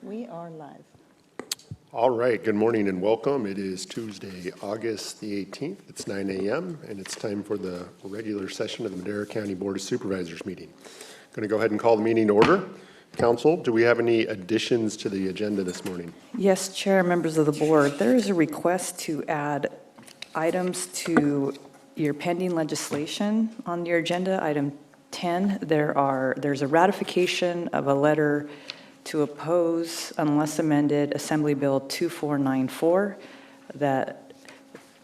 We are live. All right, good morning and welcome. It is Tuesday, August the 18th. It's 9 a.m. and it's time for the regular session of the Madera County Board of Supervisors meeting. Going to go ahead and call the meeting to order. Council, do we have any additions to the agenda this morning? Yes, Chair, members of the board, there is a request to add items to your pending legislation on your agenda. Item 10, there's a ratification of a letter to oppose, unless amended, Assembly Bill 2494 that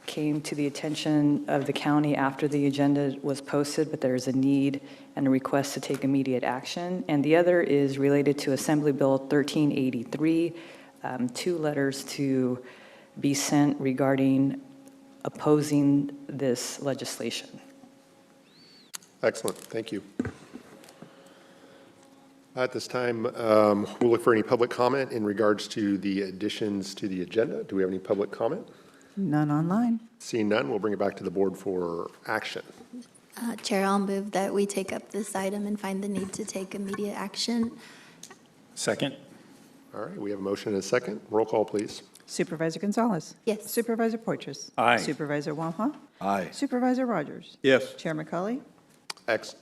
came to the attention of the county after the agenda was posted, but there's a need and a request to take immediate action. And the other is related to Assembly Bill 1383, two letters to be sent regarding opposing this legislation. Excellent, thank you. At this time, we'll look for any public comment in regards to the additions to the agenda. Do we have any public comment? None online. Seeing none, we'll bring it back to the board for action. Chair, I'll move that we take up this item and find the need to take immediate action. Second. All right, we have a motion and a second. Roll call, please. Supervisor Gonzalez. Yes. Supervisor Poitras. Aye. Supervisor Wamha. Aye. Supervisor Rogers. Yes. Chair McCauley.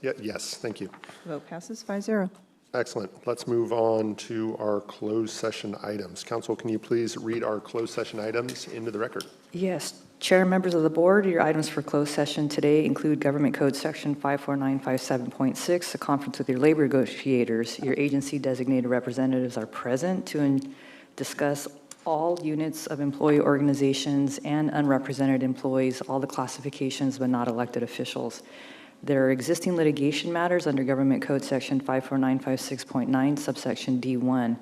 Yes, thank you. Vote passes 5-0. Excellent. Let's move on to our closed session items. Council, can you please read our closed session items into the record? Yes, Chair and members of the board, your items for closed session today include Government Code Section 54957.6, a conference with your labor negotiators. Your agency designated representatives are present to discuss all units of employee organizations and unrepresented employees, all the classifications but not elected officials. There are existing litigation matters under Government Code Section 54956.9, subsection D1.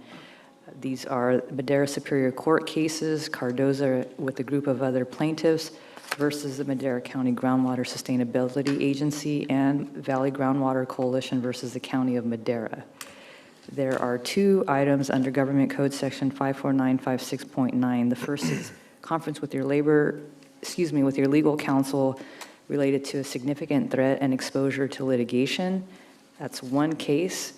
These are Madera Superior Court cases, Cardoza with a group of other plaintiffs versus the Madera County Groundwater Sustainability Agency and Valley Groundwater Coalition versus the County of Madera. There are two items under Government Code Section 54956.9. The first is conference with your with your legal counsel related to a significant threat and exposure to litigation. That's one case.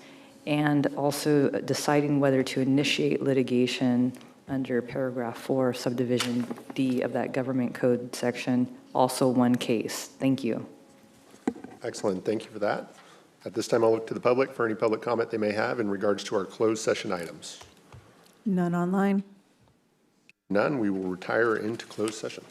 And also deciding whether to initiate litigation under paragraph 4 subdivision D of that government code section, also one case. Thank you. Excellent, thank you for that. At this time, I'll look to the public for any public comment they may have in regards to our closed session items. None online. None, we will retire into closed session.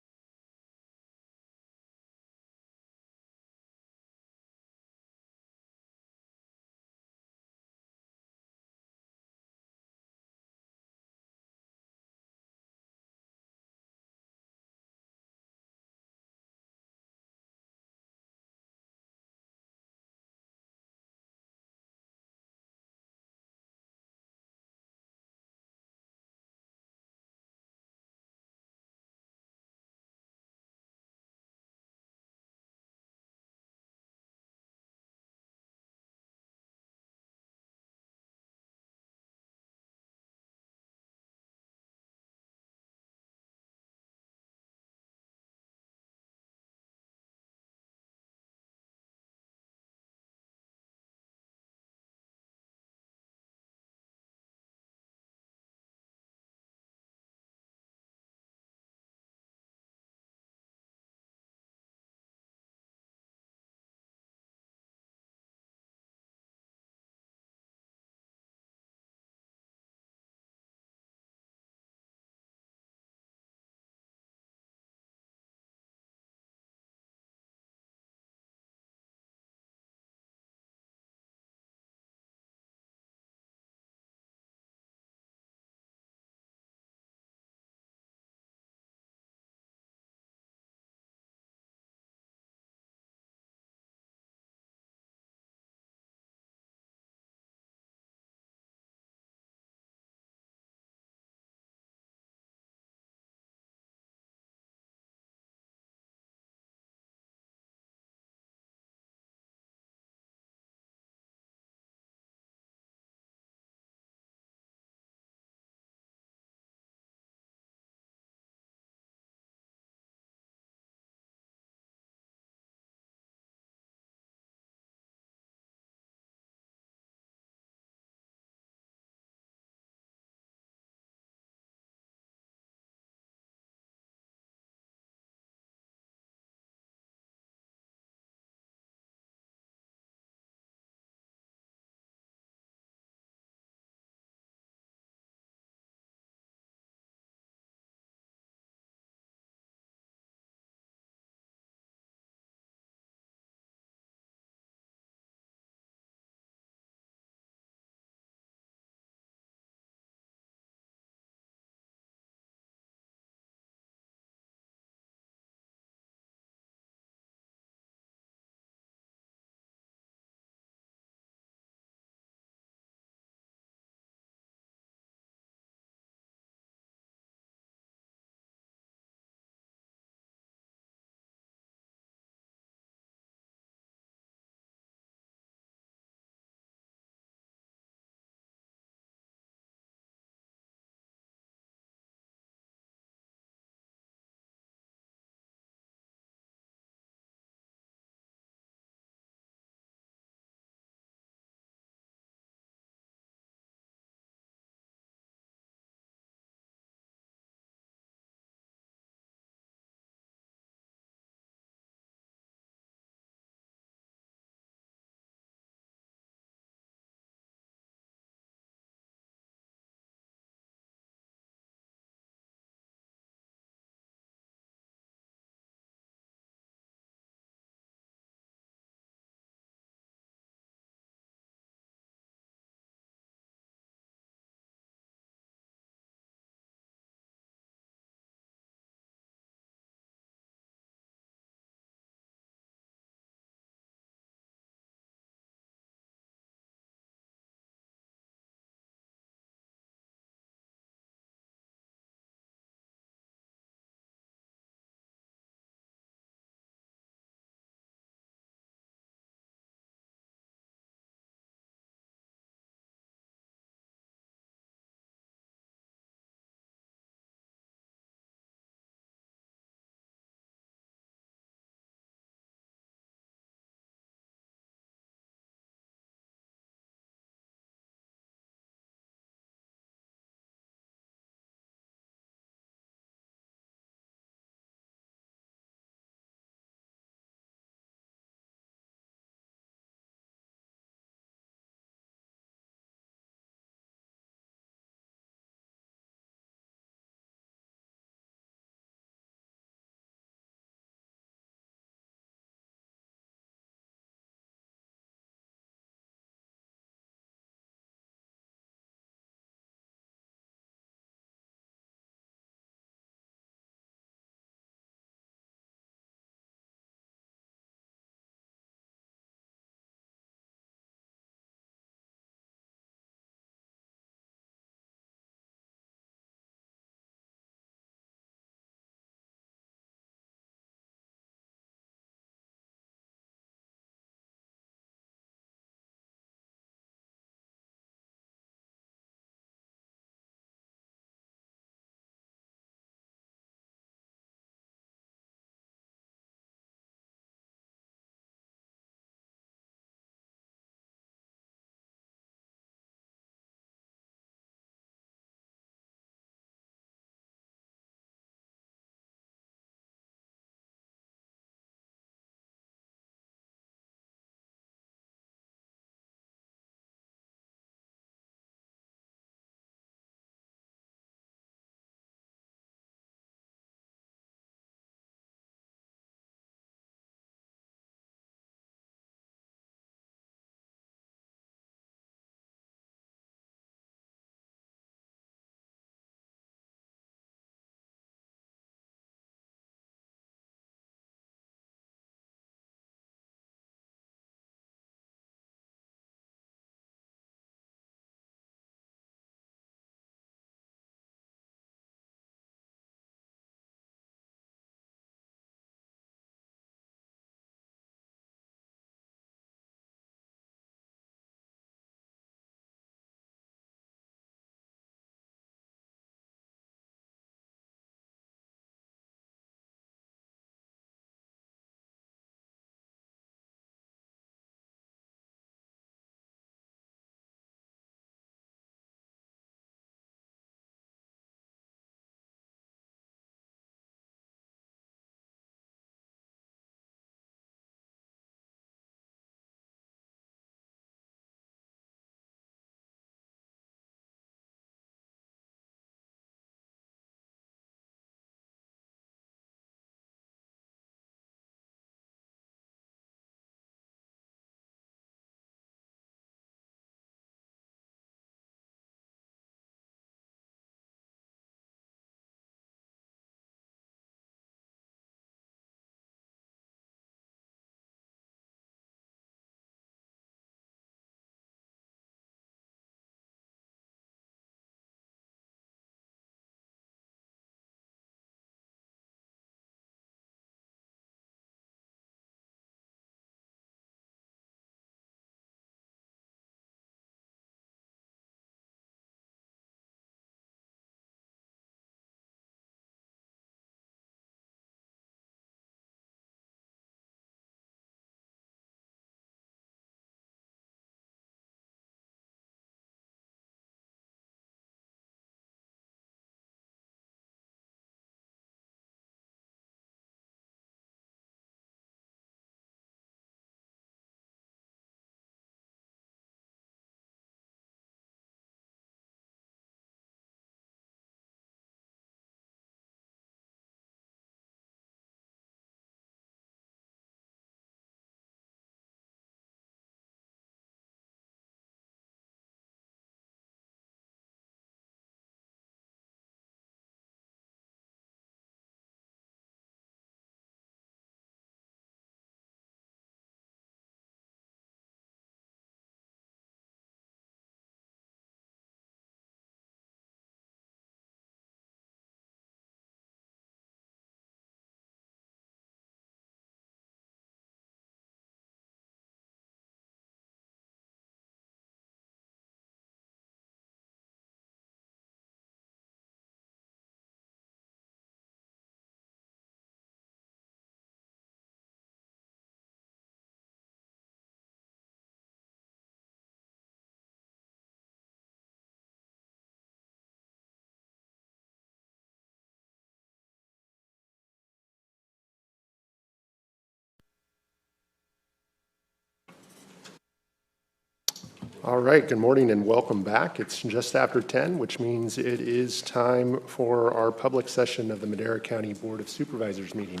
All right, good morning and welcome back. It's just after 10, which means it is time for our public session of the Madera County Board of Supervisors meeting.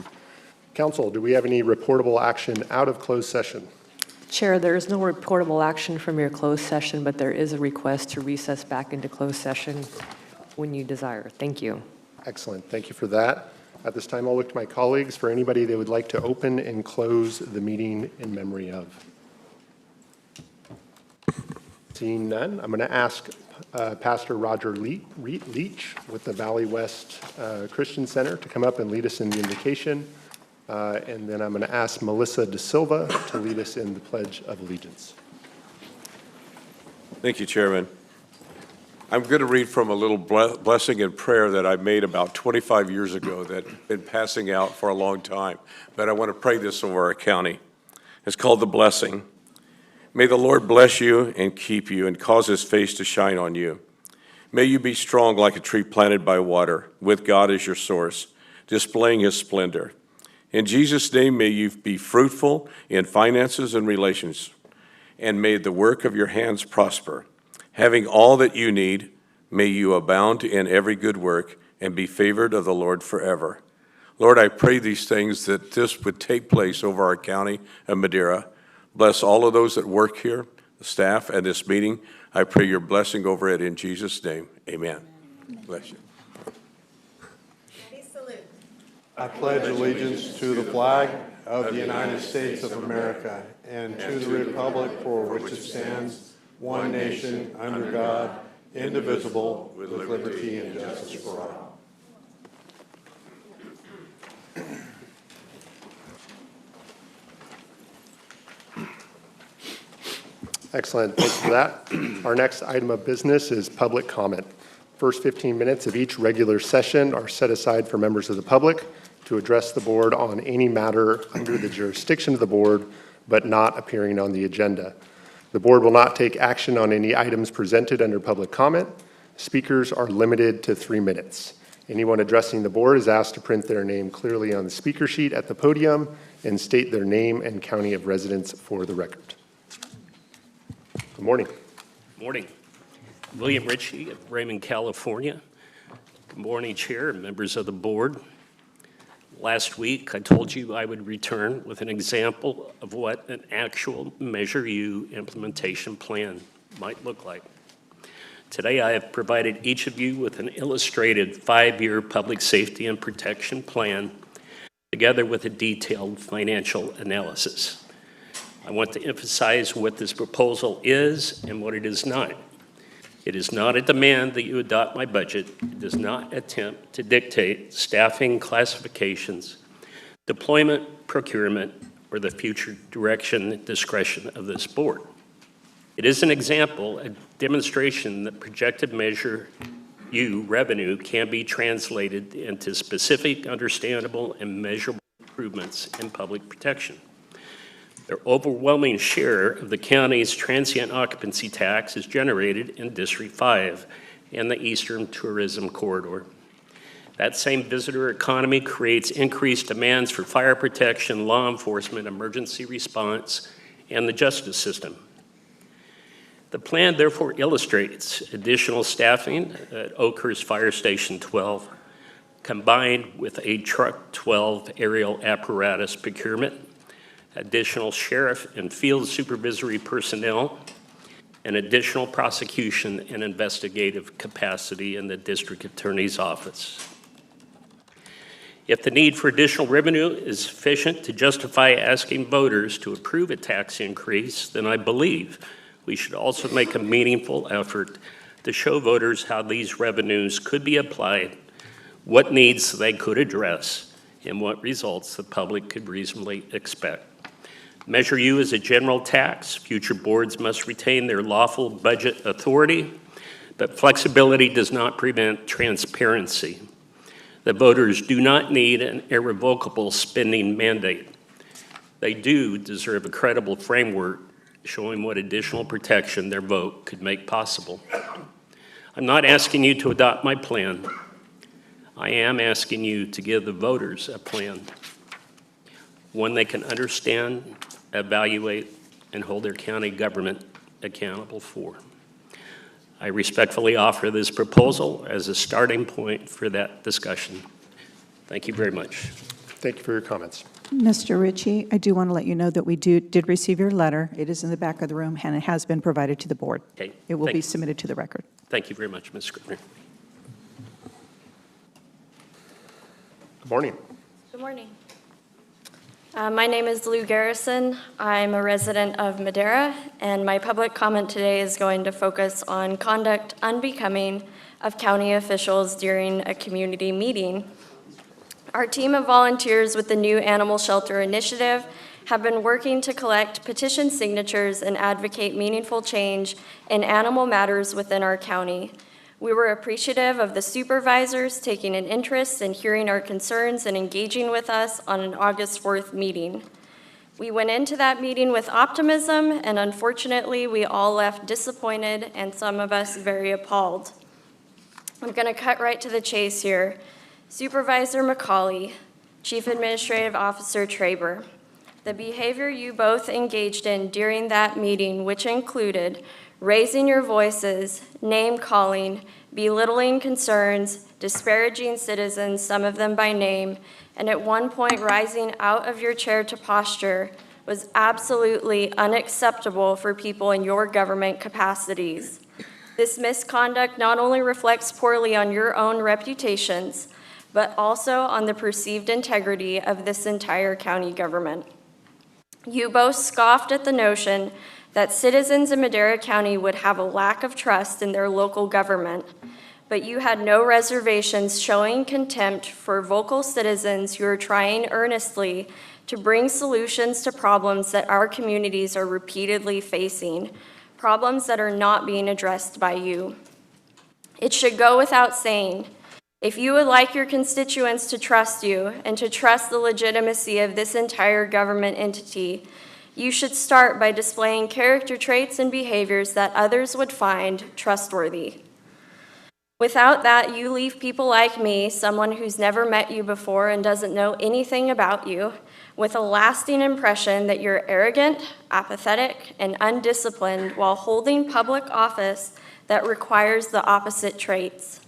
Council, do we have any reportable action out of closed session? Chair, there is no reportable action from your closed session, but there is a request to recess back into closed session when you desire. Thank you. Excellent, thank you for that. At this time, I'll look to my colleagues for anybody they would like to open and close the meeting in memory of. Seeing none, I'm going to ask Pastor Roger Leach with the Valley West Christian Center to come up and lead us in the invocation. And then I'm going to ask Melissa De Silva to lead us in the Pledge of Allegiance. Thank you, Chairman. I'm going to read from a little blessing and prayer that I made about 25 years ago that I've been passing out for a long time, but I want to pray this over our county. It's called the blessing. May the Lord bless you and keep you and cause his face to shine on you. May you be strong like a tree planted by water, with God as your source, displaying his splendor. In Jesus' name, may you be fruitful in finances and relations, and may the work of your hands prosper. Having all that you need, may you abound in every good work and be favored of the Lord forever. Lord, I pray these things that this would take place over our county of Madera. Bless all of those that work here, the staff, and this meeting. I pray your blessing over it in Jesus' name. Amen. Bless you. I pledge allegiance to the flag of the United States of America and to the republic for which it stands, one nation, under God, indivisible, with liberty and justice for all. Excellent, thanks for that. Our next item of business is public comment. First 15 minutes of each regular session are set aside for members of the public to address the board on any matter under the jurisdiction of the board, but not appearing on the agenda. The board will not take action on any items presented under public comment. Speakers are limited to 3 minutes. Anyone addressing the board is asked to print their name clearly on the speaker sheet at the podium and state their name and county of residence for the record. Good morning. Morning. William Ritchie of Raymond, California. Good morning, Chair and members of the board. Last week, I told you I would return with an example of what an actual Measure U implementation plan might look like. Today, I have provided each of you with an illustrated 5-year public safety and protection plan, together with a detailed financial analysis. I want to emphasize what this proposal is and what it is not. It is not a demand that you adopt my budget. It does not attempt to dictate staffing classifications, deployment, procurement, or the future direction and discretion of this board. It is an example, a demonstration that projected Measure U revenue can be translated into specific, understandable, and measurable improvements in public protection. Their overwhelming share of the county's transient occupancy tax is generated in District 5 and the Eastern Tourism Corridor. That same visitor economy creates increased demands for fire protection, law enforcement, emergency response, and the justice system. The plan therefore illustrates additional staffing at Oakhurst Fire Station 12, combined with a Truck 12 aerial apparatus procurement, additional sheriff and field supervisory personnel, and additional prosecution and investigative capacity in the district attorney's office. If the need for additional revenue is sufficient to justify asking voters to approve a tax increase, then I believe we should also make a meaningful effort to show voters how these revenues could be applied, what needs they could address, and what results the public could reasonably expect. Measure U is a general tax. Future boards must retain their lawful budget authority, but flexibility does not prevent transparency. The voters do not need an irrevocable spending mandate. They do deserve a credible framework showing what additional protection their vote could make possible. I'm not asking you to adopt my plan. I am asking you to give the voters a plan, one they can understand, evaluate, and hold their county government accountable for. I respectfully offer this proposal as a starting point for that discussion. Thank you very much. Thank you for your comments. Mr. Ritchie, I do want to let you know that we did receive your letter. It is in the back of the room, and it has been provided to the board. Okay, It will be thank- submitted to the record. Thank you very much, Ms. Scribner. Good morning. Good morning. My name is Lou Garrison. I'm a resident of Madera, and my public comment today is going to focus on conduct unbecoming of county officials during a community meeting. Our team of volunteers with the new Animal Shelter Initiative have been working to collect petition signatures and advocate meaningful change in animal matters within our county. We were appreciative of the supervisors taking an interest in hearing our concerns and engaging with us on an August 4th meeting. We went into that meeting with optimism, and unfortunately, we all left disappointed and some of us very appalled. I'm going to cut right to the chase here. Supervisor McCauley, Chief Administrative Officer Traber, the behavior you both engaged in during that meeting, which included raising your voices, name-calling, belittling concerns, disparaging citizens, some of them by name, and at one point rising out of your chair to posture, was absolutely unacceptable for people in your government capacities. This misconduct not only reflects poorly on your own reputations, but also on the perceived integrity of this entire county government. You both scoffed at the notion that citizens in Madera County would have a lack of trust in their local government, but you had no reservations showing contempt for vocal citizens who are trying earnestly to bring solutions to problems that our communities are repeatedly facing, problems that are not being addressed by you. It should go without saying, if you would like your constituents to trust you and to trust the legitimacy of this entire government entity, you should start by displaying character traits and behaviors that others would find trustworthy. Without that, you leave people like me, someone who's never met you before and doesn't know anything about you, with a lasting impression that you're arrogant, apathetic, and undisciplined while holding public office that requires the opposite traits.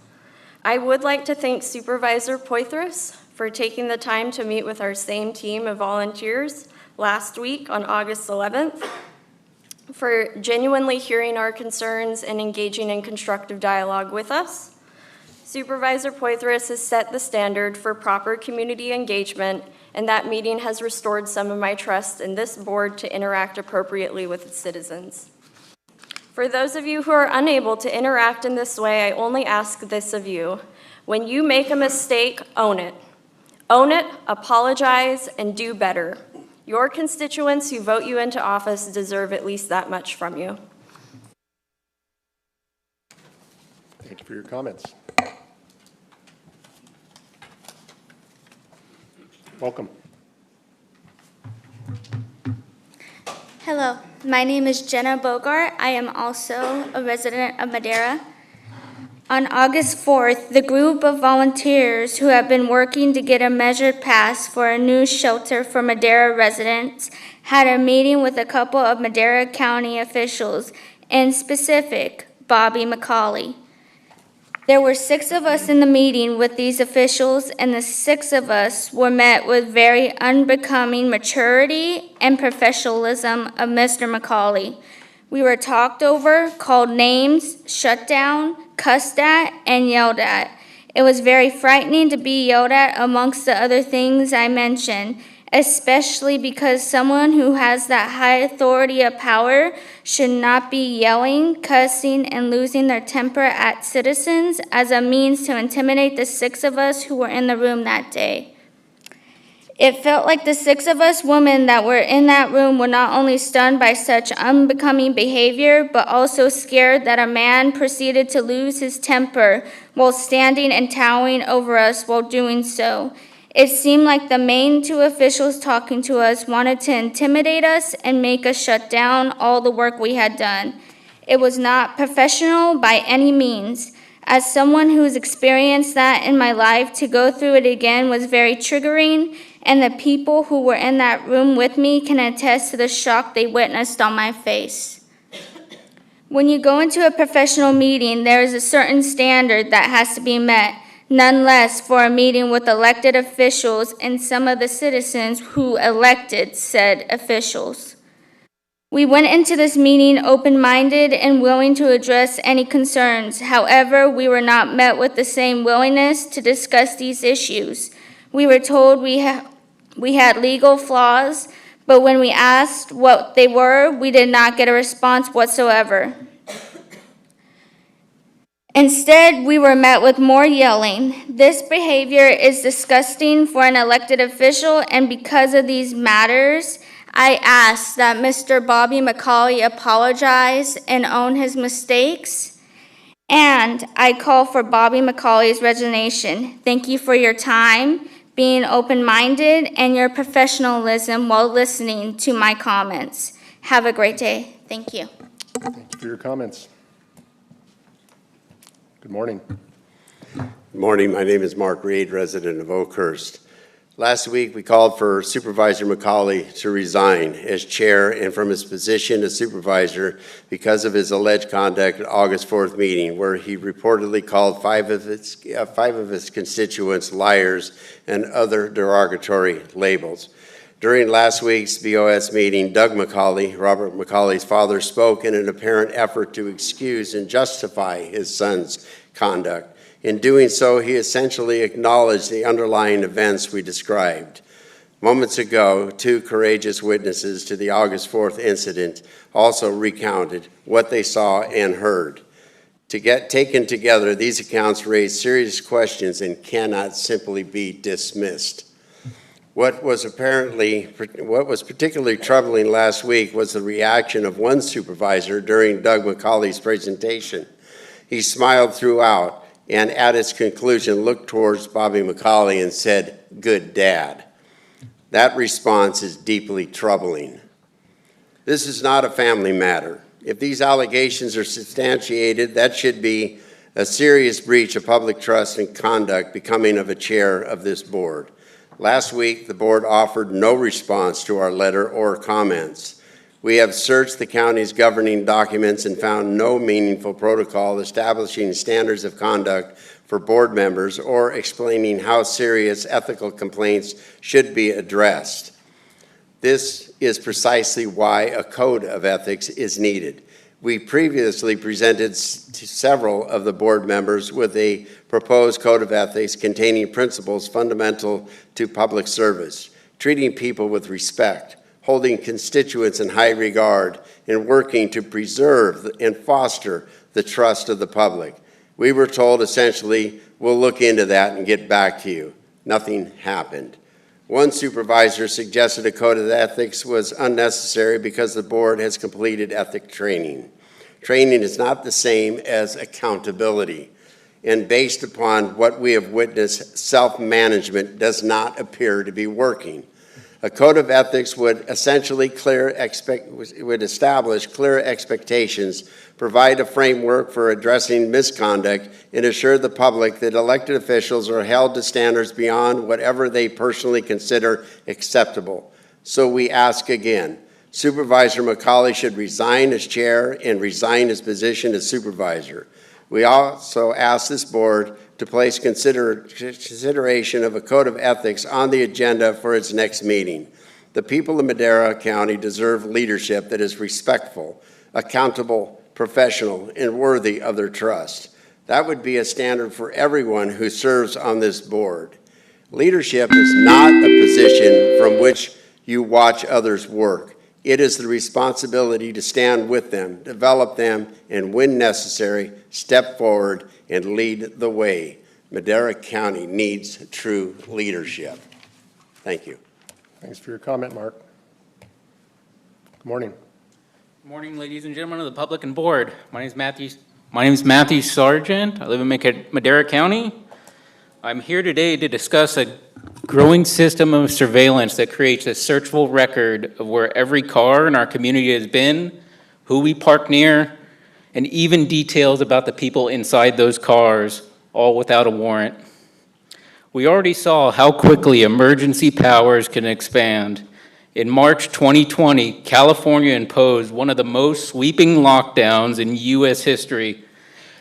I would like to thank Supervisor Poitras for taking the time to meet with our same team of volunteers last week on August 11th, for genuinely hearing our concerns and engaging in constructive dialogue with us. Supervisor Poitras has set the standard for proper community engagement, and that meeting has restored some of my trust in this board to interact appropriately with its citizens. For those of you who are unable to interact in this way, I only ask this of you. When you make a mistake, own it. Own it, apologize, and do better. Your constituents who vote you into office deserve at least that much from you. Thank you for your comments. Welcome. Hello, my name is Jenna Bogart. I am also a resident of Madera. On August 4th, the group of volunteers who have been working to get a measure passed for a new shelter for Madera residents had a meeting with a couple of Madera County officials, in specific, Bobby McCauley. There were 6 of us in the meeting with these officials, and the 6 of us were met with very unbecoming maturity and professionalism of Mr. McCauley. We were talked over, called names, shut down, cussed at, and yelled at. It was very frightening to be yelled at amongst the other things I mentioned, especially because someone who has that high authority of power should not be yelling, cussing, and losing their temper at citizens as a means to intimidate the 6 of us who were in the room that day. It felt like the 6 of us women that were in that room were not only stunned by such unbecoming behavior, but also scared that a man proceeded to lose his temper while standing and towering over us while doing so. It seemed like the main 2 officials talking to us wanted to intimidate us and make us shut down all the work we had done. It was not professional by any means. As someone who's experienced that in my life, to go through it again was very triggering, and the people who were in that room with me can attest to the shock they witnessed on my face. When you go into a professional meeting, there is a certain standard that has to be met, none less for a meeting with elected officials and some of the citizens who elected said officials. We went into this meeting open-minded and willing to address any concerns. However, we were not met with the same willingness to discuss these issues. We were told we had legal flaws, but when we asked what they were, we did not get a response whatsoever. Instead, we were met with more yelling. This behavior is disgusting for an elected official, and because of these matters, I ask that Mr. Bobby McCauley apologize and own his mistakes, and I call for Bobby McCauley's resignation. Thank you for your time, being open-minded, and your professionalism while listening to my comments. Have a great day. Thank you. Thank you for your comments. Good morning. Good morning. My name is Mark Reed, resident of Oakhurst. Last week, we called for Supervisor McCauley to resign as chair and from his position as supervisor because of his alleged conduct at August 4th meeting, where he reportedly called five of his constituents liars and other derogatory labels. During last week's BOS meeting, Doug McCauley, Robert McCauley's father, spoke in an apparent effort to excuse and justify his son's conduct. In doing so, he essentially acknowledged the underlying events we described. Moments ago, two courageous witnesses to the August 4th incident also recounted what they saw and heard. Taken together, these accounts raise serious questions and cannot simply be dismissed. What was particularly troubling last week was the reaction of one supervisor during Doug McCauley's presentation. He smiled throughout, and at its conclusion looked towards Bobby McCauley and said, "Good dad." That response is deeply troubling. This is not a family matter. If these allegations are substantiated, that should be a serious breach of public trust and conduct becoming of a chair of this board. Last week, the board offered no response to our letter or comments. We have searched the county's governing documents and found no meaningful protocol establishing standards of conduct for board members or explaining how serious ethical complaints should be addressed. This is precisely why a code of ethics is needed. We previously presented to several of the board members with a proposed code of ethics containing principles fundamental to public service, treating people with respect, holding constituents in high regard, and working to preserve and foster the trust of the public. We were told essentially, we'll look into that and get back to you. Nothing happened. One supervisor suggested a code of ethics was unnecessary because the board has completed ethic training. Training is not the same as accountability, and based upon what we have witnessed, self-management does not appear to be working. A code of ethics would essentially establish clear expectations, provide a framework for addressing misconduct, and assure the public that elected officials are held to standards beyond whatever they personally consider acceptable. So we ask again, Supervisor McCauley should resign as chair and resign his position as supervisor. We also ask this board to place consideration of a code of ethics on the agenda for its next meeting. The people of Madera County deserve leadership that is respectful, accountable, professional, and worthy of their trust. That would be a standard for everyone who serves on this board. Leadership is not a position from which you watch others work. It is the responsibility to stand with them, develop them, and when necessary, step forward and lead the way. Madera County needs true leadership. Thank you. Thanks for your comment, Mark. Good morning. Good morning, ladies and gentlemen of the public and board. My name is Matthew Sargent. I live in Madera County. I'm here today to discuss a growing system of surveillance that creates a searchable record of where every car in our community has been, who we park near, and even details about the people inside those cars, all without a warrant. We already saw how quickly emergency powers can expand, In March 2020, California imposed one of the most sweeping lockdowns in U.S. history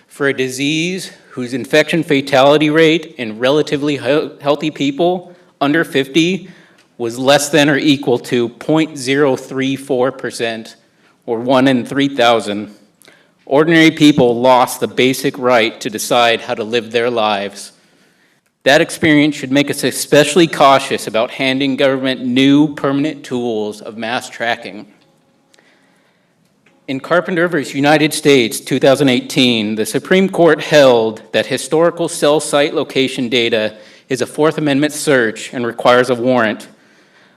for a disease whose infection fatality rate in relatively healthy people under 50 was less than or equal to 0.034%, or 1 in 3,000. Ordinary people lost the basic right to decide how to live their lives. That experience should make us especially cautious about handing government new permanent tools of mass tracking. In Carpenter v. United States, 2018, the Supreme Court held that historical cell site location data is a Fourth Amendment search and requires a warrant.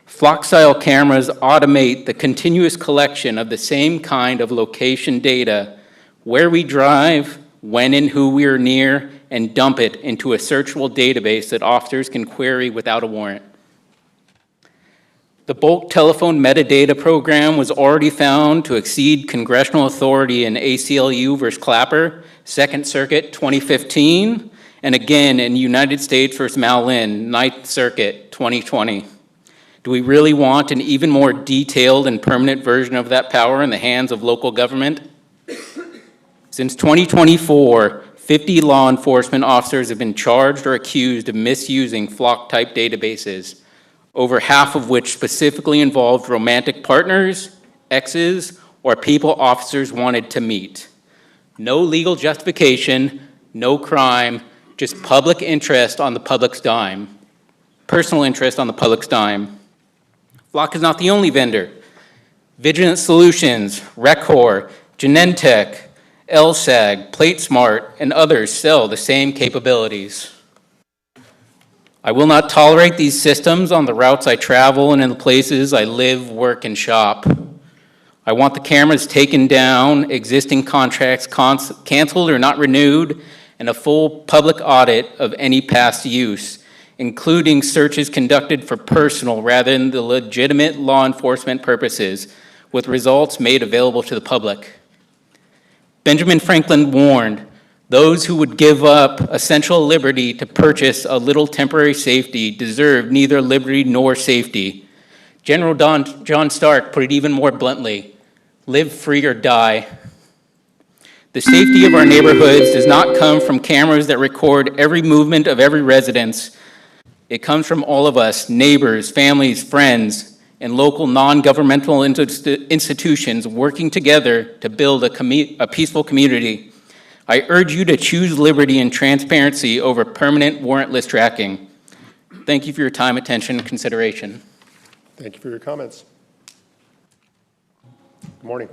Flock-style cameras automate the continuous collection of the same kind of location data, where we drive, when and who we are near, and dump it into a searchable database that officers can query without a warrant. The bulk telephone metadata program was already found to exceed congressional authority in ACLU v. Clapper, Second Circuit, 2015, and again in United States v. Malin, Ninth Circuit, 2020. Do we really want an even more detailed and permanent version of that power in the hands of local government? Since 2024, 50 law enforcement officers have been charged or accused of misusing flock-type databases, over half of which specifically involved romantic partners, exes, or people officers wanted to meet. No legal justification, no crime, just public interest on the public's dime. Personal interest on the public's dime. Flock is not the only vendor. Vigilant Solutions, Recor, Genentech, LSAG, PlateSmart, and others sell the same capabilities. I will not tolerate these systems on the routes I travel and in the places I live, work, and shop. I want the cameras taken down, existing contracts canceled or not renewed, and a full public audit of any past use, including searches conducted for personal rather than the legitimate law enforcement purposes, with results made available to the public. Benjamin Franklin warned, those who would give up essential liberty to purchase a little temporary safety deserve neither liberty nor safety. General John Stark put it even more bluntly, live free or die. The safety of our neighborhoods does not come from cameras that record every movement of every residence. It comes from all of us, neighbors, families, friends, and local non-governmental institutions working together to build a peaceful community. I urge you to choose liberty and transparency over permanent warrantless tracking. Thank you for your time, attention, and consideration. Thank you for your comments. Good morning.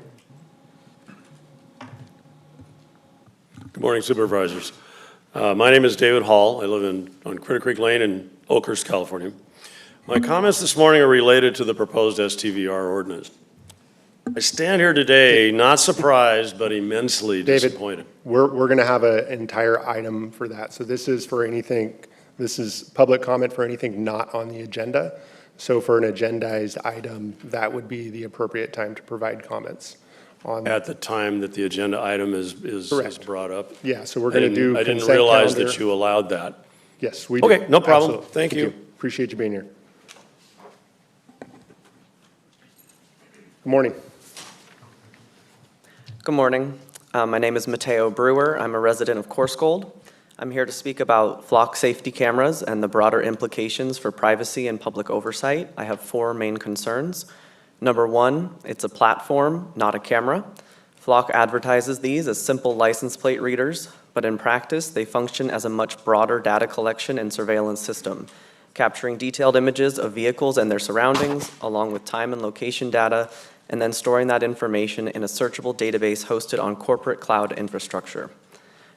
Good morning, Supervisors. My name is David Hall. I live on Critter Creek Lane in Oakhurst, California. My comments this morning are related to the proposed STVR ordinance. I stand here today not surprised, but immensely disappointed. We're going to have an entire item for that. So this is for anything, this is public comment for anything not on the agenda. So for an agendized item, that would be the appropriate time to provide comments on. At the time that the agenda item is brought up? Yeah, so we're going to do I didn't consent realize calendar. that you allowed that. Yes, we do. Okay, no problem. Absolutely. Thank you. Appreciate you being here. Good morning. Good morning. My name is Mateo Brewer. I'm a resident of Coarsegold. I'm here to speak about flock safety cameras and the broader implications for privacy and public oversight. I have 4 main concerns. Number 1, it's a platform, not a camera. Flock advertises these as simple license plate readers, but in practice, they function as a much broader data collection and surveillance system, capturing detailed images of vehicles and their surroundings, along with time and location data, and then storing that information in a searchable database hosted on corporate cloud infrastructure.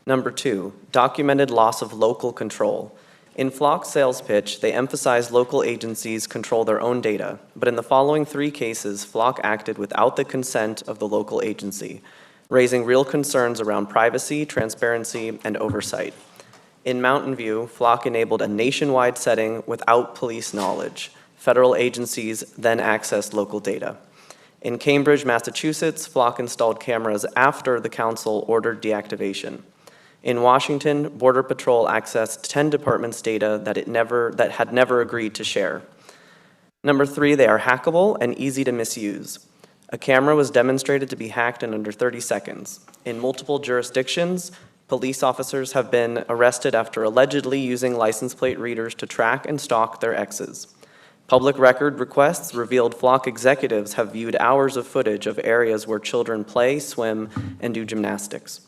Number 2, documented loss of local control. In Flock's sales pitch, they emphasize local agencies control their own data, but in the following 3 cases, Flock acted without the consent of the local agency, raising real concerns around privacy, transparency, and oversight. In Mountain View, Flock enabled a nationwide setting without police knowledge. Federal agencies then accessed local data. In Cambridge, Massachusetts, Flock installed cameras after the council ordered deactivation. In Washington, Border Patrol accessed 10 departments' data that had never agreed to share. Number 3, they are hackable and easy to misuse. A camera was demonstrated to be hacked in under 30 seconds. In multiple jurisdictions, police officers have been arrested after allegedly using license plate readers to track and stalk their exes. Public record requests revealed Flock executives have viewed hours of footage of areas where children play, swim, and do gymnastics.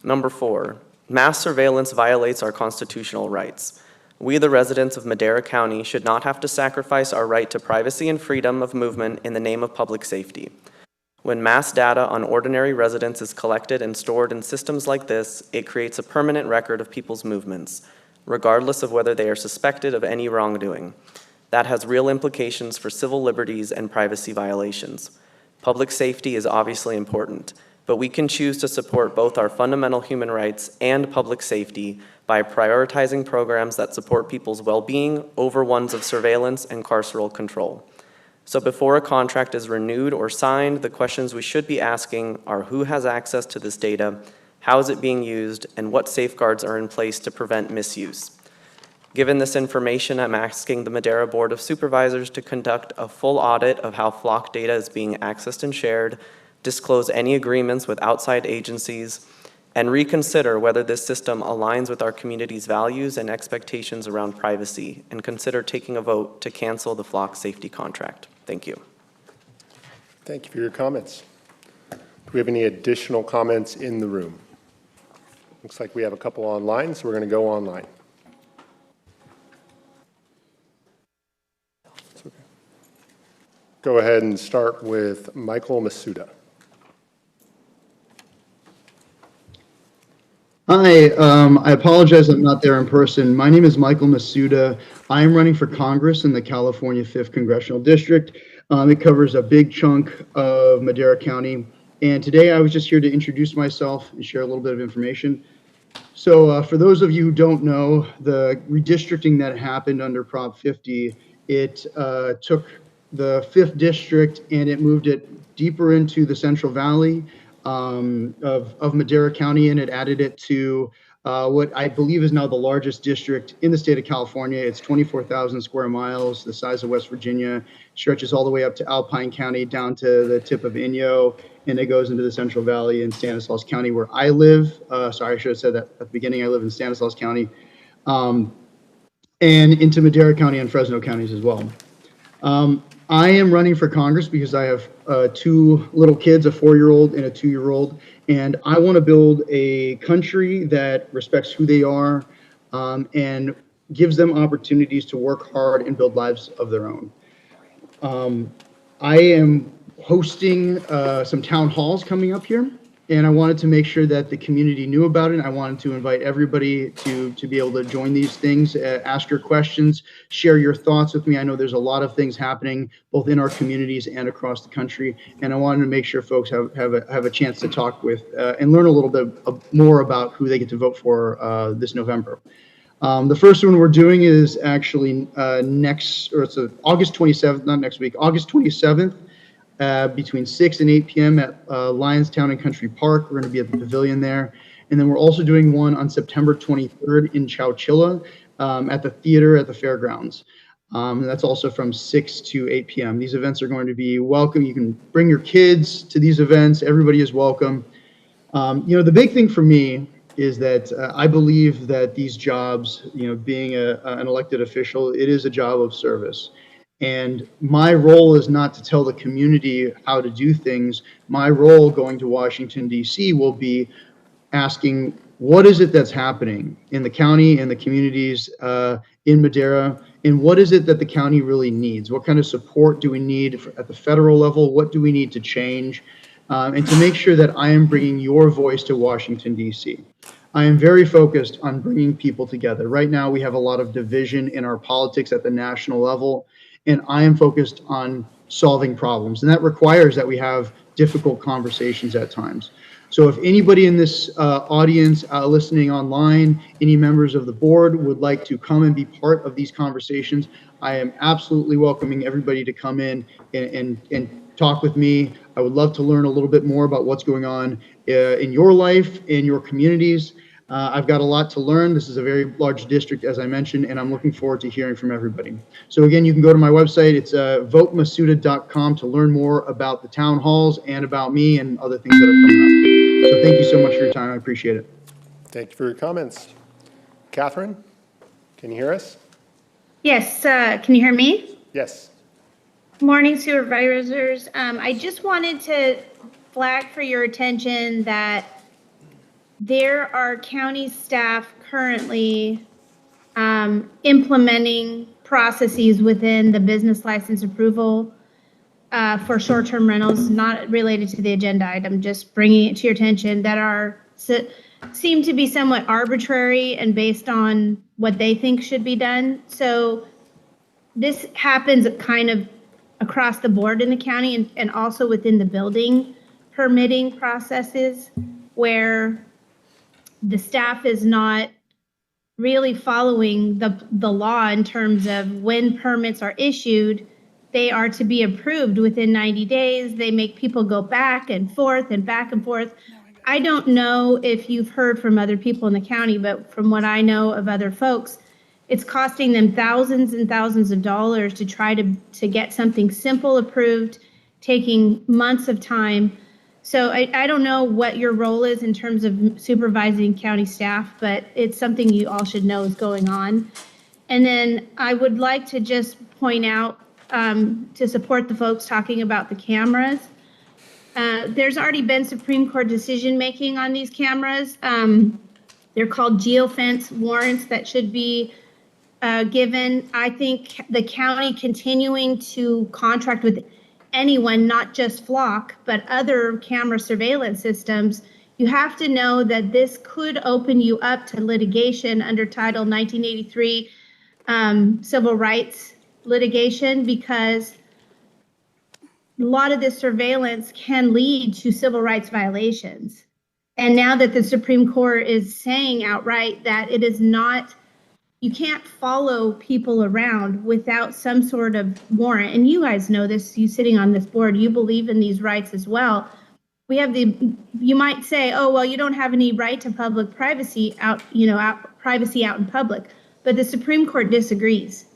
Number 4, mass surveillance violates our constitutional rights. We, the residents of Madera County, should not have to sacrifice our right to privacy and freedom of movement in the name of public safety. When mass data on ordinary residents is collected and stored in systems like this, it creates a permanent record of people's movements, regardless of whether they are suspected of any wrongdoing. That has real implications for civil liberties and privacy violations. Public safety is obviously important, but we can choose to support both our fundamental human rights and public safety by prioritizing programs that support people's well-being over ones of surveillance and carceral control. So before a contract is renewed or signed, the questions we should be asking are who has access to this data, how is it being used, and what safeguards are in place to prevent misuse. Given this information, I'm asking the Madera Board of Supervisors to conduct a full audit of how Flock data is being accessed and shared, disclose any agreements with outside agencies, and reconsider whether this system aligns with our community's values and expectations around privacy, and consider taking a vote to cancel the Flock safety contract. Thank you. Thank you for your comments. Do we have any additional comments in the room? Looks like we have a couple online, so we're going to go online. Okay. Go ahead and start with Michael Masuda. Hi, I apologize I'm not there in person. My name is Michael Masuda. I am running for Congress in the California 5th Congressional District. It covers a big chunk of Madera County. And today I was just here to introduce myself and share a little bit of information. So for those of you who don't know, the redistricting that happened under Prop 50, it took the 5th District and it moved it deeper into the Central Valley of Madera County, and it added it to what I believe is now the largest district in the state of California. It's 24,000 square miles, the size of West Virginia, stretches all the way up to Alpine County, down to the tip of Inyo, and it goes into the Central Valley in Stanislaus County, where I live. Sorry, I should have said that at the beginning. I live in Stanislaus County, and into Madera County and Fresno counties as well. I am running for Congress because I have 2 little kids, a 4-year-old and a 2-year-old, and I want to build a country that respects who they are and gives them opportunities to work hard and build lives of their own. I am hosting some town halls coming up here, and I wanted to make sure that the community knew about it. I wanted to invite everybody to be able to join these things, ask your questions, share your thoughts with me. I know there's a lot of things happening both in our communities and across the country, and I wanted to make sure folks have a chance to talk with and learn a little bit more about who they get to vote for this November. The first one we're doing is actually it's August 27th, not next week, August 27th. Between 6 and 8 p.m. at Lionstown and Country Park. We're going to be at the pavilion there. And then we're also doing one on September 23rd in Chowchilla at the theater at the fairgrounds. That's also from 6 to 8 p.m. These events are going to be welcome. You can bring your kids to these events. Everybody is welcome. The big thing for me is that I believe that these jobs, being an elected official, it is a job of service. And my role is not to tell the community how to do things. My role going to Washington, D.C. will be asking, what is it that's happening in the county and the communities in Madera? And what is it that the county really needs? What kind of support do we need at the federal level? What do we need to change? And to make sure that I am bringing your voice to Washington, D.C. I am very focused on bringing people together. Right now, we have a lot of division in our politics at the national level. And I am focused on solving problems. And that requires that we have difficult conversations at times. So if anybody in this audience listening online, any members of the board would like to come and be part of these conversations, I am absolutely welcoming everybody to come in and talk with me. I would love to learn a little bit more about what's going on in your life, in your communities. I've got a lot to learn. This is a very large district, as I mentioned, and I'm looking forward to hearing from everybody. So again, you can go to my website. It's votemasuda.com to learn more about the town halls and about me and other things that are coming up. So thank you so much for your time. I appreciate it. Thank you for your comments. Catherine, can you hear us? Yes, can you hear me? Yes. Morning, Supervisors. I just wanted to flag for your attention that there are county staff currently implementing processes within the business license approval for short-term rentals, not related to the agenda item, just bringing it to your attention, that seem to be somewhat arbitrary and based on what they think should be done. So this happens kind of across the board in the county and also within the building permitting processes, where the staff is not really following the law in terms of when permits are issued. They are to be approved within 90 days. They make people go back and forth and back and forth. I don't know if you've heard from other people in the county, but from what I know of other folks, it's costing them thousands and thousands of dollars to try to get something simple approved, taking months of time. So I don't know what your role is in terms of supervising county staff, but it's something you all should know is going on. And then I would like to just point out, to support the folks talking about the cameras, there's already been Supreme Court decision making on these cameras. They're called geofence warrants that should be given. I think the county continuing to contract with anyone, not just Flock, but other camera surveillance systems, you have to know that this could open you up to litigation under Title 1983 civil rights litigation, because a lot of this surveillance can lead to civil rights violations. And now that the Supreme Court is saying outright that it is not, you can't follow people around without some sort of warrant. And you guys know this, you sitting on this board, you believe in these rights as well. We have you might say, oh, well, you don't have any right to public privacy privacy out in public. But the Supreme Court disagrees.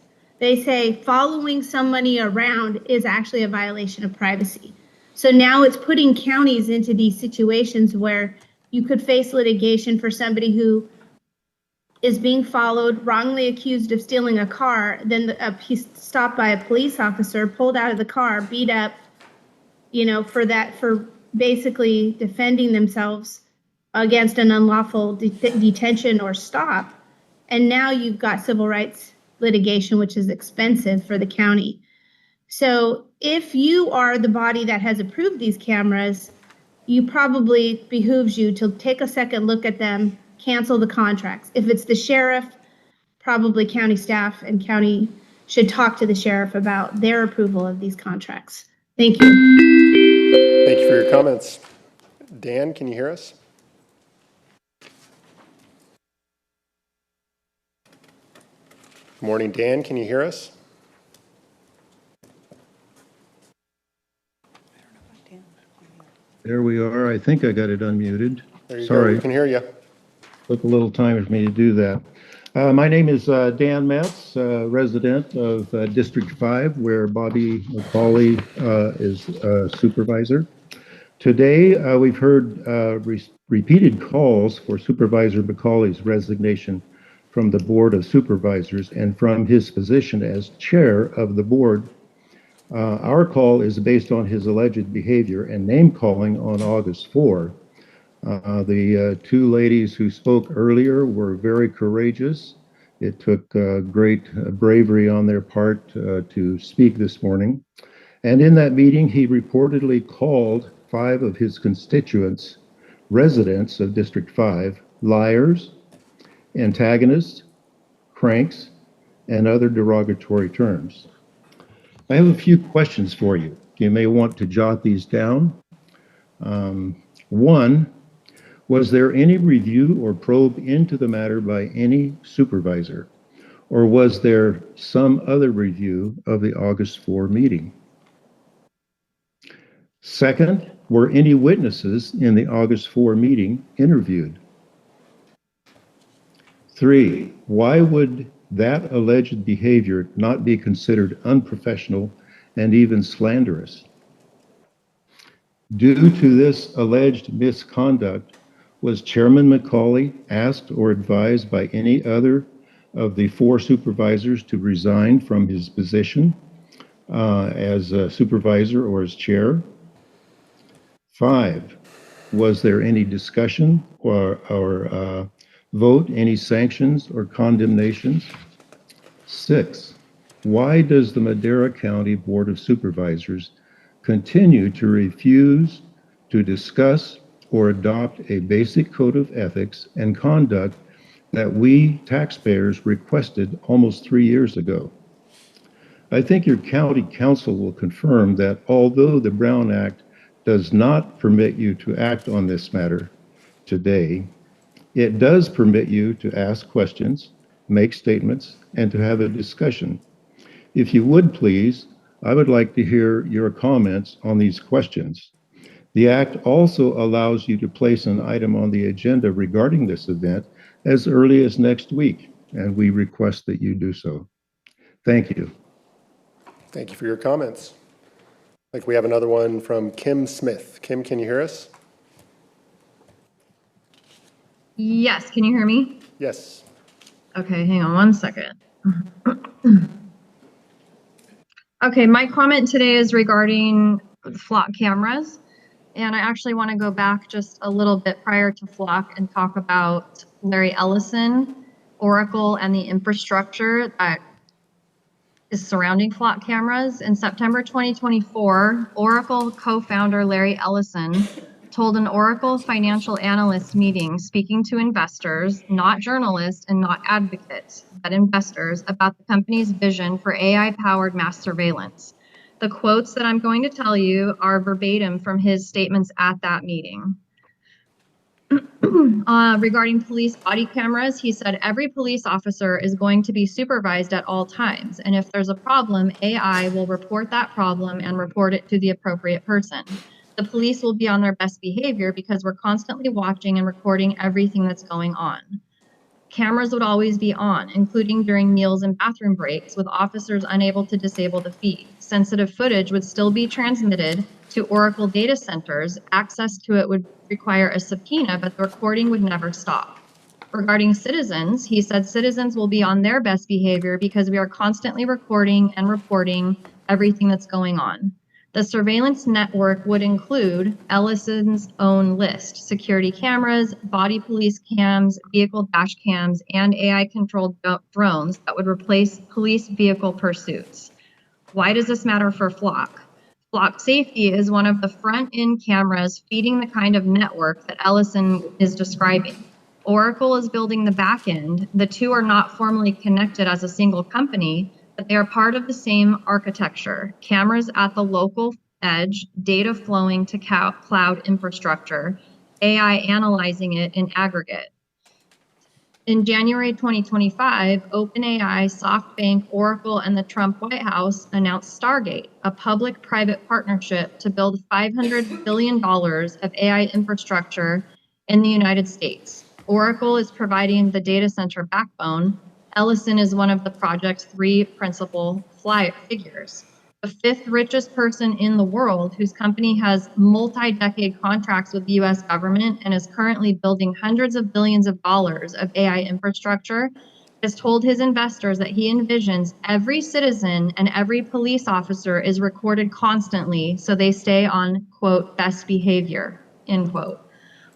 They say following somebody around is actually a violation of privacy. So now it's putting counties into these situations where you could face litigation for somebody who is being followed, wrongly accused of stealing a car, then he's stopped by a police officer, pulled out of the car, beat up, for basically defending themselves against an unlawful detention or stop. And now you've got civil rights litigation, which is expensive for the county. So if you are the body that has approved these cameras, you probably behooves you to take a second look at them, cancel the contracts. If it's the sheriff, probably county staff and county should talk to the sheriff about their approval of these contracts. Thank you. Thank you for your comments. Dan, can you hear us? Good morning, Dan, can you hear us? There we are. I think I got it unmuted. There you Sorry. go, we can hear you. Took a little time for me to do that. My name is Dan Metz, resident of District 5, where Bobby McCauley is supervisor. Today, we've heard repeated calls for Supervisor McCauley's resignation from the Board of Supervisors and from his position as chair of the board. Our call is based on his alleged behavior and name calling on August 4. The two ladies who spoke earlier were very courageous. It took great bravery on their part to speak this morning. And in that meeting, he reportedly called 5 of his constituents, residents of District 5, liars, antagonists, cranks, and other derogatory terms. I have a few questions for you. You may want to jot these down. One, was there any review or probe into the matter by any supervisor? Or was there some other review of the August 4 meeting? Second, were any witnesses in the August 4 meeting interviewed? 3, why would that alleged behavior not be considered unprofessional and even slanderous? Due to this alleged misconduct, was Chairman McCauley asked or advised by any other of the 4 supervisors to resign from his position as a supervisor or as chair? 5, was there any discussion or vote, any sanctions or condemnations? 6, why does the Madera County Board of Supervisors continue to refuse to discuss or adopt a basic code of ethics and conduct that we taxpayers requested almost 3 years ago? I think your county council will confirm that although the Brown Act does not permit you to act on this matter today, it does permit you to ask questions, make statements, and to have a discussion. If you would please, I would like to hear your comments on these questions. The Act also allows you to place an item on the agenda regarding this event as early as next week, and we request that you do so. Thank you. Thank you for your comments. Like we have another one from Kim Smith. Kim, can you hear us? Yes, can you hear me? Yes. Okay, hang on one second. Okay, my comment today is regarding flock cameras. And I actually want to go back just a little bit prior to flock and talk about Larry Ellison, Oracle, and the infrastructure that is surrounding flock cameras. In September 2024, Oracle co-founder Larry Ellison told an Oracle financial analyst meeting, speaking to investors, not journalists and not advocates, but investors, about the company's vision for AI-powered mass surveillance. The quotes that I'm going to tell you are verbatim from his statements at that meeting. Regarding police body cameras, he said every police officer is going to be supervised at all times, and if there's a problem, AI will report that problem and report it to the appropriate person. The police will be on their best behavior because we're constantly watching and recording everything that's going on. Cameras would always be on, including during meals and bathroom breaks, with officers unable to disable the feed. Sensitive footage would still be transmitted to Oracle data centers. Access to it would require a subpoena, but the recording would never stop. Regarding citizens, he said citizens will be on their best behavior because we are constantly recording and reporting everything that's going on. The surveillance network would include Ellison's own list: security cameras, body police cams, vehicle dash cams, and AI-controlled drones that would replace police vehicle pursuits. Why does this matter for Flock? Flock Safety is one of the front-end cameras feeding the kind of network that Ellison is describing. Oracle is building the back end. The two are not formally connected as a single company, but they are part of the same architecture. Cameras at the local edge, data flowing to cloud infrastructure, AI analyzing it in aggregate. In January 2025, OpenAI, SoftBank, Oracle, and the Trump White House announced Stargate, a public-private partnership to build $500 billion of AI infrastructure in the United States. Oracle is providing the data center backbone. Ellison is one of the project's 3 principal figures. The 5th richest person in the world, whose company has multi-decade contracts with the US government and is currently building hundreds of billions of dollars of AI infrastructure, has told his investors that he envisions every citizen and every police officer is recorded constantly so they stay on, quote, best behavior, end quote.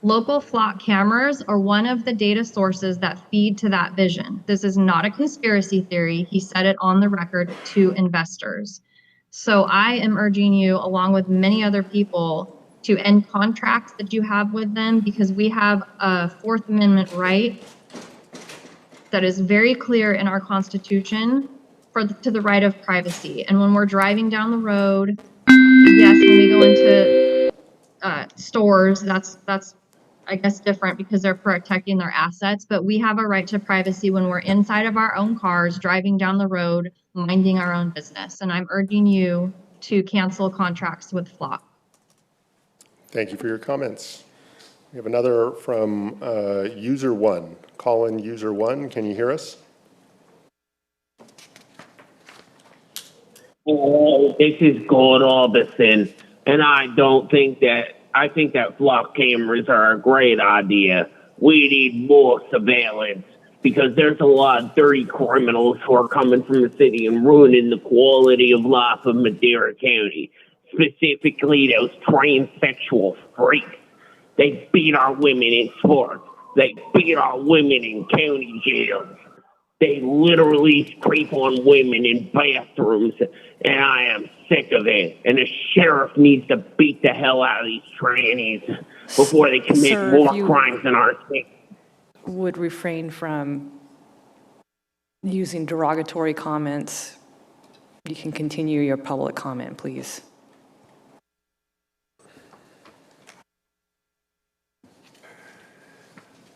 Local flock cameras are one of the data sources that feed to that vision. This is not a conspiracy theory. He said it on the record to investors. So I am urging you, along with many other people, to end contracts that you have with them, because we have a Fourth Amendment right that is very clear in our Constitution to the right of privacy. And when we're driving down the road, yes, when we go into stores, that's I guess different because they're protecting their assets, but we have a right to privacy when we're inside of our own cars, driving down the road, minding our own business. And I'm urging you to cancel contracts with Flock. Thank you for your comments. We have another from user one. Call in user one. Can you hear us? This is Gord Orbison, and I think that flock cameras are a great idea. We need more surveillance because there's a lot of dirty criminals who are coming from the city and ruining the quality of life of Madera County, specifically those transsexual freaks. They beat our women in sports. They beat our women in county jails. They literally creep on women in bathrooms, and I am sick of it. And the sheriff needs to beat the hell out of these trannies before they commit Sir, more if you crimes in our state. would refrain from using derogatory comments, you can continue your public comment, please.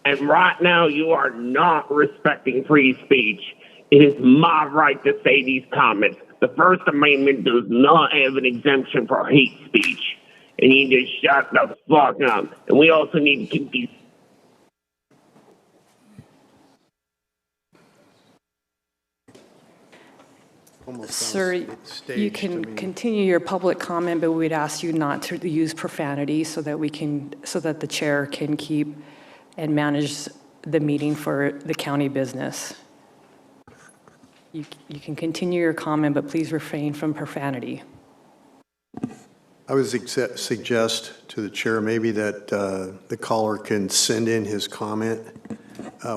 And right now, you are not respecting free speech. It is my right to say these comments. The First Amendment does not have an exemption for hate speech. And you need to shut the fuck up. And we also need to keep these. Sir, you can continue your public comment, but we'd ask you not to use profanity so that the chair can keep and manage the meeting for the county business. You can continue your comment, but please refrain from profanity. I would suggest to the chair maybe that the caller can send in his comment.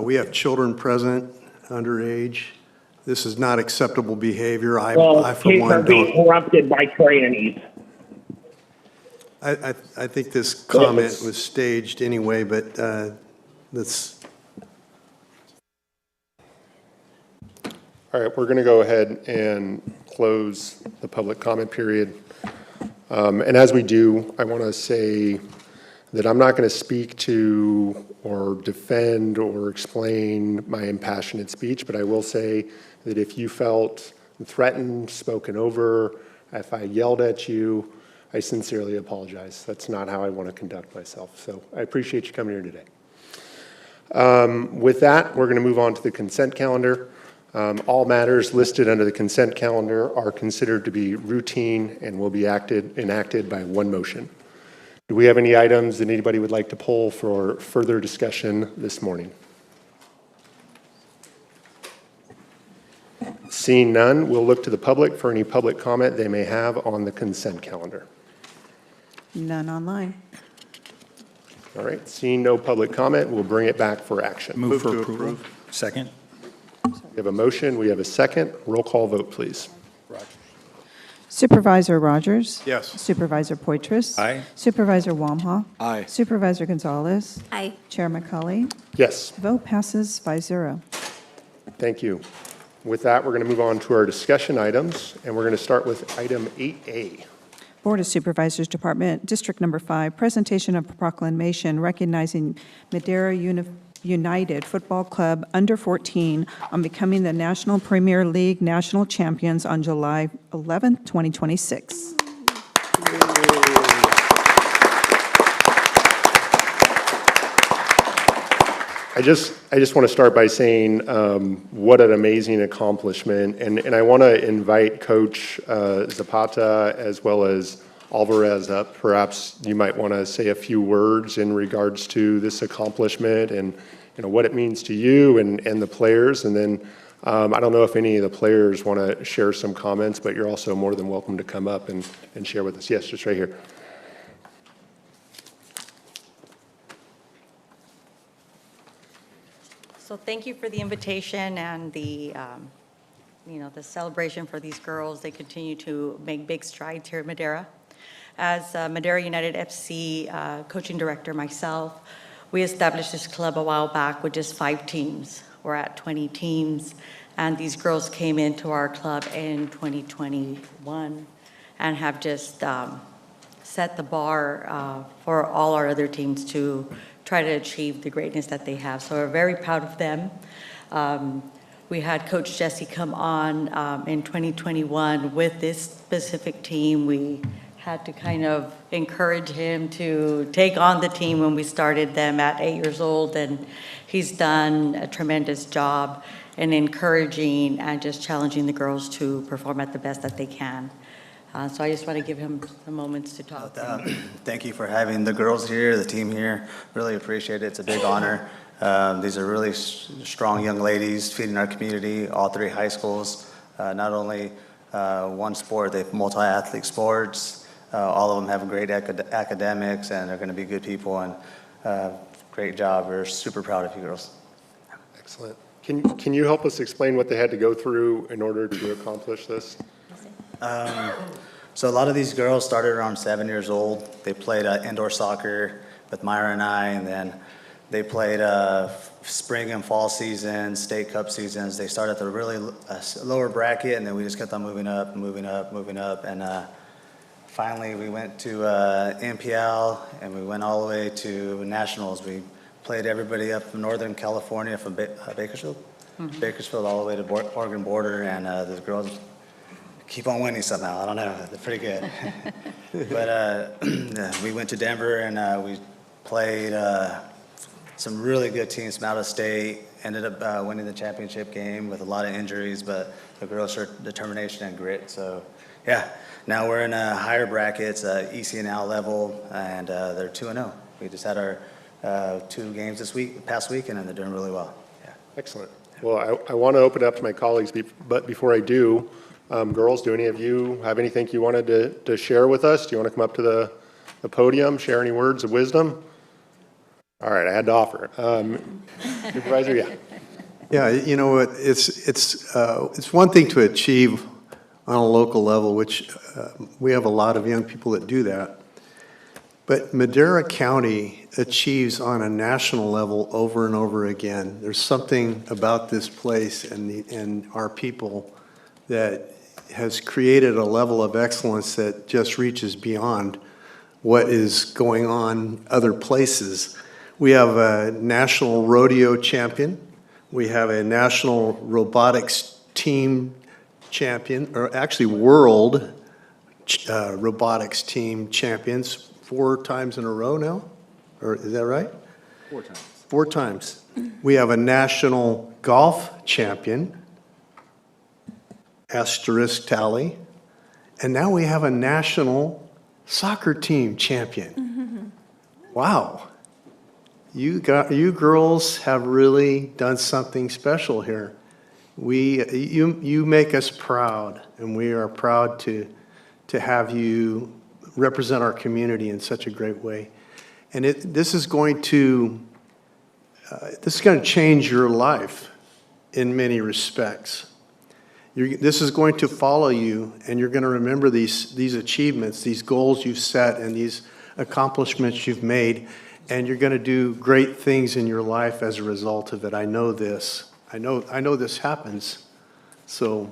We have children present, underage. This is not acceptable behavior. I for Kids one, are being corrupted by trannies. I think this comment was staged anyway, but let's. All right, we're going to go ahead and close the public comment period. And as we do, I want to say that I'm not going to speak to or defend or explain my impassionate speech, but I will say that if you felt threatened, spoken over, if I yelled at you, I sincerely apologize. That's not how I want to conduct myself. So I appreciate you coming here today. With that, we're going to move on to the consent calendar. All matters listed under the consent calendar are considered to be routine and will be enacted by one motion. Do we have any items that anybody would like to pull for further discussion this morning? Seeing none, we'll look to the public for any public comment they may have on the consent calendar. None online. All right, seeing no public comment, we'll bring it back for action. Move for approval. Second. We have a motion, we have a second. Roll call vote, please. Supervisor Rogers? Yes. Supervisor Poitras? Aye. Supervisor Wamhaugh? Aye. Supervisor Gonzalez? Aye. Chair McCauley? Yes. Vote passes 5-0. Thank you. With that, we're going to move on to our discussion items, and we're going to start with item 8A. Board of Supervisors Department, District Number 5, presentation of proclamation recognizing Madera United Football Club under 14 on becoming the National Premier League national champions on July 11, 2026. I just want to start by saying what an amazing accomplishment, and I want to invite Coach Zapata as well as Alvarez up. Perhaps you might want to say a few words in regards to this accomplishment and what it means to you and the players, and then I don't know if any of the players want to share some comments, but you're also more than welcome to come up and share with us. Yes, just right here. So thank you for the invitation and the celebration for these girls. They continue to make big strides here at Madera. As Madera United FC coaching director myself, we established this club a while back with just 5 teams. We're at 20 teams, and these girls came into our club in 2021 and have just set the bar for all our other teams to try to achieve the greatness that they have. So we're very proud of them. We had Coach Jesse come on in 2021 with this specific team. We had to kind of encourage him to take on the team when we started them at 8 years old, and he's done a tremendous job in encouraging and just challenging the girls to perform at the best that they can. So I just want to give him some moments to talk. Thank you for having the girls here, the team here. Really appreciate it. It's a big honor. These are really strong young ladies feeding our community, all 3 high schools. Not only one sport, they have multi-athlete sports. All of them have great academics, and they're going to be good people, and great job. We're super proud of you girls. Excellent. Can you help us explain what they had to go through in order to accomplish this? So a lot of these girls started around 7 years old. They played indoor soccer with Myra and I, and then they played spring and fall seasons, state cup seasons. They started at the really lower bracket, and then we just kept on moving up, and finally we went to NPL, and we went all the way to nationals. We played everybody up from Northern California, from Bakersfield, Bakersfield all the way to Oregon border, and the girls keep on winning somehow. I don't know. They're pretty good. But we went to Denver, and we played some really good teams from out of state. Ended up winning the championship game with a lot of injuries, but the girls showed determination and grit. So, yeah, now we're in higher brackets, ECNL level, and they're 2-0. We just had our 2 games this past weekend, and they're doing really well. Yeah. Excellent. Well, I want to open it up to my colleagues, but before I do, girls, do any of you have anything you wanted to share with us? Do you want to come up to the podium, share any words of wisdom? All right, I had to offer. Supervisor, yeah. Yeah, you know, it's one thing to achieve on a local level, which we have a lot of young people that do that. But Madera County achieves on a national level over and over again. There's something about this place and our people that has created a level of excellence that just reaches beyond what is going on other places. We have a national rodeo champion. We have a national robotics team champion, or actually world robotics team champions 4 times in a row now, or is that right? 4 times. 4 times. We have a national golf champion, asterisk tally, and now we have a national soccer team champion. Wow. You girls have really done something special here. You make us proud, and we are proud to have you represent our community in such a great way. And this is going to change your life in many respects. This is going to follow you, and you're going to remember these achievements, these goals you've set, and these accomplishments you've made, and you're going to do great things in your life as a result of it. I know this. I know this happens. So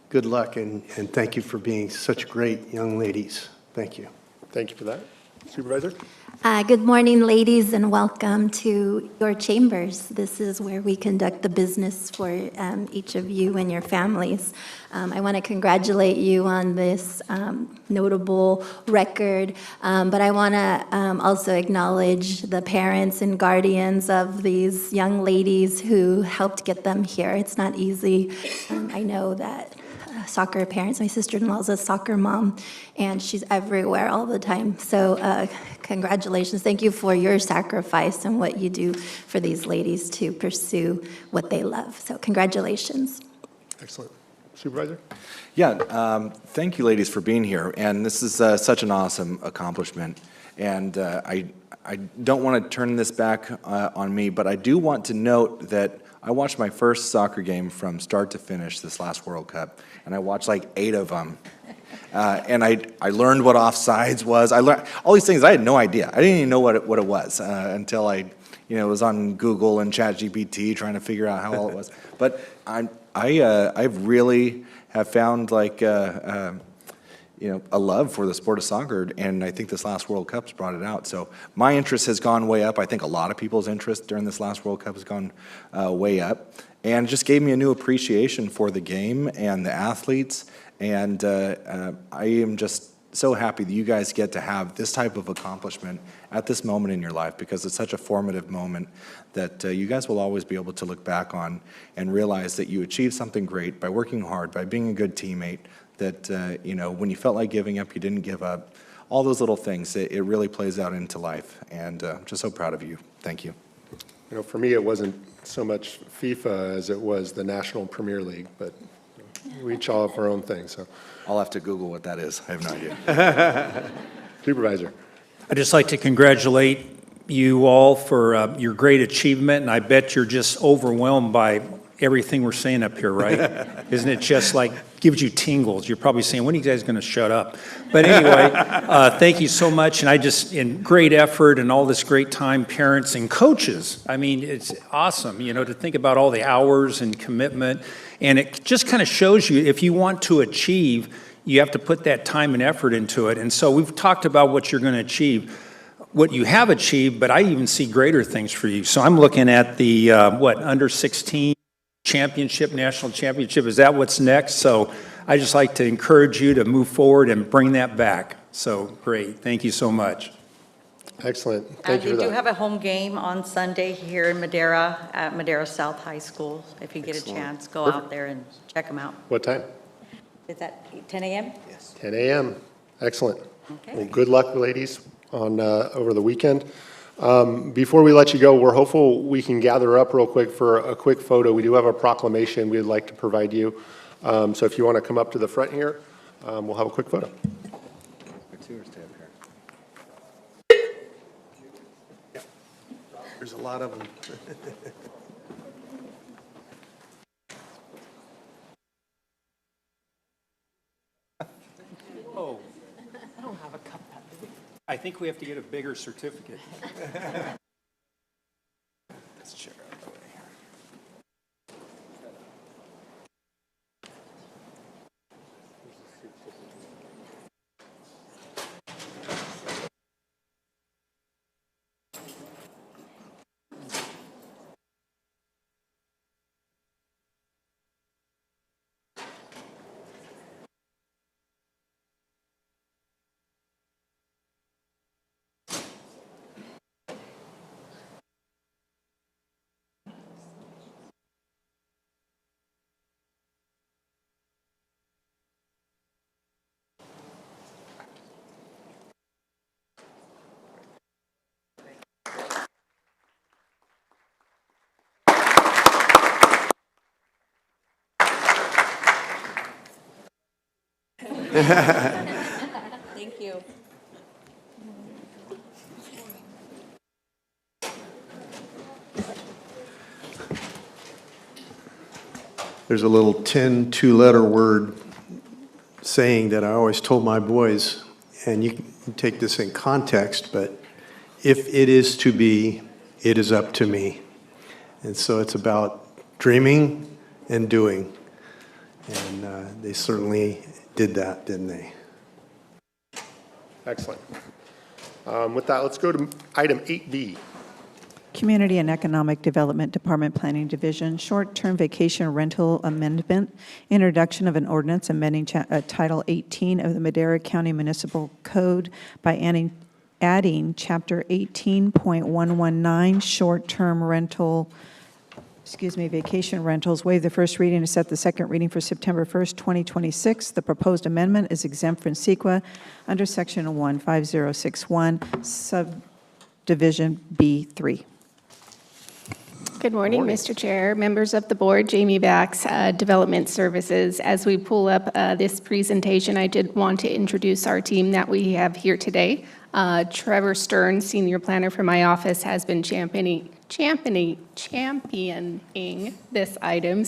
good luck, and thank you for being such great young ladies. Thank you. Thank you for that. Supervisor? Good morning, ladies, and welcome to your chambers. This is where we conduct the business for each of you and your families. I want to congratulate you on this notable record, but I want to also acknowledge the parents and guardians of these young ladies who helped get them here. It's not easy. I know that soccer parents. My sister-in-law is a soccer mom, and she's everywhere all the time. So congratulations. Thank you for your sacrifice and what you do for these ladies to pursue what they love. So congratulations. Excellent. Supervisor? Yeah, thank you, ladies, for being here. And this is such an awesome accomplishment. And I don't want to turn this back on me, but I do want to note that I watched my first soccer game from start to finish this last World Cup, and I watched like 8 of them. And I learned what offsides was. I learned all these things. I had no idea. I didn't even know what it was until I was on Google and ChatGPT trying to figure out how all it was. But I really have found like a love for the sport of soccer, and I think this last World Cup's brought it out. So my interest has gone way up. I think a lot of people's interest during this last World Cup has gone way up, and just gave me a new appreciation for the game and the athletes. And I am just so happy that you guys get to have this type of accomplishment at this moment in your life, because it's such a formative moment that you guys will always be able to look back on and realize that you achieved something great by working hard, by being a good teammate, that, you know, when you felt like giving up, you didn't give up. All those little things, it really plays out into life, and I'm just so proud of you. Thank you. You know, for me, it wasn't so much FIFA as it was the National Premier League, but we each all have our own thing, so. I'll have to Google what that is. I have no idea. Supervisor. I'd just like to congratulate you all for your great achievement, and I bet you're just overwhelmed by everything we're saying up here, right? Isn't it just like, gives you tingles? You're probably saying, when are you guys going to shut up? But anyway, thank you so much, and I just, in great effort and all this great time, parents and coaches. I mean, it's awesome, you know, to think about all the hours and commitment, and it just kind of shows you, if you want to achieve, you have to put that time and effort into it. And so we've talked about what you're going to achieve, what you have achieved, but I even see greater things for you. So I'm looking at the, under 16 championship, national championship. Is that what's next? So I just like to encourage you to move forward and bring that back. So great. Thank you so much. Excellent. Thank you for We that. do have a home game on Sunday here in Madera at Madera South High School. If you get a chance, go out there and check them out. What time? Is that 10 a.m.? 10 a.m. Excellent. Okay. Well, good luck, ladies, on over the weekend. Before we let you go, we're hopeful we can gather up real quick for a quick photo. We do have a proclamation we'd like to provide you. So if you want to come up to the front here, we'll have a quick photo. There's a lot of them. Oh, I don't have a cup. I think we have to get a bigger certificate. This chair out of the way here. Thank you. There's a little 10 two-letter word saying that I always told my boys, and you can take this in context, but if it is to be, it is up to me. And so it's about dreaming and doing. And they certainly did that, didn't they? Excellent. With that, let's go to item 8B. Community and Economic Development Department Planning Division, short-term vacation rental amendment, introduction of an ordinance amending Title 18 of the Madera County Municipal Code by adding Chapter 18.119, short-term rental, vacation rentals, waive the first reading and set the second reading for September 1st, 2026. The proposed amendment is exempt from CEQA under Section 15061, Subdivision B3. Good morning, Mr. Chair, members of the board, Jamie Bax, Development Services. As we pull up this presentation, I did want to introduce our team that we have here today. Trevor Stern, Senior Planner for my office, has been championing this item,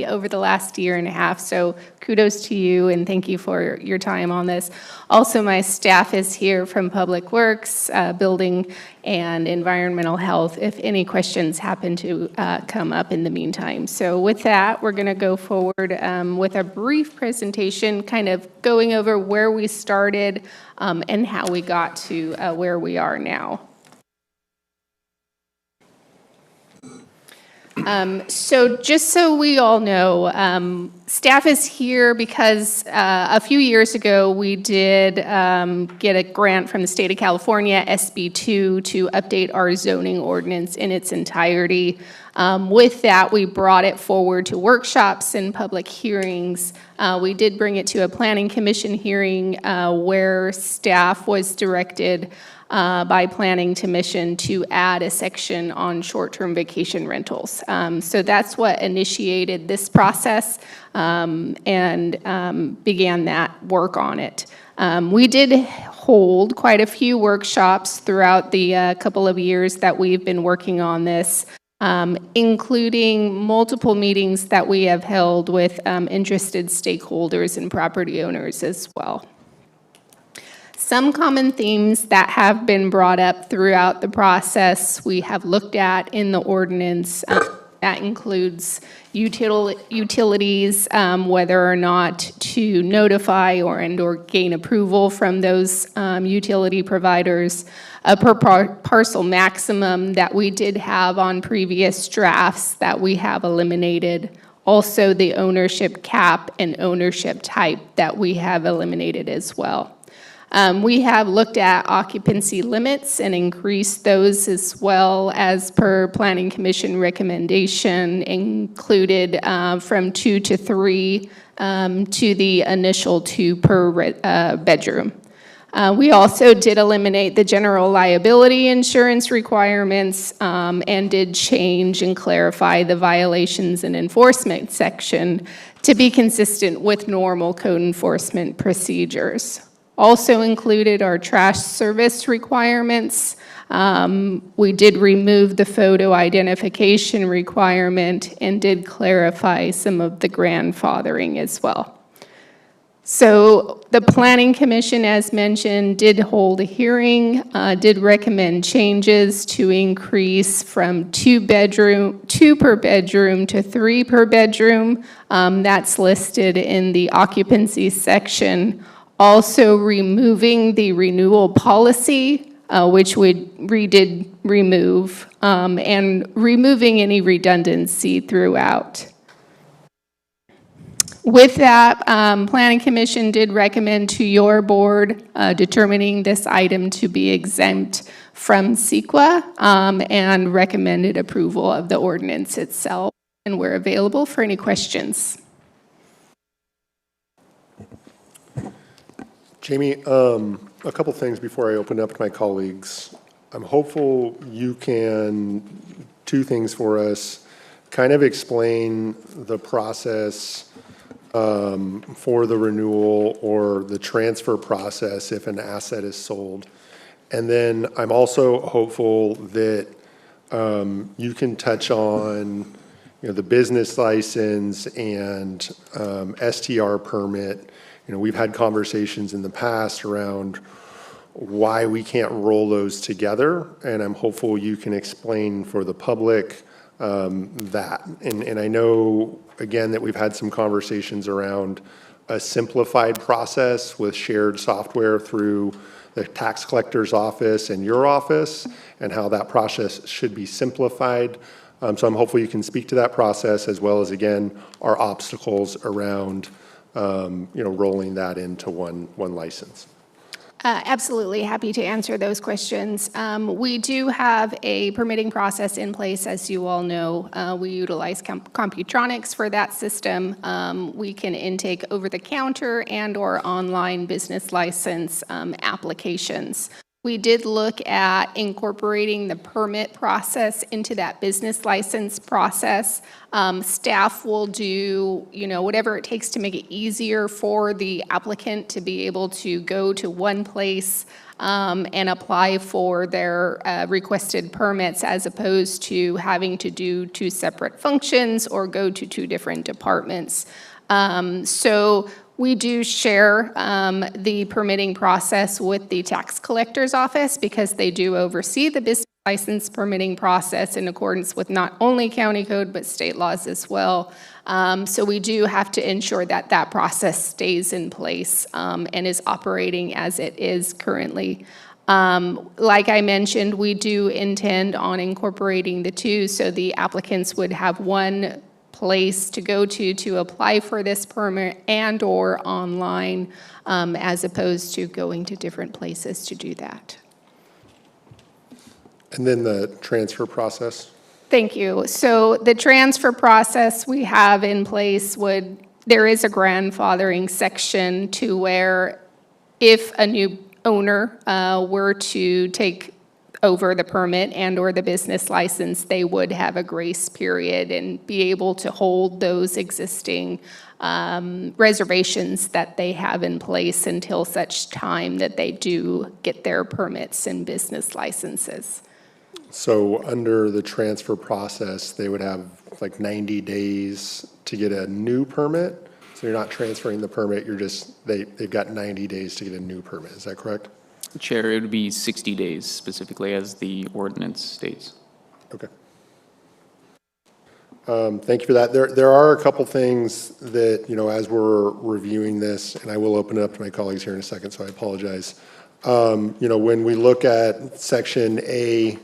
over the last year and a half. So kudos to you and thank you for your time on this. Also, my staff is here from Public Works, Building, and Environmental Health, if any questions happen to come up in the meantime. So with that, we're going to go forward with a brief presentation, kind of going over where we started and how we got to where we are now. So just so we all know, staff is here because a few years ago, we did get a grant from the state of California, SB2, to update our zoning ordinance in its entirety. With that, we brought it forward to workshops and public hearings. We did bring it to a planning commission hearing where staff was directed by Planning Commission to add a section on short-term vacation rentals. So that's what initiated this process and began that work on it. We did hold quite a few workshops throughout the couple of years that we've been working on this, including multiple meetings that we have held with interested stakeholders and property owners as well. Some common themes that have been brought up throughout the process we have looked at in the ordinance. That includes utilities, whether or not to notify or gain approval from those utility providers, a per parcel maximum that we did have on previous drafts that we have eliminated. Also, the ownership cap and ownership type that we have eliminated as well. We have looked at occupancy limits and increased those as well as per Planning Commission recommendation, included from 2 to 3 to the initial 2 per bedroom. We also did eliminate the general liability insurance requirements and did change and clarify the violations and enforcement section to be consistent with normal code enforcement procedures. Also included are trash service requirements. We did remove the photo identification requirement and did clarify some of the grandfathering as well. So the Planning Commission, as mentioned, did hold a hearing, did recommend changes to increase from 2 per bedroom to 3 per bedroom. That's listed in the occupancy section. Also removing the renewal policy, which we did remove, and removing any redundancy throughout. With that, Planning Commission did recommend to your board determining this item to be exempt from CEQA and recommended approval of the ordinance itself. And we're available for any questions. Jamie, a couple things before I open up to my colleagues. I'm hopeful you can, 2 things for us, kind of explain the process for the renewal or the transfer process if an asset is sold. And then I'm also hopeful that you can touch on the business license and STR permit. We've had conversations in the past around why we can't roll those together, and I'm hopeful you can explain for the public that. And I know, again, that we've had some conversations around a simplified process with shared software through the tax collector's office and your office, and how that process should be simplified. So I'm hopeful you can speak to that process, as well as, again, our obstacles around rolling that into one license. Absolutely happy to answer those questions. We do have a permitting process in place, as you all know. We utilize Computronics for that system. We can intake over-the-counter and/or online business license applications. We did look at incorporating the permit process into that business license process. Staff will do, whatever it takes to make it easier for the applicant to be able to go to one place and apply for their requested permits, as opposed to having to do 2 separate functions or go to 2 different departments. So we do share the permitting process with the tax collector's office, because they do oversee the business license permitting process in accordance with not only county code, but state laws as well. So we do have to ensure that that process stays in place and is operating as it is currently. Like I mentioned, we do intend on incorporating the two, so the applicants would have one place to go to apply for this permit and/or online, as opposed to going to different places to do that. And then the transfer process? Thank you. So the transfer process we have in place there is a grandfathering section to where if a new owner were to take over the permit and/or the business license, they would have a grace period and be able to hold those existing reservations that they have in place until such time that they do get their permits and business licenses. So under the transfer process, they would have like 90 days to get a new permit? So you're not transferring the permit, they've got 90 days to get a new permit, is that correct? Chair, it would be 60 days specifically as the ordinance states. Okay. Thank you for that. There are a couple things that, as we're reviewing this, and I will open it up to my colleagues here in a second, so I apologize. When we look at section A,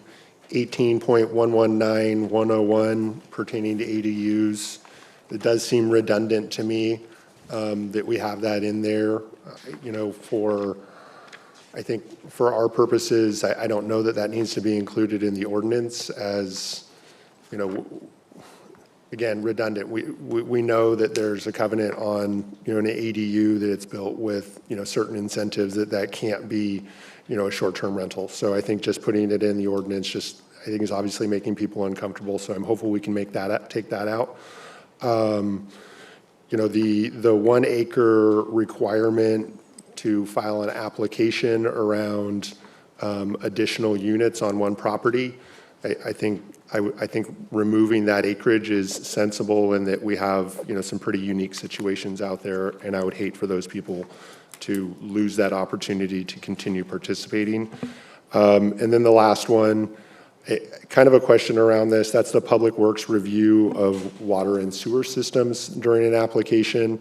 18.119101 pertaining to ADUs, it does seem redundant to me that we have that in there, I think for our purposes, I don't know that needs to be included in the ordinance as, again, redundant. We know that there's a covenant on, an ADU that it's built with, certain incentives that can't be, a short-term rental. So I think just putting it in the ordinance I think is obviously making people uncomfortable. So I'm hopeful we can take that out. The 1 acre requirement to file an application around additional units on one property, I think removing that acreage is sensible, and that we have some pretty unique situations out there, and I would hate for those people to lose that opportunity to continue participating. And then the last one, kind of a question around this. That's the Public Works review of water and sewer systems during an application.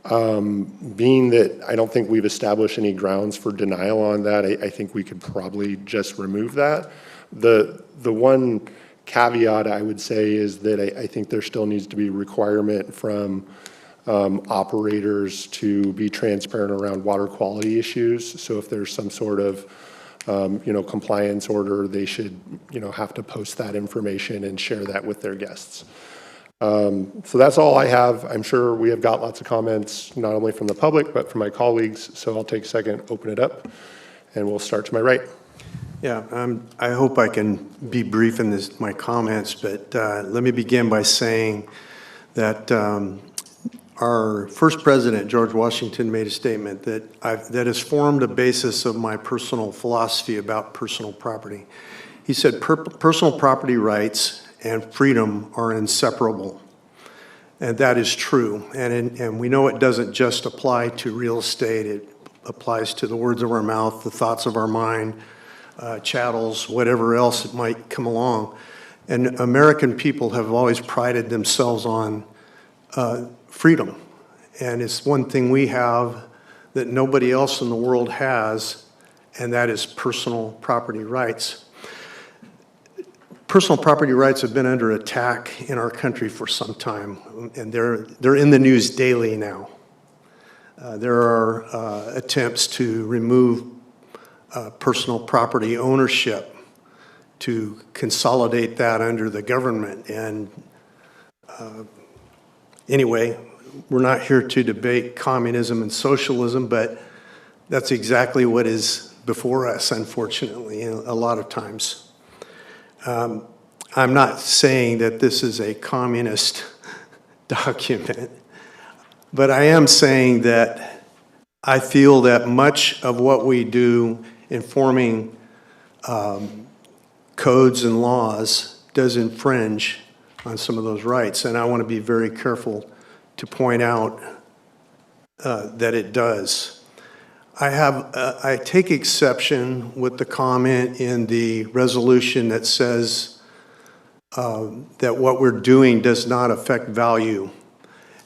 Being that I don't think we've established any grounds for denial on that, I think we could probably just remove that. The one caveat I would say is that I think there still needs to be requirement from operators to be transparent around water quality issues. So if there's some sort of compliance order, they should have to post that information and share that with their guests. So that's all I have. I'm sure we have got lots of comments, not only from the public, but from my colleagues. So I'll take a second, open it up, and we'll start to my right. Yeah, I hope I can be brief in my comments, but let me begin by saying that our first president, George Washington, made a statement that has formed a basis of my personal philosophy about personal property. He said, personal property rights and freedom are inseparable. And that is true. And we know it doesn't just apply to real estate. It applies to the words of our mouth, the thoughts of our mind, chattels, whatever else it might come along. And American people have always prided themselves on freedom. And it's one thing we have that nobody else in the world has, and that is personal property rights. Personal property rights have been under attack in our country for some time, and they're in the news daily now. There are attempts to remove personal property ownership, to consolidate that under the government. And anyway, we're not here to debate communism and socialism, but that's exactly what is before us, unfortunately, a lot of times. I'm not saying that this is a communist document, but I am saying that I feel that much of what we do in forming codes and laws does infringe on some of those rights, and I want to be very careful to point out that it does. I take exception with the comment in the resolution that says that what we're doing does not affect value.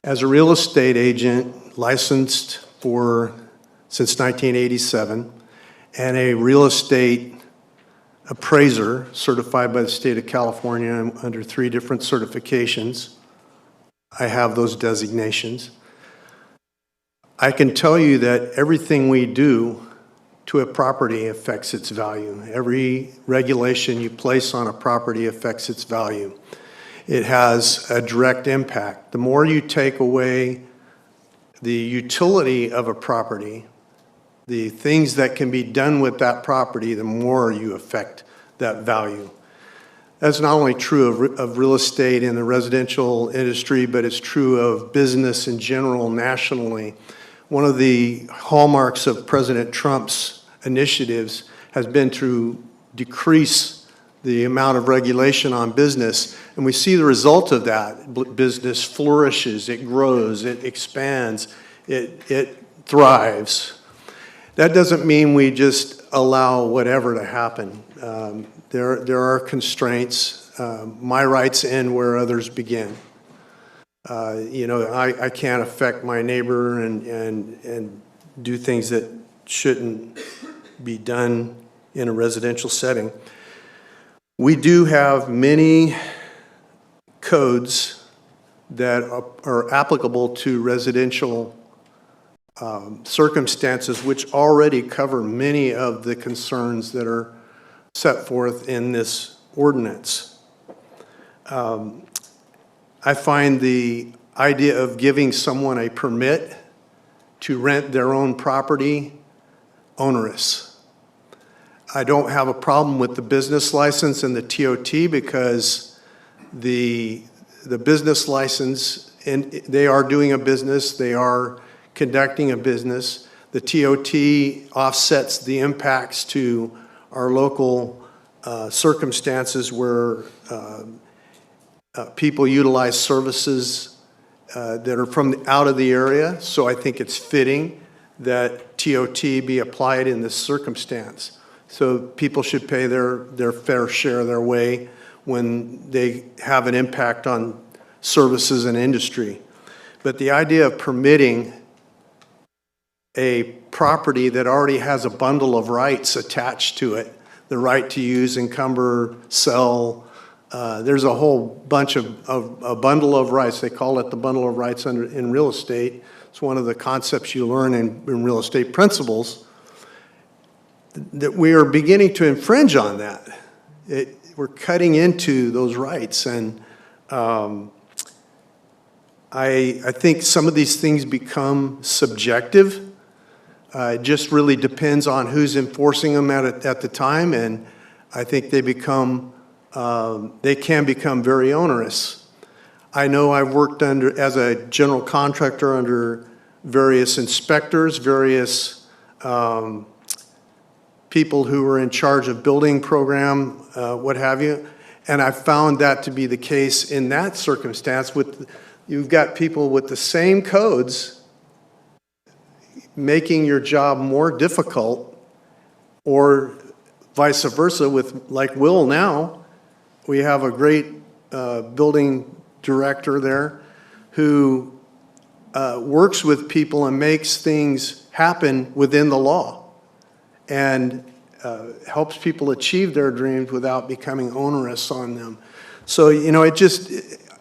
As a real estate agent licensed since 1987, and a real estate appraiser certified by the state of California. I'm under 3 different certifications. I have those designations. I can tell you that everything we do to a property affects its value. Every regulation you place on a property affects its value. It has a direct impact. The more you take away the utility of a property, the things that can be done with that property, the more you affect that value. That's not only true of real estate in the residential industry, but it's true of business in general nationally. One of the hallmarks of President Trump's initiatives has been to decrease the amount of regulation on business, and we see the result of that. Business flourishes, it grows, it expands, it thrives. That doesn't mean we just allow whatever to happen. There are constraints. My rights end where others begin. I can't affect my neighbor and do things that shouldn't be done in a residential setting. We do have many codes that are applicable to residential circumstances, which already cover many of the concerns that are set forth in this ordinance. I find the idea of giving someone a permit to rent their own property onerous. I don't have a problem with the business license and the TOT because the business license, and they are doing a business, they are conducting a business. The TOT offsets the impacts to our local circumstances where people utilize services that are from out of the area. So I think it's fitting that TOT be applied in this circumstance. So people should pay their fair share their way when they have an impact on services and industry. But the idea of permitting a property that already has a bundle of rights attached to it, the right to use, encumber, sell, there's a whole bunch of a bundle of rights. They call it the bundle of rights in real estate. It's one of the concepts you learn in real estate principles, that we are beginning to infringe on that. We're cutting into those rights, and I think some of these things become subjective. It just really depends on who's enforcing them at the time, and I think they can become very onerous. I know I've worked as a general contractor under various inspectors, various people who were in charge of building program, what have you, and I found that to be the case in that circumstance. You've got people with the same codes making your job more difficult, or vice versa with, like Will now, we have a great building director there who works with people and makes things happen within the law and helps people achieve their dreams without becoming onerous on them. So,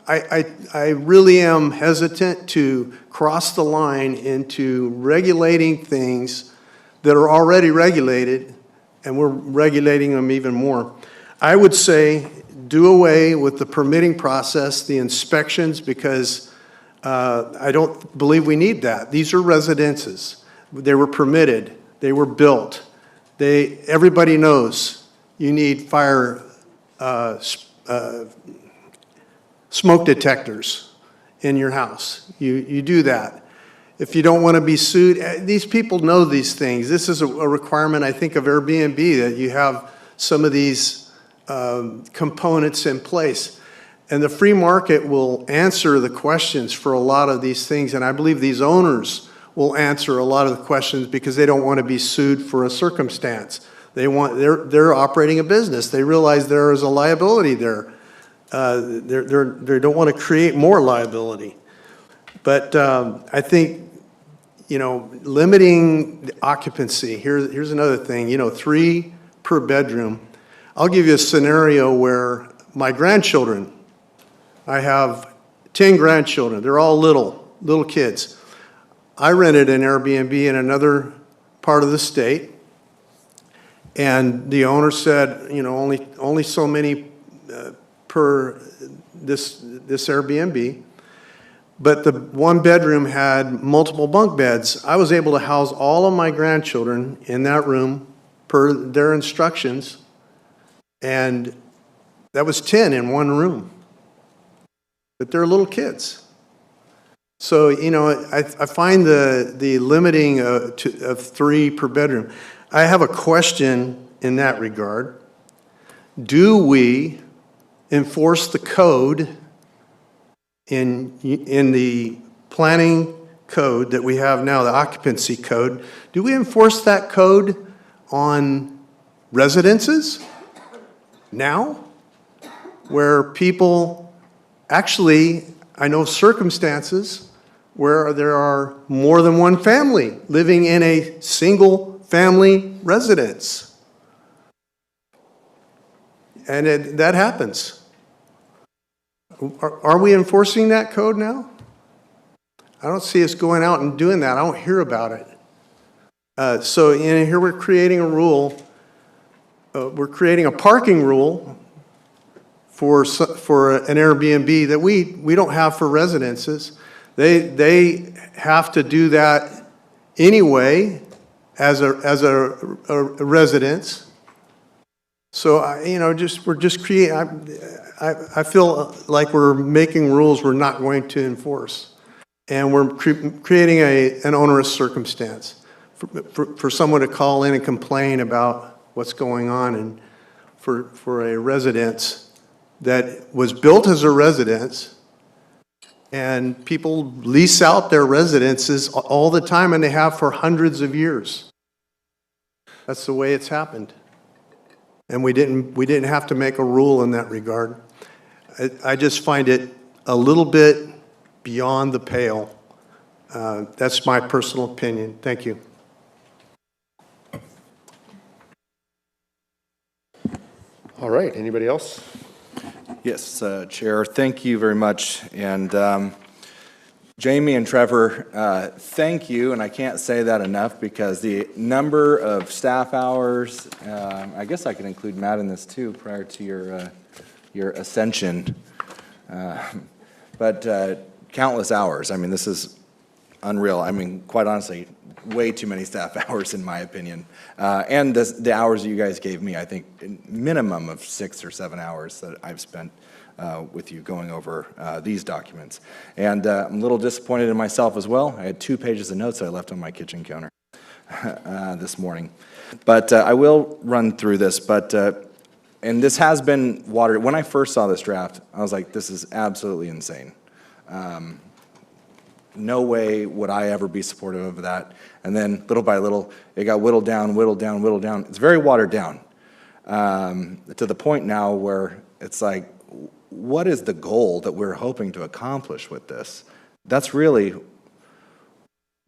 I really am hesitant to cross the line into regulating things that are already regulated, and we're regulating them even more. I would say do away with the permitting process, the inspections, because I don't believe we need that. These are residences. They were permitted. They were built. Everybody knows you need fire smoke detectors in your house. You do that. If you don't want to be sued, these people know these things. This is a requirement, I think, of Airbnb, that you have some of these components in place. And the free market will answer the questions for a lot of these things, and I believe these owners will answer a lot of the questions because they don't want to be sued for a circumstance. They're operating a business. They realize there is a liability there. They don't want to create more liability. But I think, limiting the occupancy, here's another thing, 3 per bedroom. I'll give you a scenario where my grandchildren, I have 10 grandchildren, they're all little kids. I rented an Airbnb in another part of the state, and the owner said, only so many per this Airbnb. But the 1 bedroom had multiple bunk beds. I was able to house all of my grandchildren in that room per their instructions, and that was 10 in 1 room. But they're little kids. So, I find the limiting of 3 per bedroom. I have a question in that regard. Do we enforce the code in the planning code that we have now, the occupancy code? Do we enforce that code on residences now, where people actually, I know circumstances where there are more than 1 family living in a single family residence, and that happens. Are we enforcing that code now? I don't see us going out and doing that. I don't hear about it. So here we're creating a rule. We're creating a parking rule for an Airbnb that we don't have for residences. They have to do that anyway as a residence. So we're just creating. I feel like we're making rules we're not going to enforce, and we're creating an onerous circumstance for someone to call in and complain about what's going on, and for a residence that was built as a residence, and people lease out their residences all the time, and they have for hundreds of years. That's the way it's happened. And we didn't have to make a rule in that regard. I just find it a little bit beyond the pale. That's my personal opinion. Thank you. All right, anybody else? Yes, Chair, thank you very much. And Jamie and Trevor, thank you, and I can't say that enough because the number of staff hours, I guess I can include Matt in this too prior to your ascension, but countless hours. I mean, this is unreal. I mean, quite honestly, way too many staff hours in my opinion. And the hours that you guys gave me, I think minimum of 6 or 7 hours that I've spent with you going over these documents. And I'm a little disappointed in myself as well. I had 2 pages of notes that I left on my kitchen counter this morning. But I will run through this, and this has been watered. When I first saw this draft, I was like, this is absolutely insane. No way would I ever be supportive of that. And then little by little, it got whittled down, whittled down, whittled down. It's very watered down to the point now where it's like, what is the goal that we're hoping to accomplish with this? That's really,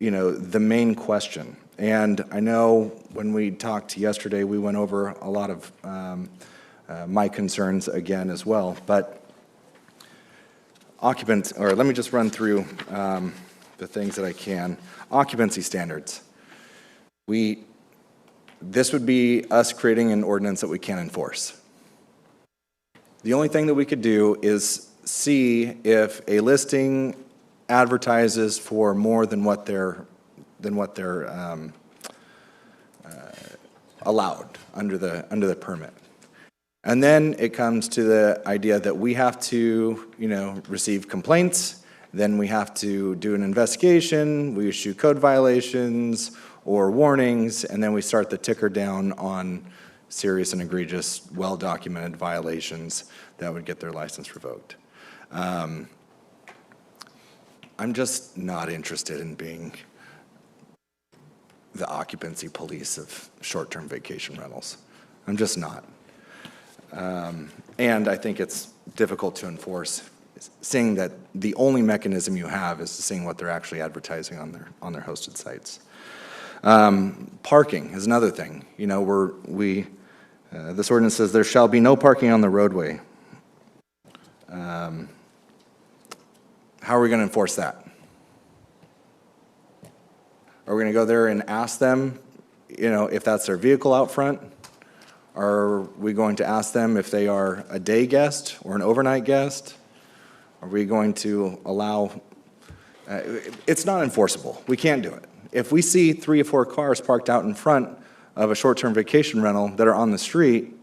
the main question. And I know when we talked yesterday, we went over a lot of my concerns again as well. But let me just run through the things that I can. Occupancy standards. This would be us creating an ordinance that we can't enforce. The only thing that we could do is see if a listing advertises for more than what they're allowed under the permit. And then it comes to the idea that we have to, receive complaints, then we have to do an investigation, we issue code violations or warnings, and then we start the ticker down on serious and egregious, well-documented violations that would get their license revoked. I'm just not interested in being the occupancy police of short-term vacation rentals. I'm just not. And I think it's difficult to enforce seeing that the only mechanism you have is seeing what they're actually advertising on their hosted sites. Parking is another thing. You know, this ordinance says there shall be no parking on the roadway. How are we going to enforce that? Are we going to go there and ask them, you know, if that's their vehicle out front? Are we going to ask them if they are a day guest or an overnight guest? Are we going to allow, it's not enforceable. We can't do it. If we see 3 or 4 cars parked out in front of a short-term vacation rental that are on the street,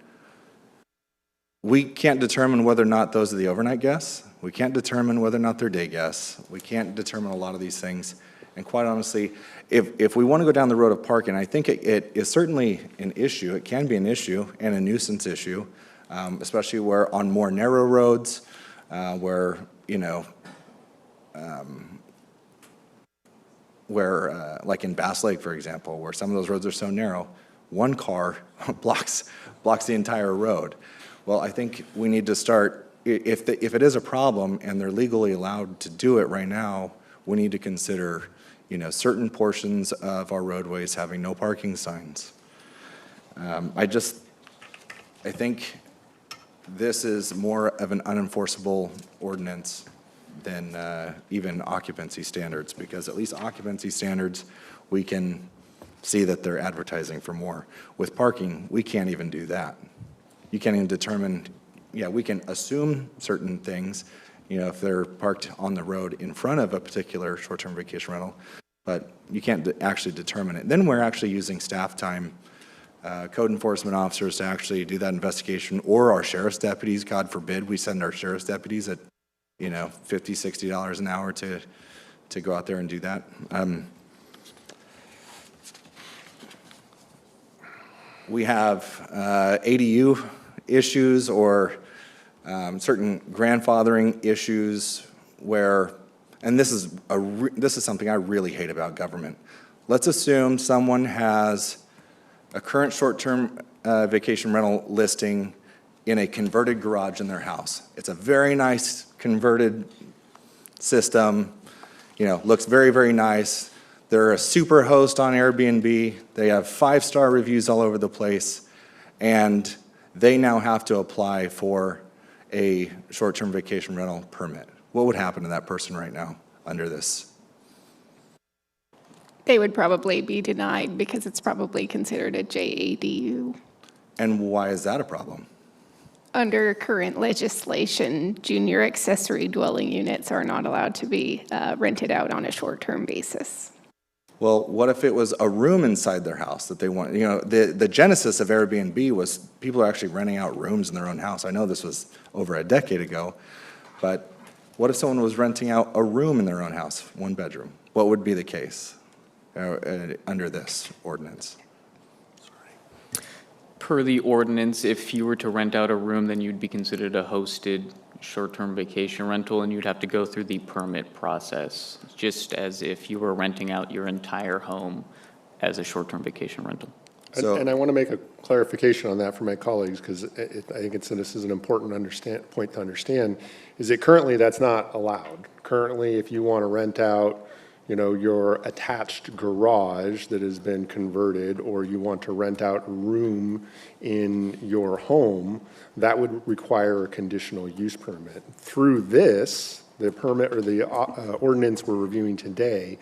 we can't determine whether or not those are the overnight guests. We can't determine whether or not they're day guests. We can't determine a lot of these things. And quite honestly, if we want to go down the road of parking, I think it is certainly an issue. It can be an issue and a nuisance issue, especially where on more narrow roads, where, you know, like in Bass Lake, for example, where some of those roads are so narrow, one car blocks the entire road. Well, I think we need to start, if it is a problem and they're legally allowed to do it right now, we need to consider, you know, certain portions of our roadways having no parking signs. I think this is more of an unenforceable ordinance than even occupancy standards, because at least occupancy standards, we can see that they're advertising for more. With parking, we can't even do that. You can't even determine, yeah, we can assume certain things, you know, if they're parked on the road in front of a particular short-term vacation rental, but you can't actually determine it. Then we're actually using staff time, code enforcement officers to actually do that investigation, or our sheriff's deputies. God forbid we send our sheriff's deputies at, you know, $50, $60 an hour to go out there and do that. We have ADU issues or certain grandfathering issues where, and this is something I really hate about government. Let's assume someone has a current short-term vacation rental listing in a converted garage in their house. It's a very nice converted system, you know, looks very, very nice. They're a super host on Airbnb. They have 5-star reviews all over the place, and they now have to apply for a short-term vacation rental permit. What would happen to that person right now under this? They would probably be denied because it's probably considered a JADU. And why is that a problem? Under current legislation, junior accessory dwelling units are not allowed to be rented out on a short-term basis. Well, what if it was a room inside their house that they want? You know, the genesis of Airbnb was people are actually renting out rooms in their own house. I know this was over a decade ago, but what if someone was renting out a room in their own house, 1 bedroom? What would be the case under this ordinance? Per the ordinance, if you were to rent out a room, then you'd be considered a hosted short-term vacation rental, and you'd have to go through the permit process, just as if you were renting out your entire home as a short-term vacation rental. And I want to make a clarification on that for my colleagues, because I think this is an important point to understand, is that currently that's not allowed. Currently, if you want to rent out, you know, your attached garage that has been converted, or you want to rent out a room in your home, that would require a conditional use permit. Through this, the permit or the ordinance we're reviewing today,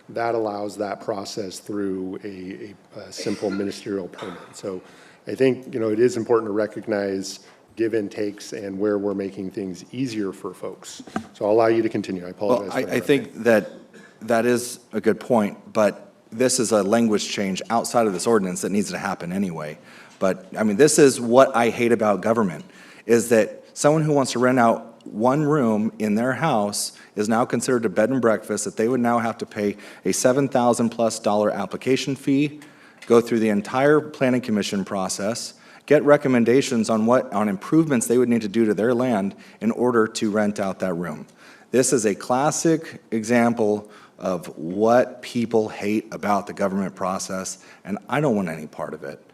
that allows that process through a simple ministerial permit. So I think, you know, it is important to recognize give and takes and where we're making things easier for folks. So I'll allow you to continue. I apologize. Well, I think that is a good point, but this is a language change outside of this ordinance that needs to happen anyway. But, I mean, this is what I hate about government, is that someone who wants to rent out 1 room in their house is now considered a bed and breakfast, that they would now have to pay a $7,000+ application fee, go through the entire planning commission process, get recommendations on improvements they would need to do to their land in order to rent out that room. This is a classic example of what people hate about the government process, and I don't want any part of it.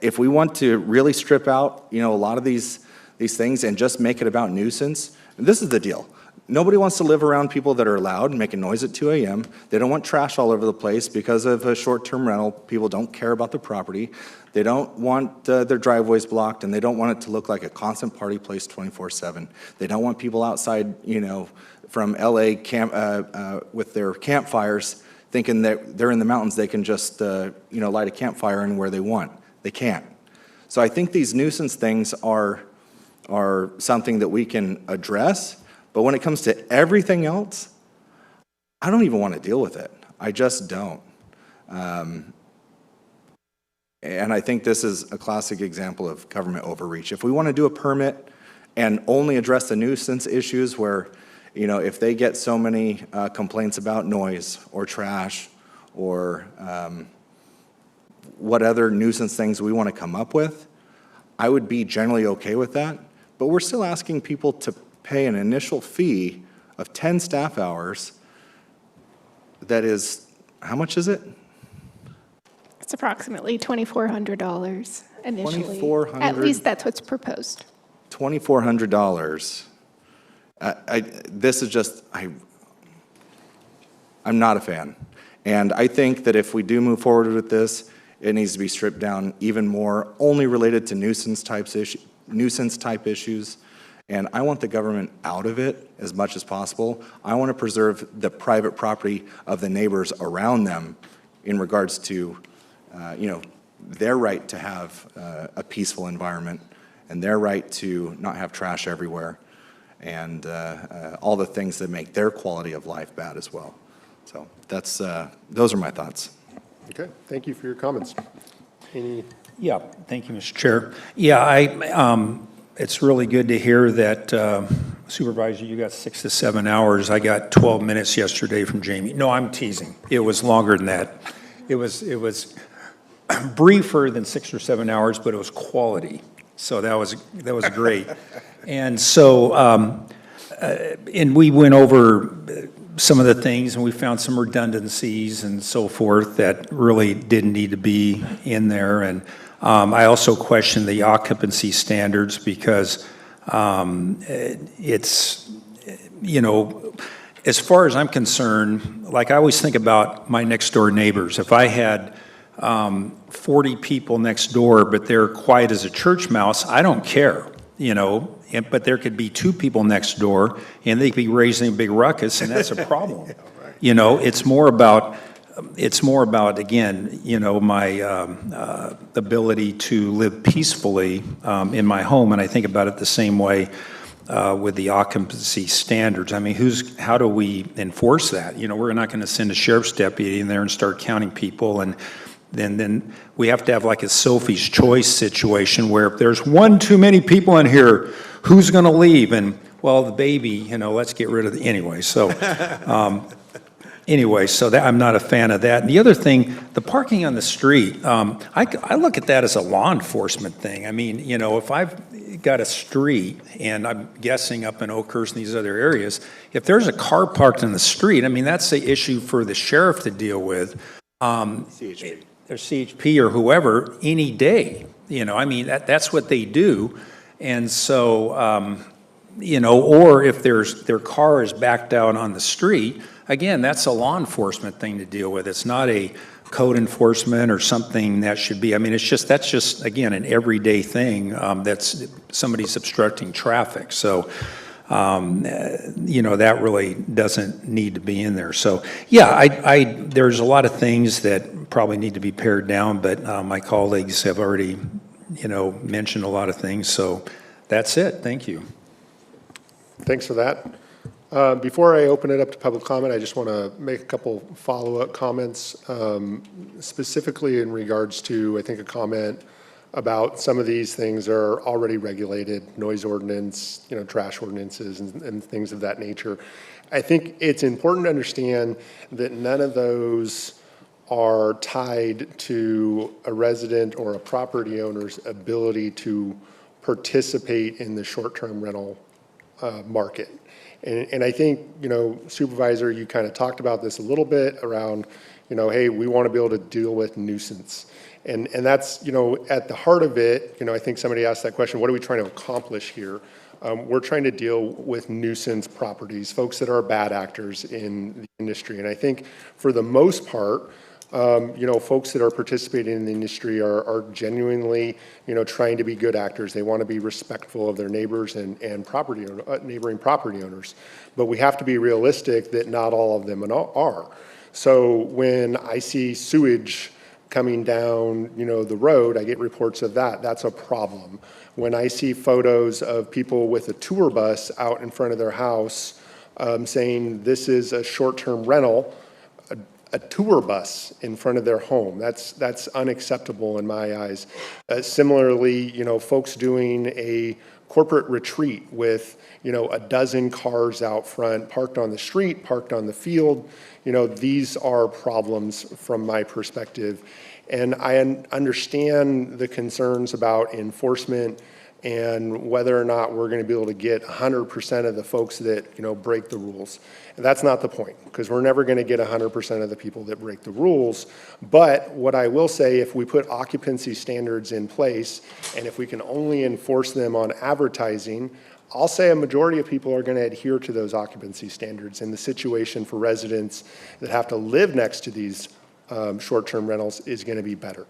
If we want to really strip out, you know, a lot of these things and just make it about nuisance, This is the deal. Nobody wants to live around people that are loud and making noise at 2 a.m. They don't want trash all over the place because of a short-term rental. People don't care about the property. They don't want their driveways blocked, and they don't want it to look like a constant party place 24/7. They don't want people outside, from LA with their campfires thinking that they're in the mountains, they can just, light a campfire anywhere they want. They can't. So I think these nuisance things are something that we can address. But when it comes to everything else, I don't even want to deal with it. I just don't. And I think this is a classic example of government overreach. If we want to do a permit and only address the nuisance issues where, if they get so many complaints about noise or trash or what other nuisance things we want to come up with, I would be generally okay with that. But we're still asking people to pay an initial fee of 10 staff hours. That is, how much is it? It's approximately $2,400 initially. $2,400? At least that's what's proposed. $2,400. This is just, I'm not a fan. And I think that if we do move forward with this, it needs to be stripped down even more, only related to nuisance type issues. And I want the government out of it as much as possible. I want to preserve the private property of the neighbors around them in regards to, their right to have a peaceful environment and their right to not have trash everywhere and all the things that make their quality of life bad as well. So those are my thoughts. Okay, thank you for your comments. Yeah, thank you, Mr. Chair. Yeah, it's really good to hear that, Supervisor, you got 6 to 7 hours. I got 12 minutes yesterday from Jamie. No, I'm teasing. It was longer than that. It was briefer than 6 or 7 hours, but it was quality. So that was great. And so, and we went over some of the things, and we found some redundancies and so forth that really didn't need to be in there. And I also questioned the occupancy standards because it's, as far as I'm concerned, like I always think about my next door neighbors. If I had 40 people next door, but they're quiet as a church mouse, I don't care, but there could be 2 people next door and they could be raising a big ruckus, and that's a problem. It's more about, again, my ability to live peacefully in my home, and I think about it the same way with the occupancy standards. I mean, how do we enforce that? We're not going to send a sheriff's deputy in there and start counting people, and then we have to have like a Sophie's Choice situation where if there's one too many people in here, who's going to leave? And, well, the baby, let's get rid of the, anyway. So, I'm not a fan of that. And the other thing, the parking on the street, I look at that as a law enforcement thing. I mean, if I've got a street, and I'm guessing up in Oakhurst and these other areas, if there's a car parked in the street, I mean, that's the issue for the sheriff to deal with. CHP. Or CHP or whoever, any day. I mean, that's what they do. And so, or if their car is backed out on the street, again, that's a law enforcement thing to deal with. It's not a code enforcement or something that should be. I mean, that's just, again, an everyday thing that's somebody's obstructing traffic. So, that really doesn't need to be in there. So, yeah, there's a lot of things that probably need to be pared down, but my colleagues have already, mentioned a lot of things. So that's it. Thank you. Thanks for that. Before I open it up to public comment, I just want to make a couple follow-up comments, specifically in regards to, I think, a comment about some of these things are already regulated, noise ordinance, trash ordinances and things of that nature. I think it's important to understand that none of those are tied to a resident or a property owner's ability to participate in the short-term rental market. And I think, Supervisor, you kind of talked about this a little bit around, hey, we want to be able to deal with nuisance. And that's, at the heart of it, I think somebody asked that question, what are we trying to accomplish here? We're trying to deal with nuisance properties, folks that are bad actors in the industry. And I think for the most part, folks that are participating in the industry are genuinely, trying to be good actors. They want to be respectful of their neighbors and neighboring property owners. But we have to be realistic that not all of them are. So when I see sewage coming down, the road, I get reports of that. That's a problem. When I see photos of people with a tour bus out in front of their house saying this is a short-term rental, a tour bus in front of their home, that's unacceptable in my eyes. Similarly, folks doing a corporate retreat with, a dozen cars out front, parked on the street, parked on the field, these are problems from my perspective. And I understand the concerns about enforcement and whether or not we're going to be able to get 100% of the folks that, break the rules. And that's not the point, because we're never going to get 100% of the people that break the rules. But what I will say, if we put occupancy standards in place, and if we can only enforce them on advertising, I'll say a majority of people are going to adhere to those occupancy standards. And the situation for residents that have to live next to these short-term rentals is going to be better.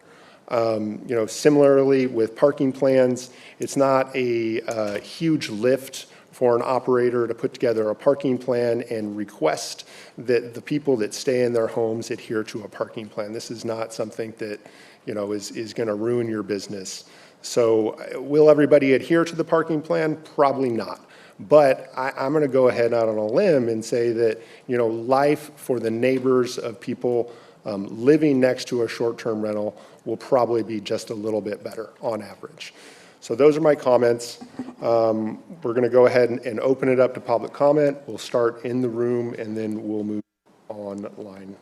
Similarly with parking plans, it's not a huge lift for an operator to put together a parking plan and request that the people that stay in their homes adhere to a parking plan. This is not something that, is going to ruin your business. So will everybody adhere to the parking plan? Probably not. But I'm going to go ahead out on a limb and say that, life for the neighbors of people living next to a short-term rental will probably be just a little bit better on average. So those are my comments. We're going to go ahead and open it up to public comment. We'll start in the room and then we'll move online.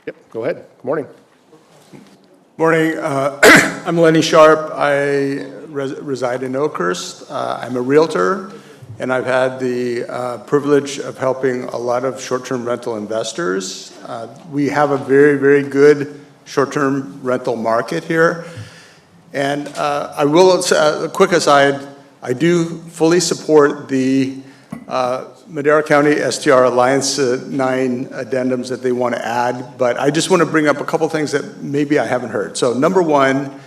Yep, go ahead. Good morning. Morning. I'm Lenny Sharp. I reside in Oakhurst. I'm a realtor, and I've had the privilege of helping a lot of short-term rental investors. We have a very, very good short-term rental market here. And I will say, a quick aside, I do fully support the Madera County STR Alliance 9 addendums that they want to add, but I just want to bring up a couple things that maybe I haven't heard. So number one,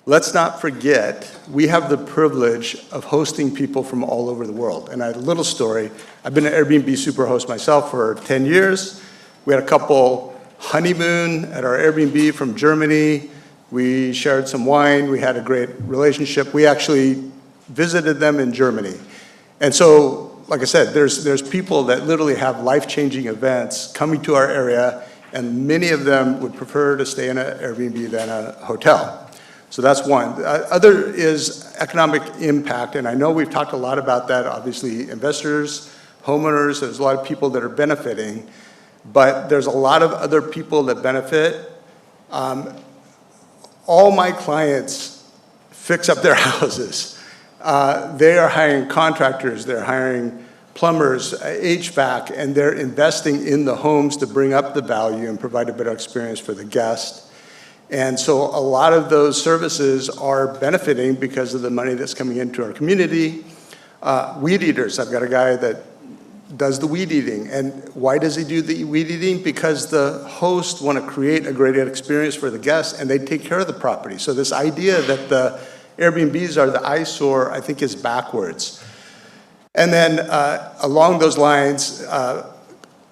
let's not forget, we have the privilege of hosting people from all over the world. And a little story, I've been an Airbnb superhost myself for 10 years. We had a couple honeymoon at our Airbnb from Germany. We shared some wine. We had a great relationship. We actually visited them in Germany. And so, like I said, there's people that literally have life-changing events coming to our area, and many of them would prefer to stay in an Airbnb than a hotel. So that's one. Other is economic impact, and I know we've talked a lot about that. Obviously, investors, homeowners, there's a lot of people that are benefiting, but there's a lot of other people that benefit. All my clients fix up their houses. They are hiring contractors, they're hiring plumbers, HVAC, and they're investing in the homes to bring up the value and provide a better experience for the guest. And so a lot of those services are benefiting because of the money that's coming into our community. Weed eaters, I've got a guy that does the weed eating. And why does he do the weed eating? Because the hosts want to create a great experience for the guests, and they take care of the property. So this idea that the Airbnbs are the eyesore, I think, is backwards. And then along those lines,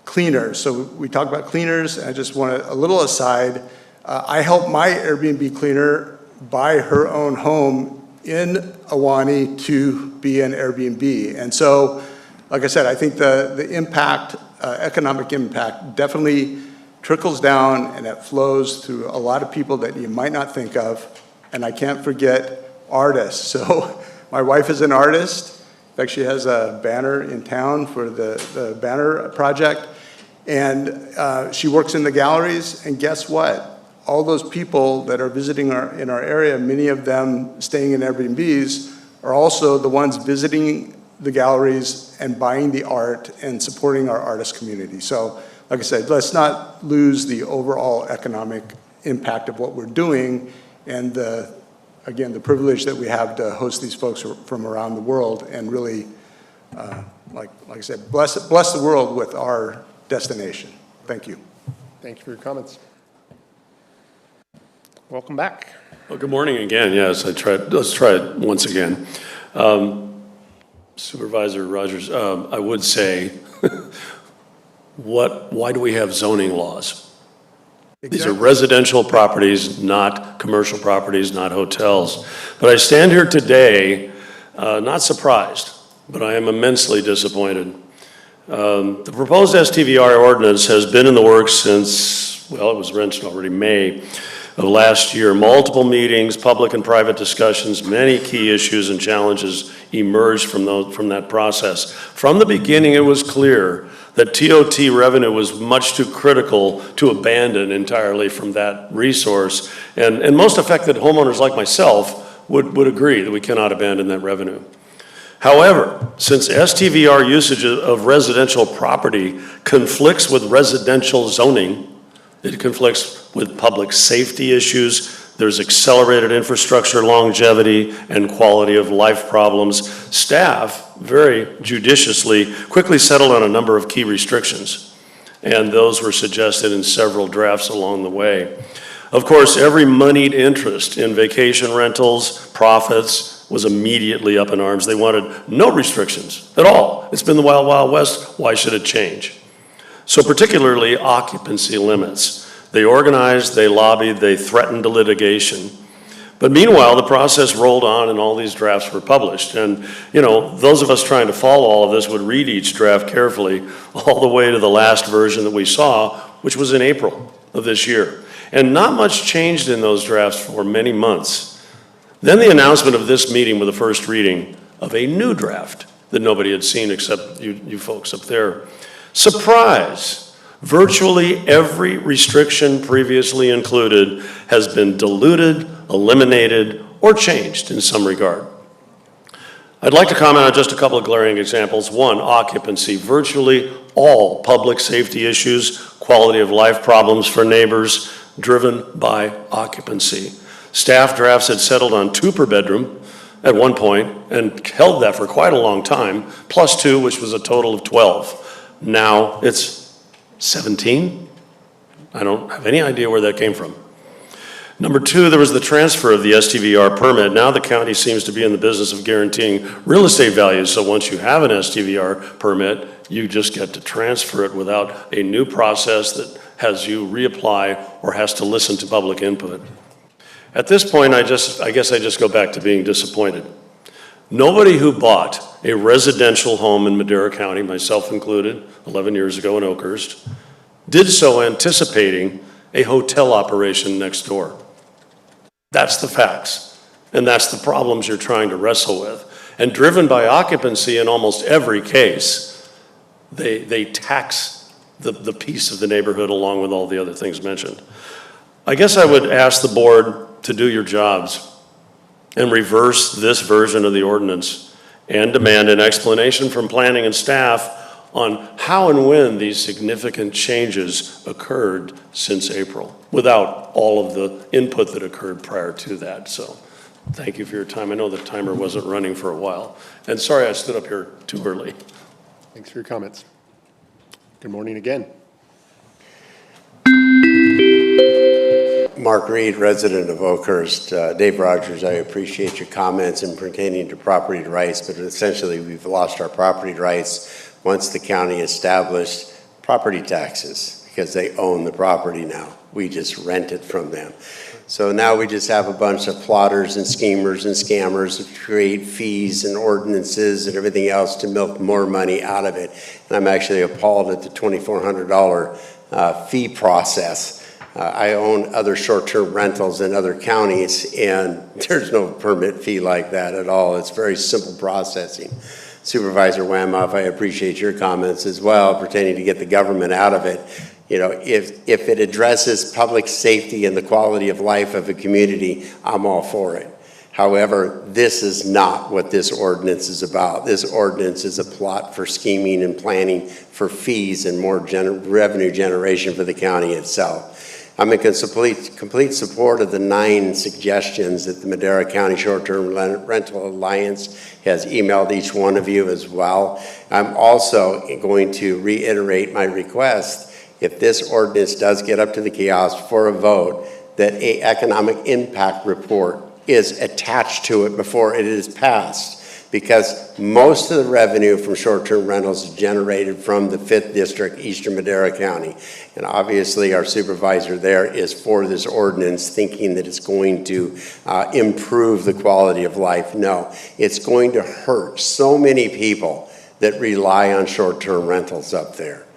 cleaners. So we talk about cleaners. I just want a little aside. I help my Airbnb cleaner buy her own home in Ahwahnee to be an Airbnb. And so, like I said, I think the impact, economic impact, definitely trickles down and it flows to a lot of people that you might not think of. And I can't forget artists. So my wife is an artist. In fact, she has a banner in town for the banner project. And she works in the galleries. And guess what? All those people that are visiting in our area, many of them staying in Airbnbs, are also the ones visiting the galleries and buying the art and supporting our artist community. So, like I said, let's not lose the overall economic impact of what we're doing and again, the privilege that we have to host these folks from around the world and really, like I said, bless the world with our destination. Thank you. Thank you for your comments. Welcome back. Well, good morning again. Yes, let's try it once again. Supervisor Rogers, I would say, why do we have zoning laws? These are residential properties, not commercial properties, not hotels. But I stand here today, not surprised, but I am immensely disappointed. The proposed STVR ordinance has been in the works since, well, it was mentioned already, May of last year. Multiple meetings, public and private discussions, many key issues and challenges emerged from that process. From the beginning, it was clear that TOT revenue was much too critical to abandon entirely from that resource. And most affected homeowners like myself would agree that we cannot abandon that revenue. However, since STVR usage of residential property conflicts with residential zoning, it conflicts with public safety issues, there's accelerated infrastructure longevity and quality of life problems, staff very judiciously quickly settled on a number of key restrictions, and those were suggested in several drafts along the way. Of course, every moneyed interest in vacation rentals, profits, was immediately up in arms. They wanted no restrictions at all. It's been the Wild Wild West. Why should it change? So particularly occupancy limits. They organized, they lobbied, they threatened litigation. But meanwhile, the process rolled on and all these drafts were published. And, you know, those of us trying to follow all of this would read each draft carefully all the way to the last version that we saw, which was in April of this year. And not much changed in those drafts for many months. Then the announcement of this meeting with the first reading of a new draft that nobody had seen except you folks up there. Surprise! Virtually every restriction previously included has been diluted, eliminated, or changed in some regard. I'd like to comment on just a couple of glaring examples. One, occupancy. Virtually all public safety issues, quality of life problems for neighbors, driven by occupancy. Staff drafts had settled on 2 per bedroom at one point and held that for quite a long time, plus 2, which was a total of 12. Now it's 17? I don't have any idea where that came from. Number 2, there was the transfer of the STVR permit. Now the county seems to be in the business of guaranteeing real estate values. So once you have an STVR permit, you just get to transfer it without a new process that has you reapply or has to listen to public input. At this point, I guess I just go back to being disappointed. Nobody who bought a residential home in Madera County, myself included, 11 years ago in Oakhurst, did so anticipating a hotel operation next door. That's the facts, and that's the problems you're trying to wrestle with. And driven by occupancy in almost every case, they tax the piece of the neighborhood along with all the other things mentioned. I guess I would ask the board to do your jobs and reverse this version of the ordinance and demand an explanation from planning and staff on how and when these significant changes occurred since April, without all of the input that occurred prior to that. So thank you for your time. I know the timer wasn't running for a while. And sorry I stood up here too early. Thanks for your comments. Good morning again. Mark Reed, resident of Oakhurst. Dave Rogers, I appreciate your comments in pertaining to property rights, but essentially we've lost our property rights once the county established property taxes because they own the property now. We just rent it from them. So now we just have a bunch of plotters and schemers and scammers who create fees and ordinances and everything else to milk more money out of it. And I'm actually appalled at the $2,400 fee process. I own other short-term rentals in other counties, and there's no permit fee like that at all. It's very simple processing. Supervisor Whamoff, I appreciate your comments as well pertaining to get the government out of it. You know, if it addresses public safety and the quality of life of a community, I'm all for it. However, this is not what this ordinance is about. This ordinance is a plot for scheming and planning for fees and more revenue generation for the county itself. I'm in complete support of the 9 suggestions that the Madera County Short-Term Rental Alliance has emailed each one of you as well. I'm also going to reiterate my request, if this ordinance does get up to the kiosk for a vote, that an economic impact report is attached to it before it is passed, because most of the revenue from short-term rentals is generated from the 5th District, Eastern Madera County. And obviously our supervisor there is for this ordinance, thinking that it's going to improve the quality of life. No, it's going to hurt so many people that rely on short-term rentals up there.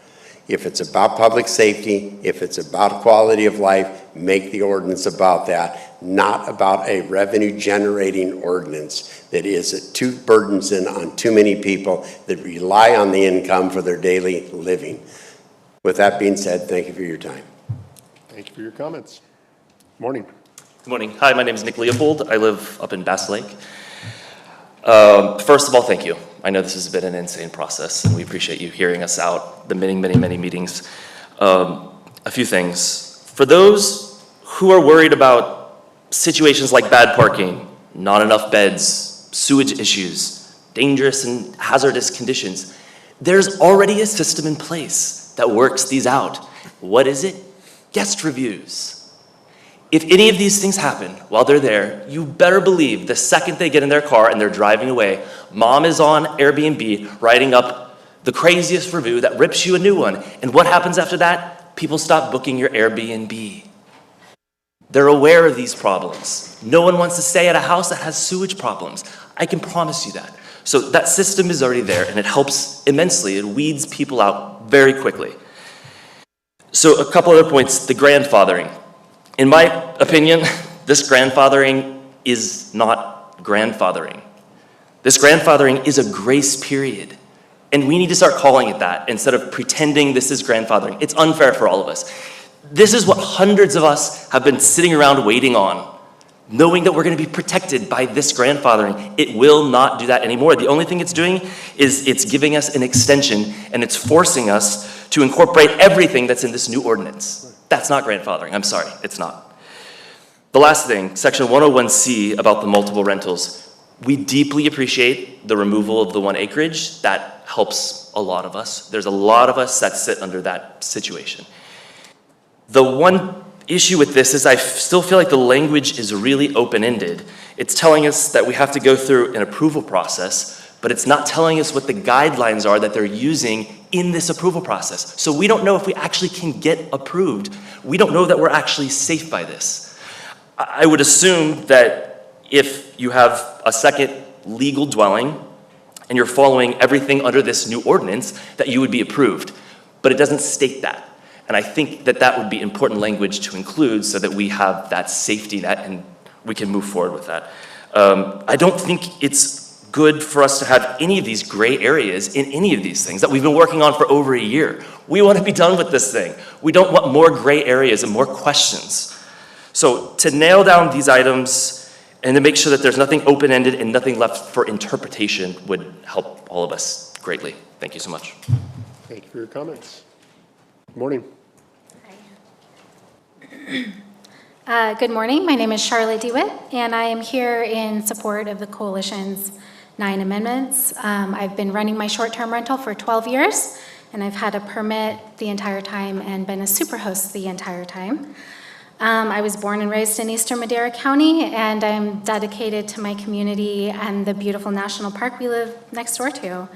If it's about public safety, if it's about quality of life, make the ordinance about that, not about a revenue-generating ordinance that is too burdensome on too many people that rely on the income for their daily living. With that being said, thank you for your time. Thank you for your comments. Morning. Good morning. Hi, my name is Nick Leopold. I live up in Bass Lake. First of all, thank you. I know this has been an insane process, and we appreciate you hearing us out, the many, many, many meetings. A few things. For those who are worried about situations like bad parking, not enough beds, sewage issues, dangerous and hazardous conditions, there's already a system in place that works these out. What is it? Guest reviews. If any of these things happen while they're there, you better believe the second they get in their car and they're driving away, mom is on Airbnb writing up the craziest review that rips you a new one. And what happens after that? People stop booking your Airbnb. They're aware of these problems. No one wants to stay at a house that has sewage problems. I can promise you that. So that system is already there, and it helps immensely. It weeds people out very quickly. So a couple other points, the grandfathering. In my opinion, this grandfathering is not grandfathering. This grandfathering is a grace period. And we need to start calling it that instead of pretending this is grandfathering. It's unfair for all of us. This is what hundreds of us have been sitting around waiting on, knowing that we're going to be protected by this grandfathering. It will not do that anymore. The only thing it's doing is it's giving us an extension, and it's forcing us to incorporate everything that's in this new ordinance. That's not grandfathering. I'm sorry, it's not. The last thing, section 101C about the multiple rentals. We deeply appreciate the removal of the 1 acreage. That helps a lot of us. There's a lot of us that sit under that situation. The one issue with this is I still feel like the language is really open-ended. It's telling us that we have to go through an approval process, but it's not telling us what the guidelines are that they're using in this approval process. So we don't know if we actually can get approved. We don't know that we're actually safe by this. I would assume that if you have a second legal dwelling and you're following everything under this new ordinance, that you would be approved. But it doesn't state that. And I think that that would be important language to include so that we have that safety net and we can move forward with that. I don't think it's good for us to have any of these gray areas in any of these things that we've been working on for over a year. We want to be done with this thing. We don't want more gray areas and more questions. So to nail down these items and to make sure that there's nothing open-ended and nothing left for interpretation would help all of us greatly. Thank you so much. Thank you for your comments. Good morning. Good morning. My name is Charlotte DeWitt, and I am here in support of the Coalition's 9 amendments. I've been running my short-term rental for 12 years, and I've had a permit the entire time and been a superhost the entire time. I was born and raised in Eastern Madera County, and I'm dedicated to my community and the beautiful national park we live next door to.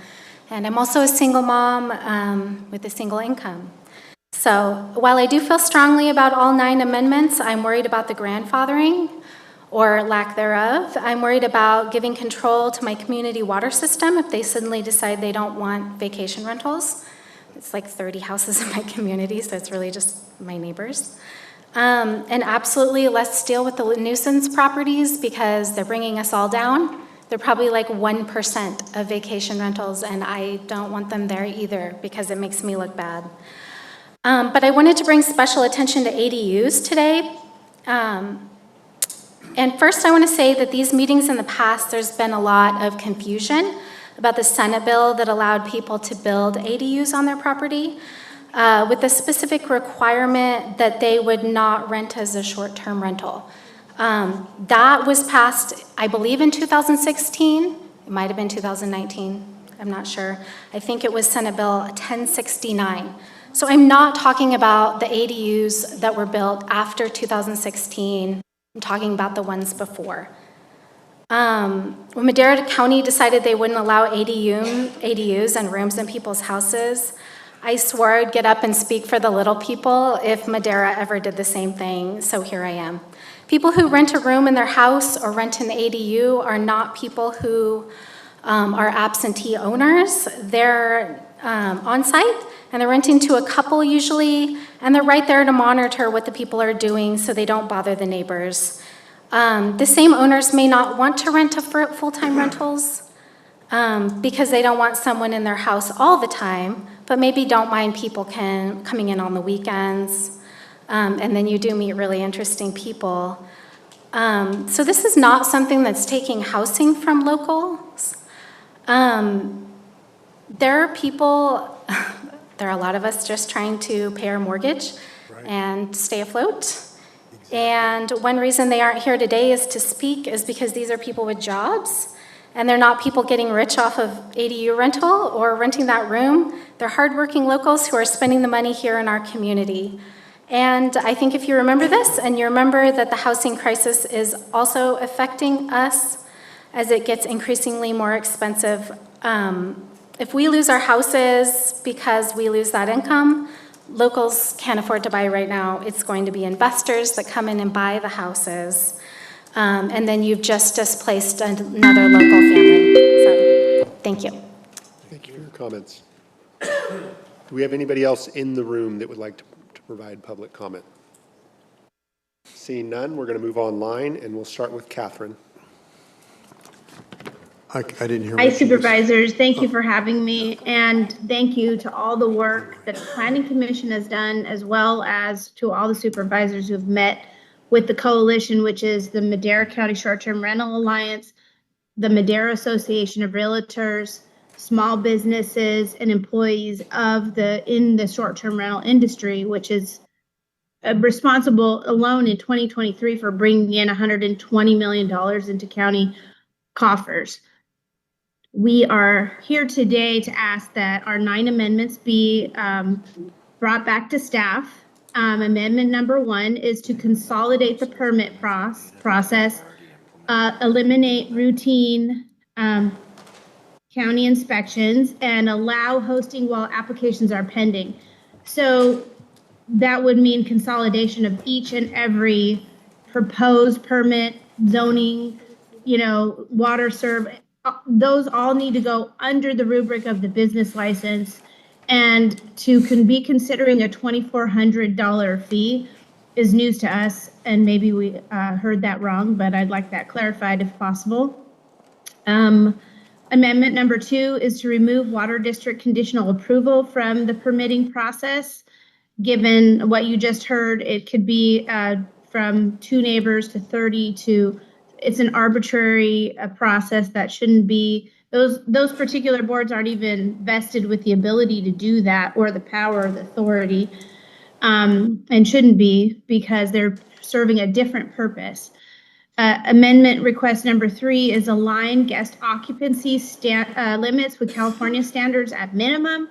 And I'm also a single mom with a single income. So while I do feel strongly about all 9 amendments, I'm worried about the grandfathering or lack thereof. I'm worried about giving control to my community water system if they suddenly decide they don't want vacation rentals. It's like 30 houses in my community, so it's really just my neighbors. And absolutely, let's deal with the nuisance properties because they're bringing us all down. They're probably like 1% of vacation rentals, and I don't want them there either because it makes me look bad. But I wanted to bring special attention to ADUs today. And first I want to say that these meetings in the past, there's been a lot of confusion about the Senate bill that allowed people to build ADUs on their property. with the specific requirement that they would not rent as a short-term rental. That was passed, I believe, in 2016. It might have been 2019. I'm not sure. I think it was Senate Bill 1069. So I'm not talking about the ADUs that were built after 2016. I'm talking about the ones before. When Madera County decided they wouldn't allow ADUs and rooms in people's houses, I swore I'd get up and speak for the little people if Madera ever did the same thing, so here I am. People who rent a room in their house or rent an ADU are not people who are absentee owners. They're on site and they're renting to a couple usually, and they're right there to monitor what the people are doing so they don't bother the neighbors. The same owners may not want to rent for full-time rentals because they don't want someone in their house all the time, but maybe don't mind people coming in on the weekends. And then you do meet really interesting people. So this is not something that's taking housing from locals. There are people, there are a lot of us just trying to pay our mortgage and stay afloat. And one reason they aren't here today is to speak is because these are people with jobs, and they're not people getting rich off of ADU rental or renting that room. They're hardworking locals who are spending the money here in our community. And I think if you remember this, and you remember that the housing crisis is also affecting us as it gets increasingly more expensive. If we lose our houses because we lose that income, locals can't afford to buy right now. It's going to be investors that come in and buy the houses. And then you've just displaced another local family. So, thank you. Thank you for your comments. Do we have anybody else in the room that would like to provide public comment? Seeing none, we're going to move online, and we'll start with Catherine. I didn't hear. Hi, Supervisors. Thank you for having me, and thank you to all the work that the Planning Commission has done, as well as to all the supervisors who have met with the coalition, which is the Madera County Short-Term Rental Alliance, the Madera Association of Realtors, small businesses, and employees in the short-term rental industry, which is responsible alone in 2023 for bringing in $120 million into county coffers. We are here today to ask that our 9 amendments be brought back to staff. Amendment number 1 is to consolidate the permit process, eliminate routine county inspections, and allow hosting while applications are pending. So that would mean consolidation of each and every proposed permit, zoning, water serve. Those all need to go under the rubric of the business license, and to be considering a $2,400 fee is news to us, and maybe we heard that wrong, but I'd like that clarified if possible. Amendment number 2 is to remove water district conditional approval from the permitting process. Given what you just heard, it could be from 2 neighbors to 30 to, it's an arbitrary process that shouldn't be. Those particular boards aren't even vested with the ability to do that or the power or the authority, and shouldn't be, because they're serving a different purpose. Amendment request number 3 is align guest occupancy limits with California standards at minimum,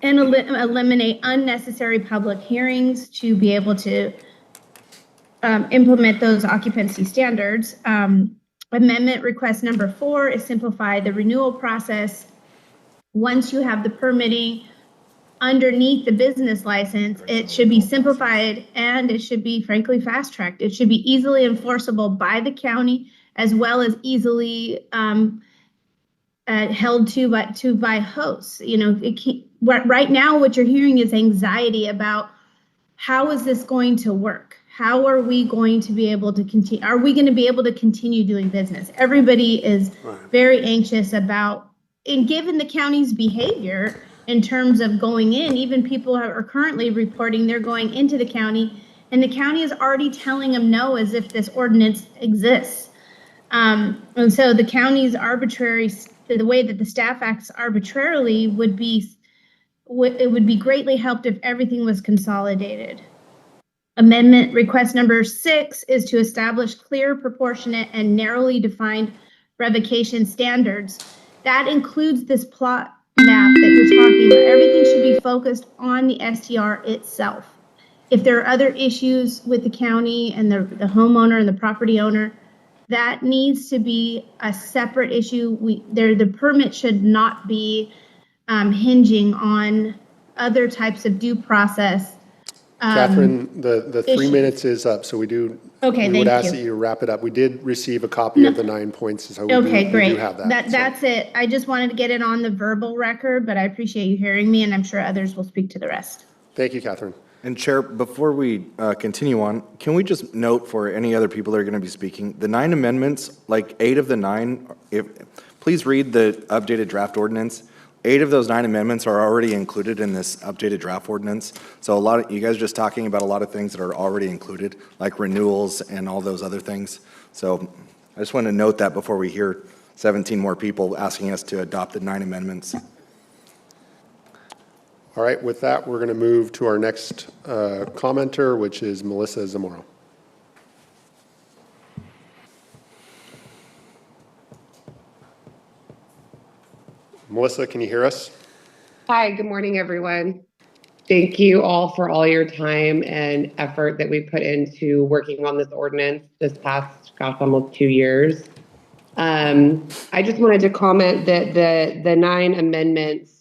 and eliminate unnecessary public hearings to be able to implement those occupancy standards. Amendment request number 4 is simplify the renewal process. Once you have the permitting underneath the business license, it should be simplified, and it should be, frankly, fast-tracked. It should be easily enforceable by the county, as well as easily held to by hosts. Right now what you're hearing is anxiety about how is this going to work? How are we going to be able to continue? Are we going to be able to continue doing business? Everybody is very anxious about, and given the county's behavior in terms of going in, even people are currently reporting they're going into the county, and the county is already telling them no, as if this ordinance exists. And so the county's arbitrary, the way that the staff acts arbitrarily would be it would be greatly helped if everything was consolidated. Amendment request number 6 is to establish clear, proportionate, and narrowly defined revocation standards. That includes this plot map that you're talking about. Everything should be focused on the STR itself. If there are other issues with the county and the homeowner and the property owner, that needs to be a separate issue. The permit should not be hinging on other types of due process. Catherine, the 3 issues. minutes is up, so we Okay, would thank ask you. that you wrap it up. We did receive a copy of the 9 points, so we Okay, do great. have that. So, That's it. I just wanted to get it on the verbal record, but I appreciate you hearing me, and I'm sure others will speak to the rest. thank you, Catherine. And Chair, before we continue on, can we just note for any other people that are going to be speaking, the 9 amendments, like 8 of the 9, please read the updated draft ordinance. 8 of those 9 amendments are already included in this updated draft ordinance. So you guys are just talking about a lot of things that are already included, like renewals and all those other things. So I just want to note that before we hear 17 more people asking us to adopt the 9 amendments. All right, with that, we're going to move to our next commenter, which is Melissa Zamora. Melissa, can you hear us? Hi, good morning, everyone. Thank you all for all your time and effort that we put into working on this ordinance this past, almost 2 years. I just wanted to comment that the 9 amendments,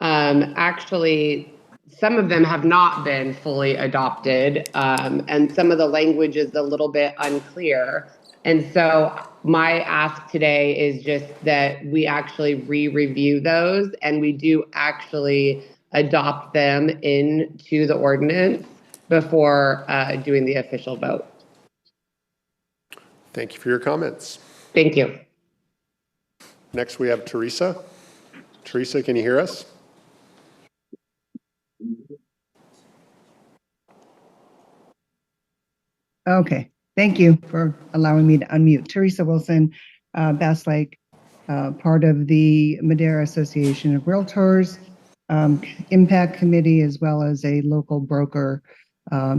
actually, some of them have not been fully adopted, and some of the language is a little bit unclear. And so my ask today is just that we actually re-review those and we do actually adopt them into the ordinance before doing the official vote. Thank you for your comments. Thank you. Next, we have Teresa. Teresa, can you hear us? Okay, thank you for allowing me to unmute. Teresa Wilson, Bass Lake, part of the Madera Association of Realtors, Impact Committee, as well as a local broker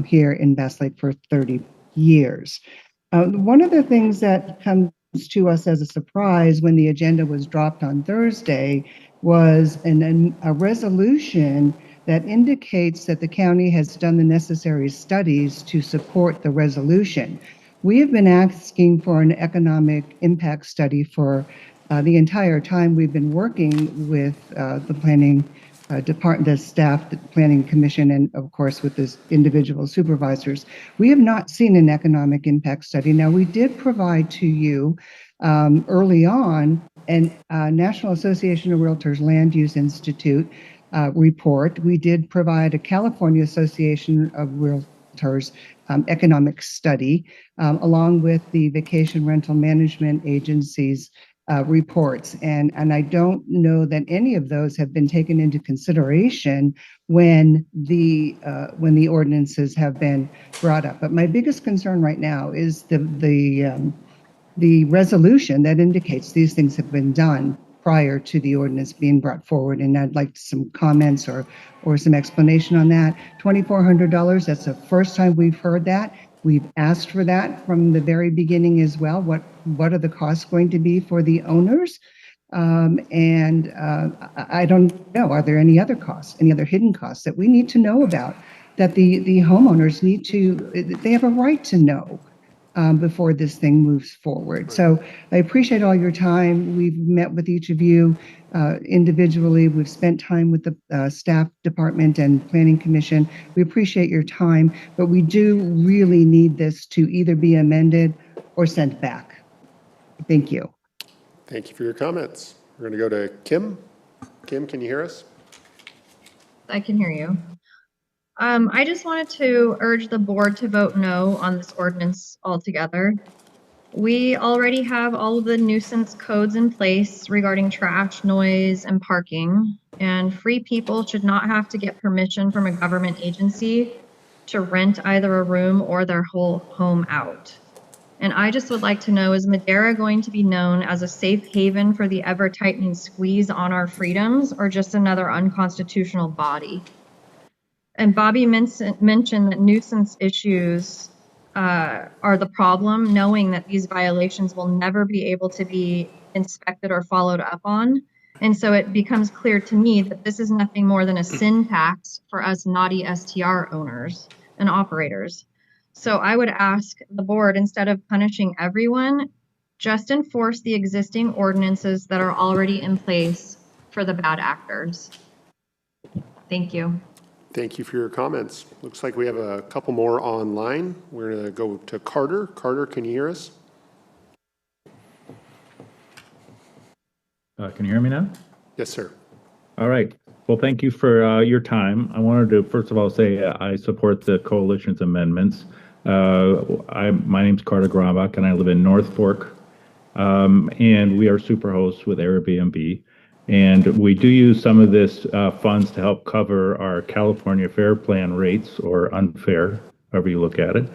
here in Bass Lake for 30 years. One of the things that comes to us as a surprise when the agenda was dropped on Thursday was a resolution that indicates that the county has done the necessary studies to support the resolution. We have been asking for an economic impact study for the entire time we've been working with the planning department, the staff, the planning commission, and of course with the individual supervisors. We have not seen an economic impact study. Now, we did provide to you early on a National Association of Realtors Land Use Institute report. We did provide a California Association of Realtors economic study, along with the Vacation Rental Management Agency's reports. And I don't know that any of those have been taken into consideration when the ordinances have been brought up. But my biggest concern right now is the resolution that indicates these things have been done prior to the ordinance being brought forward. And I'd like some comments or some explanation on that. $2,400, that's the first time we've heard that. We've asked for that from the very beginning as well. What are the costs going to be for the owners? I don't know, are there any other costs, any other hidden costs that we need to know about that the homeowners need to, they have a right to know before this thing moves forward. So I appreciate all your time. We've met with each of you individually. We've spent time with the staff department and planning commission. We appreciate your time, but we do really need this to either be amended or sent back. Thank you. Thank you for your comments. We're going to go to Kim. Kim, can you hear us? I can hear you. I just wanted to urge the board to vote no on this ordinance altogether. We already have all of the nuisance codes in place regarding trash, noise, and parking, and free people should not have to get permission from a government agency to rent either a room or their whole home out. And I just would like to know, is Madera going to be known as a safe haven for the ever-tightening squeeze on our freedoms, or just another unconstitutional body? And Bobby mentioned that nuisance issues are the problem, knowing that these violations will never be able to be inspected or followed up on. And so it becomes clear to me that this is nothing more than a sin tax for us naughty STR owners and operators. So I would ask the board, instead of punishing everyone, just enforce the existing ordinances that are already in place for the bad actors. Thank you. Thank you for your comments. Looks like we have a couple more online. We're going to go to Carter. Carter, can you hear us? Can you hear me now? Yes, sir. All right. Well, thank you for your time. I wanted to, first of all, say I support the coalition's amendments. My name's Carter Grombach, and I live in North Fork, and we are super hosts with Airbnb. And we do use some of this funds to help cover our California Fair Plan rates, or unfair, however you look at it.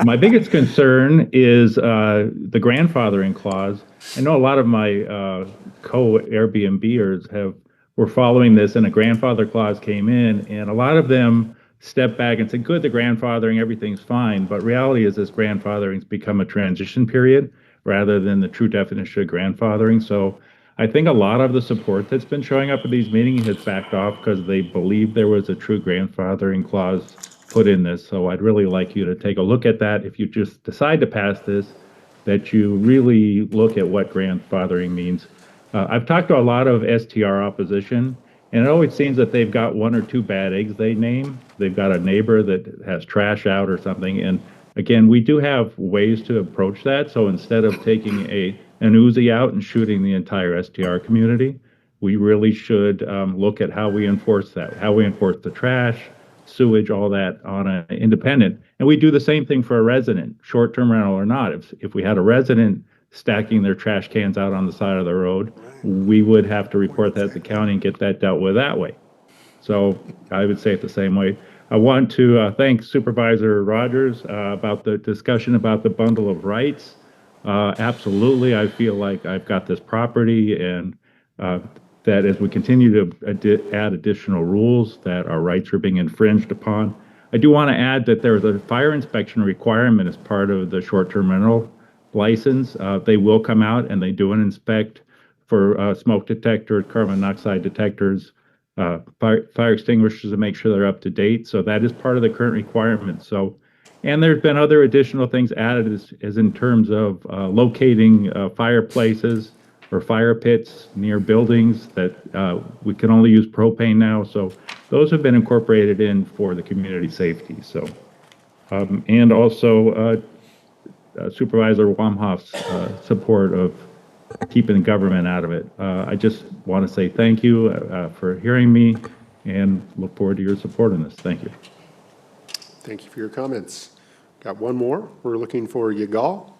My biggest concern is the grandfathering clause. I know a lot of my co-Airbnbers were following this, and a grandfather clause came in, and a lot of them stepped back and said, good, the grandfathering, everything's fine. But reality is this grandfathering's become a transition period rather than the true definition of grandfathering. So I think a lot of the support that's been showing up at these meetings has backed off because they believe there was a true grandfathering clause put in this. So I'd really like you to take a look at that. If you just decide to pass this, that you really look at what grandfathering means. I've talked to a lot of STR opposition, and it always seems that they've got one or two bad eggs they name. They've got a neighbor that has trash out or something. And again, we do have ways to approach that. So instead of taking an Uzi out and shooting the entire STR community, we really should look at how we enforce that, how we enforce the trash, sewage, all that on an independent. And we do the same thing for a resident, short-term rental or not. If we had a resident stacking their trash cans out on the side of the road, we would have to report that to the county and get that dealt with that way. So I would say it the same way. I want to thank Supervisor Rogers about the discussion about the bundle of rights. Absolutely, I feel like I've got this property, and that as we continue to add additional rules, that our rights are being infringed upon. I do want to add that there's a fire inspection requirement as part of the short-term rental license. They will come out and they do an inspect for smoke detectors, carbon monoxide detectors, fire extinguishers to make sure they're up to date. So that is part of the current requirement. So, and there's been other additional things added as in terms of locating fireplaces or fire pits near buildings that we can only use propane now. So those have been incorporated in for the community safety. So, and also Supervisor Wamhoff's support of keeping the government out of it. I just want to say thank you for hearing me and look forward to your support on this. Thank you. Thank you for your comments. Got one more. We're looking for Yigal.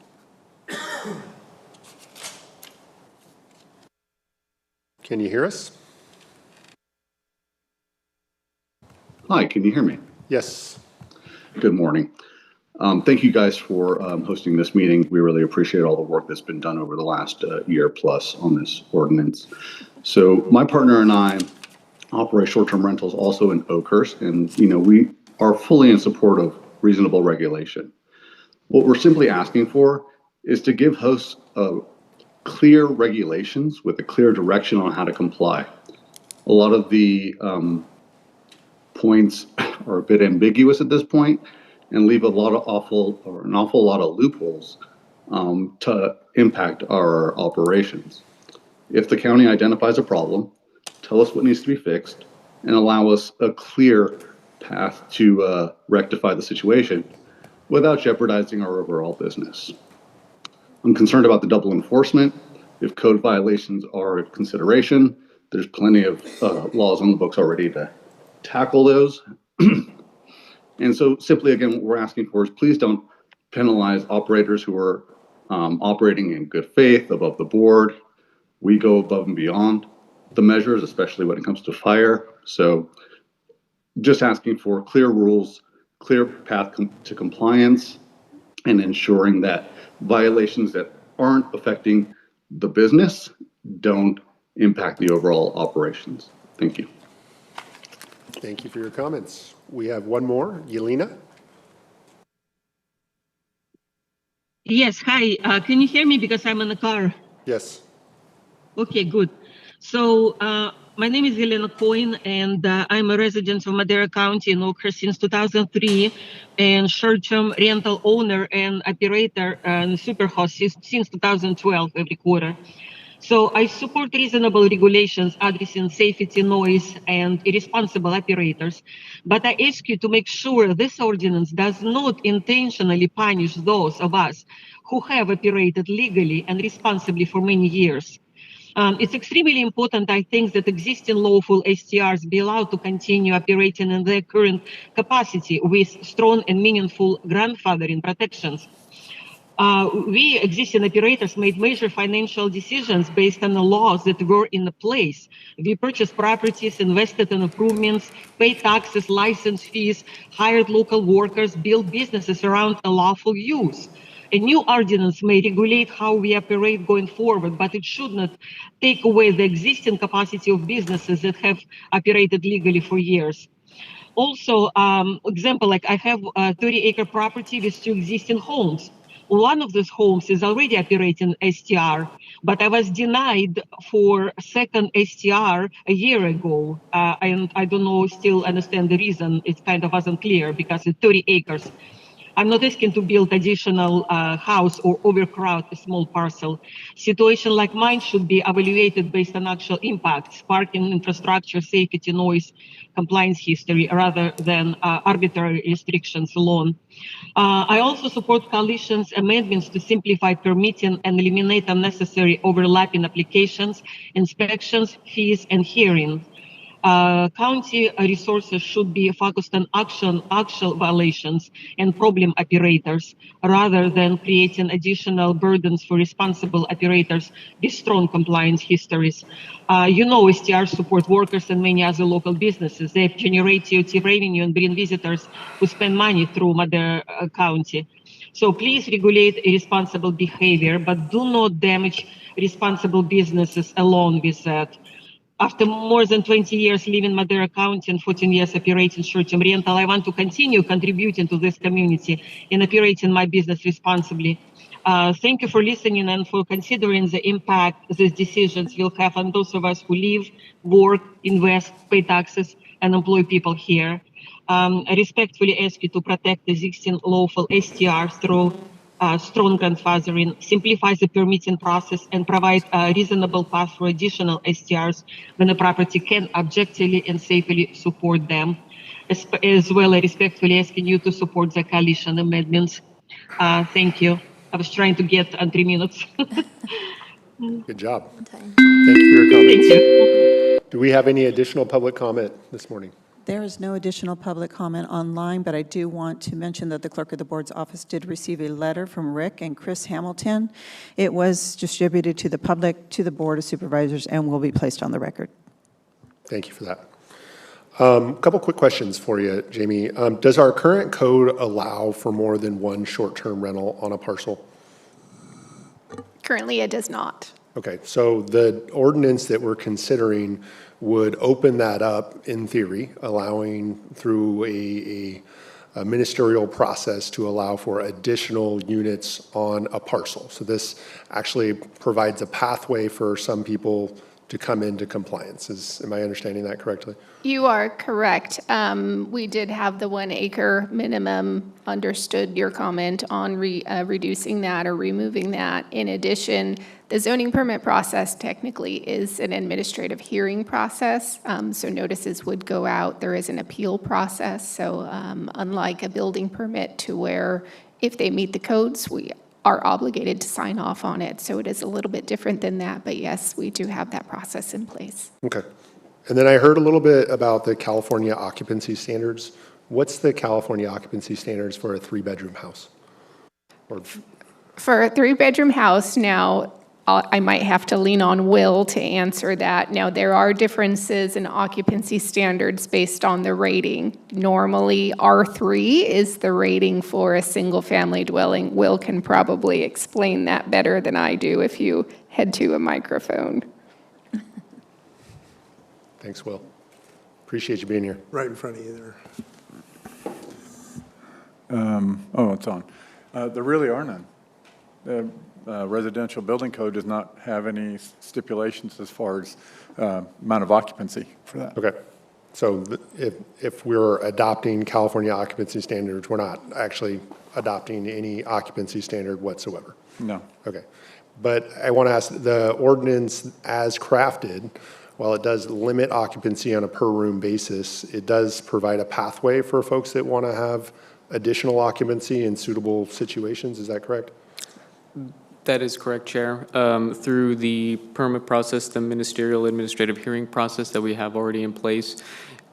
Can you hear us? Hi, can you hear me? Yes. Good morning. Thank you guys for hosting this meeting. We really appreciate all the work that's been done over the last year plus on this ordinance. So my partner and I operate short-term rentals also in Oakhurst, and we are fully in support of reasonable regulation. What we're simply asking for is to give hosts clear regulations with a clear direction on how to comply. A lot of the points are a bit ambiguous at this point and leave an awful lot of loopholes to impact our operations. If the county identifies a problem, tell us what needs to be fixed and allow us a clear path to rectify the situation without jeopardizing our overall business. I'm concerned about the double enforcement. If code violations are a consideration, there's plenty of laws on the books already to tackle those. And so simply, again, what we're asking for is please don't penalize operators who are operating in good faith, above the board. We go above and beyond the measures, especially when it comes to fire. So just asking for clear rules, clear path to compliance, and ensuring that violations that aren't affecting the business don't impact the overall operations. Thank you. Thank you for your comments. We have one more, Yelena. Yes, hi. Can you hear me because I'm in the car? Yes. Okay, good. So my name is Elena Coyne, and I'm a resident of Madera County in Oakhurst since 2003, and short-term rental owner and operator and superhost since 2012 every quarter. So I support reasonable regulations addressing safety, noise, and irresponsible operators. But I ask you to make sure this ordinance does not intentionally punish those of us who have operated legally and responsibly for many years. It's extremely important, I think, that existing lawful STRs be allowed to continue operating in their current capacity with strong and meaningful grandfathering protections. We existing operators made major financial decisions based on the laws that were in place. We purchased properties, invested in improvements, paid taxes, license fees, hired local workers, built businesses around a lawful use. A new ordinance may regulate how we operate going forward, but it should not take away the existing capacity of businesses that have operated legally for years. Also, example, like I have a 30-acre property with 2 existing homes. One of those homes is already operating STR, but I was denied for a second STR a year ago. And I don't know, still understand the reason. It kind of wasn't clear because it's 30 acres. I'm not asking to build additional house or overcrowd a small parcel. Situation like mine should be evaluated based on actual impacts, parking infrastructure, safety, noise, compliance history, rather than arbitrary restrictions alone. I also support coalition's amendments to simplify permitting and eliminate unnecessary overlapping applications, inspections, fees, and hearings. County resources should be focused on actual violations and problem operators rather than creating additional burdens for responsible operators with strong compliance histories. STRs support workers and many other local businesses. They generate TOT revenue and bring visitors who spend money through Madera County. So please regulate irresponsible behavior, but do not damage responsible businesses along with that. After more than 20 years living in Madera County and 14 years operating short-term rental, I want to continue contributing to this community and operating my business responsibly. Thank you for listening and for considering the impact these decisions will have on those of us who live, work, invest, pay taxes, and employ people here. I respectfully ask you to protect the existing lawful STRs through strong grandfathering, simplify the permitting process, and provide a reasonable path for additional STRs when a property can objectively and safely support them. As well, I respectfully asking you to support the coalition amendments. Thank you. I was trying to get on 3 minutes. Good job. Thank you for your comments. Thank you. Do we have any additional public comment this morning? There is no additional public comment online, but I do want to mention that the Clerk of the Board's office did receive a letter from Rick and Chris Hamilton. It was distributed to the public, to the Board of Supervisors, and will be placed on the record. Thank you for that. A couple quick questions for you, Jamie. Does our current code allow for more than one short-term rental on a parcel? Currently, it does not. Okay, so the ordinance that we're considering would open that up in theory, allowing through a ministerial process to allow for additional units on a parcel. So this actually provides a pathway for some people to come into compliance. Am I understanding that correctly? You are correct. We did have the 1 acre minimum, understood your comment on reducing that or removing that. In addition, the zoning permit process technically is an administrative hearing process, so notices would go out. There is an appeal process, so unlike a building permit to where if they meet the codes, we are obligated to sign off on it. So it is a little bit different than that, but yes, we do have that process in place. Okay. And then I heard a little bit about the California occupancy standards. What's the California occupancy standards for a 3-bedroom house? For a 3-bedroom house now, I might have to lean on Will to answer that. Now, there are differences in occupancy standards based on the rating. Normally, R3 is the rating for a single-family dwelling. Will can probably explain that better than I do if you head to a microphone. Thanks, Will. Appreciate you being here. Right in front of you there. Oh, it's on. There really are none. The residential building code does not have any stipulations as far as amount of occupancy for that. Okay. So if we're adopting California occupancy standards, we're not actually adopting any occupancy standard whatsoever? No. Okay. But I want to ask, the ordinance as crafted, while it does limit occupancy on a per-room basis, it does provide a pathway for folks that want to have additional occupancy in suitable situations. Is that correct? That is correct, Chair. Through the permit process, the ministerial administrative hearing process that we have already in place,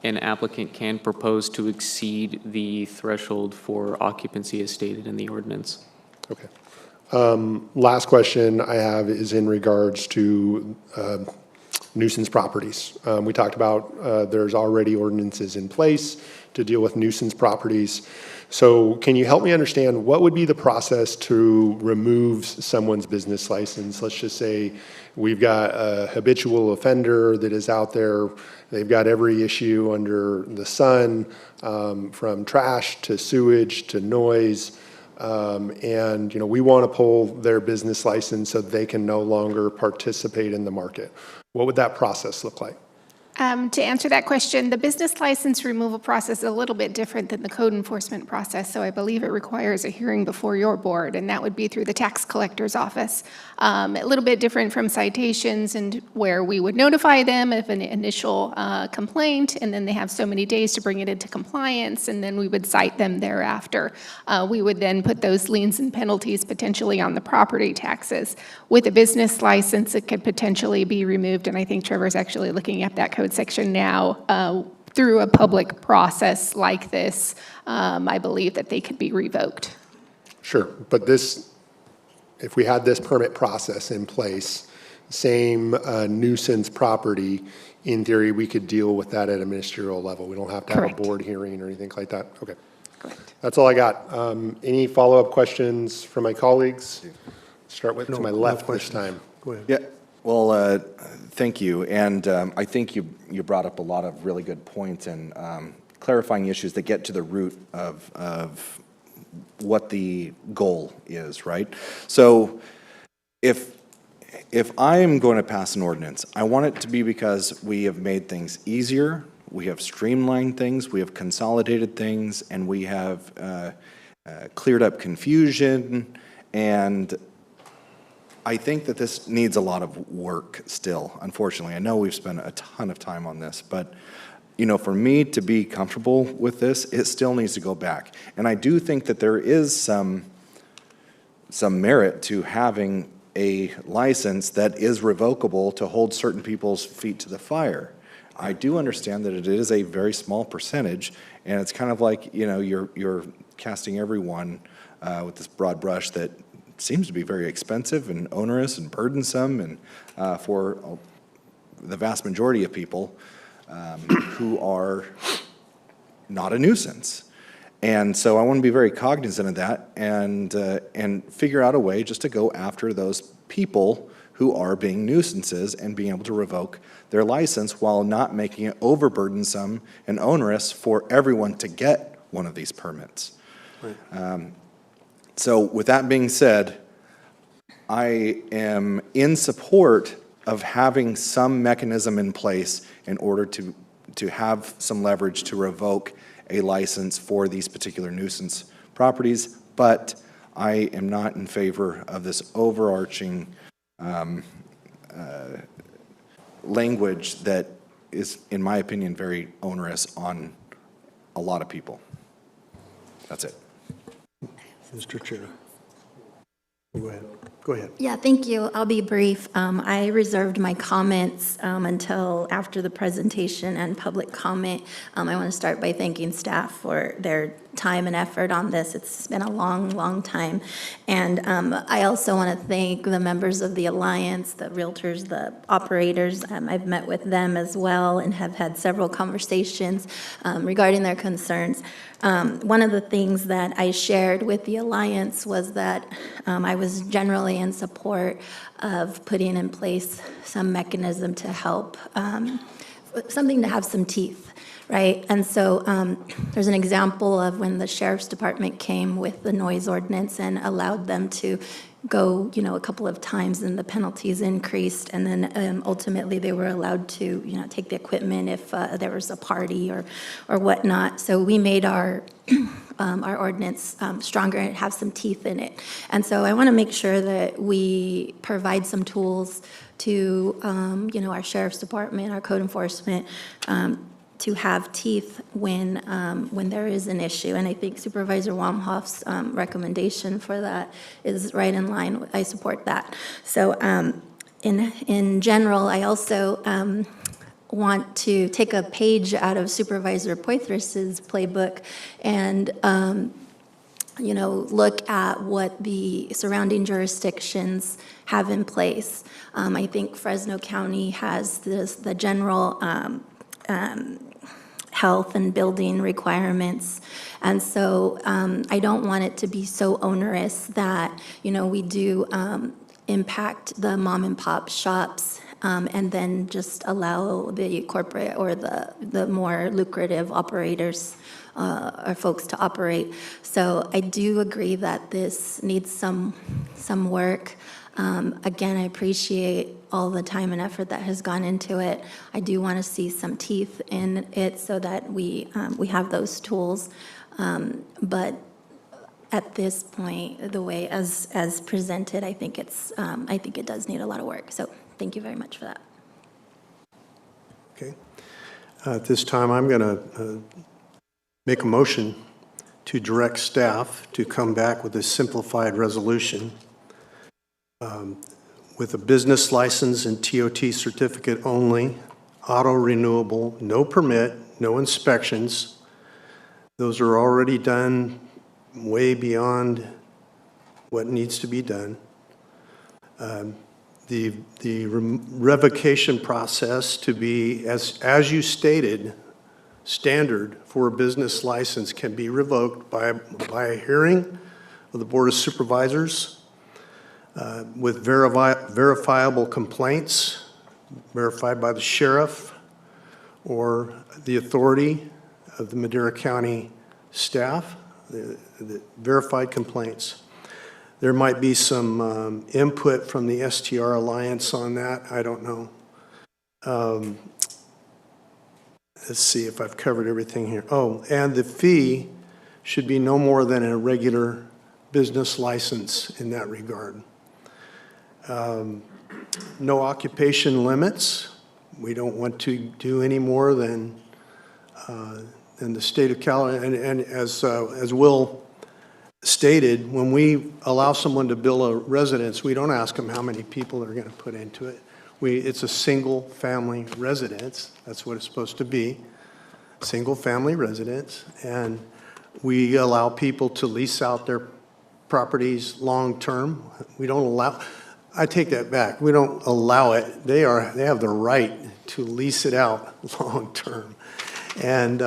an applicant can propose to exceed the threshold for occupancy as stated in the ordinance. Okay. Last question I have is in regards to nuisance properties. We talked about there's already ordinances in place to deal with nuisance properties. So can you help me understand what would be the process to remove someone's business license? Let's just say we've got a habitual offender that is out there. They've got every issue under the sun, from trash to sewage to noise. And we want to pull their business license so they can no longer participate in the market. What would that process look like? To answer that question, the business license removal process is a little bit different than the code enforcement process, so I believe it requires a hearing before your board, and that would be through the tax collector's office. A little bit different from citations, and where we would notify them of an initial complaint, and then they have so many days to bring it into compliance, and then we would cite them thereafter. We would then put those liens and penalties potentially on the property taxes. With a business license, it could potentially be removed, and I think Trevor's actually looking at that code section now, through a public process like this. I believe that they could be revoked. Sure, but this, if we had this permit process in place, same nuisance property, in theory, we could deal with that at a ministerial level. We don't have to have a board hearing or anything like that. Okay. Correct. That's all I got. Any follow-up questions from my colleagues? Start with to my left this time. Go ahead. Yeah, well, thank you. And I think you brought up a lot of really good points and clarifying issues that get to the root of what the goal is, right? So if I am going to pass an ordinance, I want it to be because we have made things easier, we have streamlined things, we have consolidated things, and we have cleared up confusion. And I think that this needs a lot of work still, unfortunately. I know we've spent a ton of time on this, but for me to be comfortable with this, it still needs to go back. And I do think that there is some merit to having a license that is revocable to hold certain people's feet to the fire. I do understand that it is a very small percentage, and it's kind of like, you're casting everyone with this broad brush that seems to be very expensive and onerous and burdensome, and for the vast majority of people who are not a nuisance. And so I want to be very cognizant of that and figure out a way just to go after those people who are being nuisances and being able to revoke their license while not making it overburdensome and onerous for everyone to get one of these permits. Right. So with that being said, I am in support of having some mechanism in place in order to have some leverage to revoke a license for these particular nuisance properties, but I am not in favor of this overarching language that is, in my opinion, very onerous on a lot of people. That's it. Mr. Chair. Go ahead. Go ahead. Yeah, thank you. I'll be brief. I reserved my comments until after the presentation and public comment. I want to start by thanking staff for their time and effort on this. It's been a long, long time. And I also want to thank the members of the Alliance, the realtors, the operators. I've met with them as well and have had several conversations regarding their concerns. One of the things that I shared with the Alliance was that I was generally in support of putting in place some mechanism to help, something to have some teeth, right? And so there's an example of when the Sheriff's Department came with the noise ordinance and allowed them to go, a couple of times and the penalties increased, and then ultimately they were allowed to, take the equipment if there was a party or whatnot. So we made our our ordinance stronger and have some teeth in it. And so I want to make sure that we provide some tools to, our Sheriff's Department, our code enforcement, to have teeth when there is an issue. And I think Supervisor Wamhoff's recommendation for that is right in line. I support that. So in general, I also want to take a page out of Supervisor Poitras' playbook and look at what the surrounding jurisdictions have in place. I think Fresno County has the general health and building requirements. And so I don't want it to be so onerous that, we do impact the mom and pop shops and then just allow the corporate or the more lucrative operators or folks to operate. So I do agree that this needs some work. Again, I appreciate all the time and effort that has gone into it. I do want to see some teeth in it so that we have those tools. But at this point, the way as presented, I think it does need a lot of work. So thank you very much for that. Okay. At this time, I'm going to make a motion to direct staff to come back with a simplified resolution with a business license and TOT certificate only, auto renewable, no permit, no inspections. Those are already done way beyond what needs to be done. The revocation process to be, as you stated, standard for a business license can be revoked by a hearing of the Board of Supervisors with verifiable complaints verified by the sheriff or the authority of the Madera County staff, the verified complaints. There might be some input from the STR Alliance on that. I don't know. Let's see if I've covered everything here. Oh, and the fee should be no more than a regular business license in that regard. No occupation limits. We don't want to do any more than the state of California. And as Will stated, when we allow someone to build a residence, we don't ask them how many people they're going to put into it. It's a single-family residence. That's what it's supposed to be, single-family residence. And we allow people to lease out their properties long-term. We don't allow, I take that back. We don't allow it. They have the right to lease it out long-term. And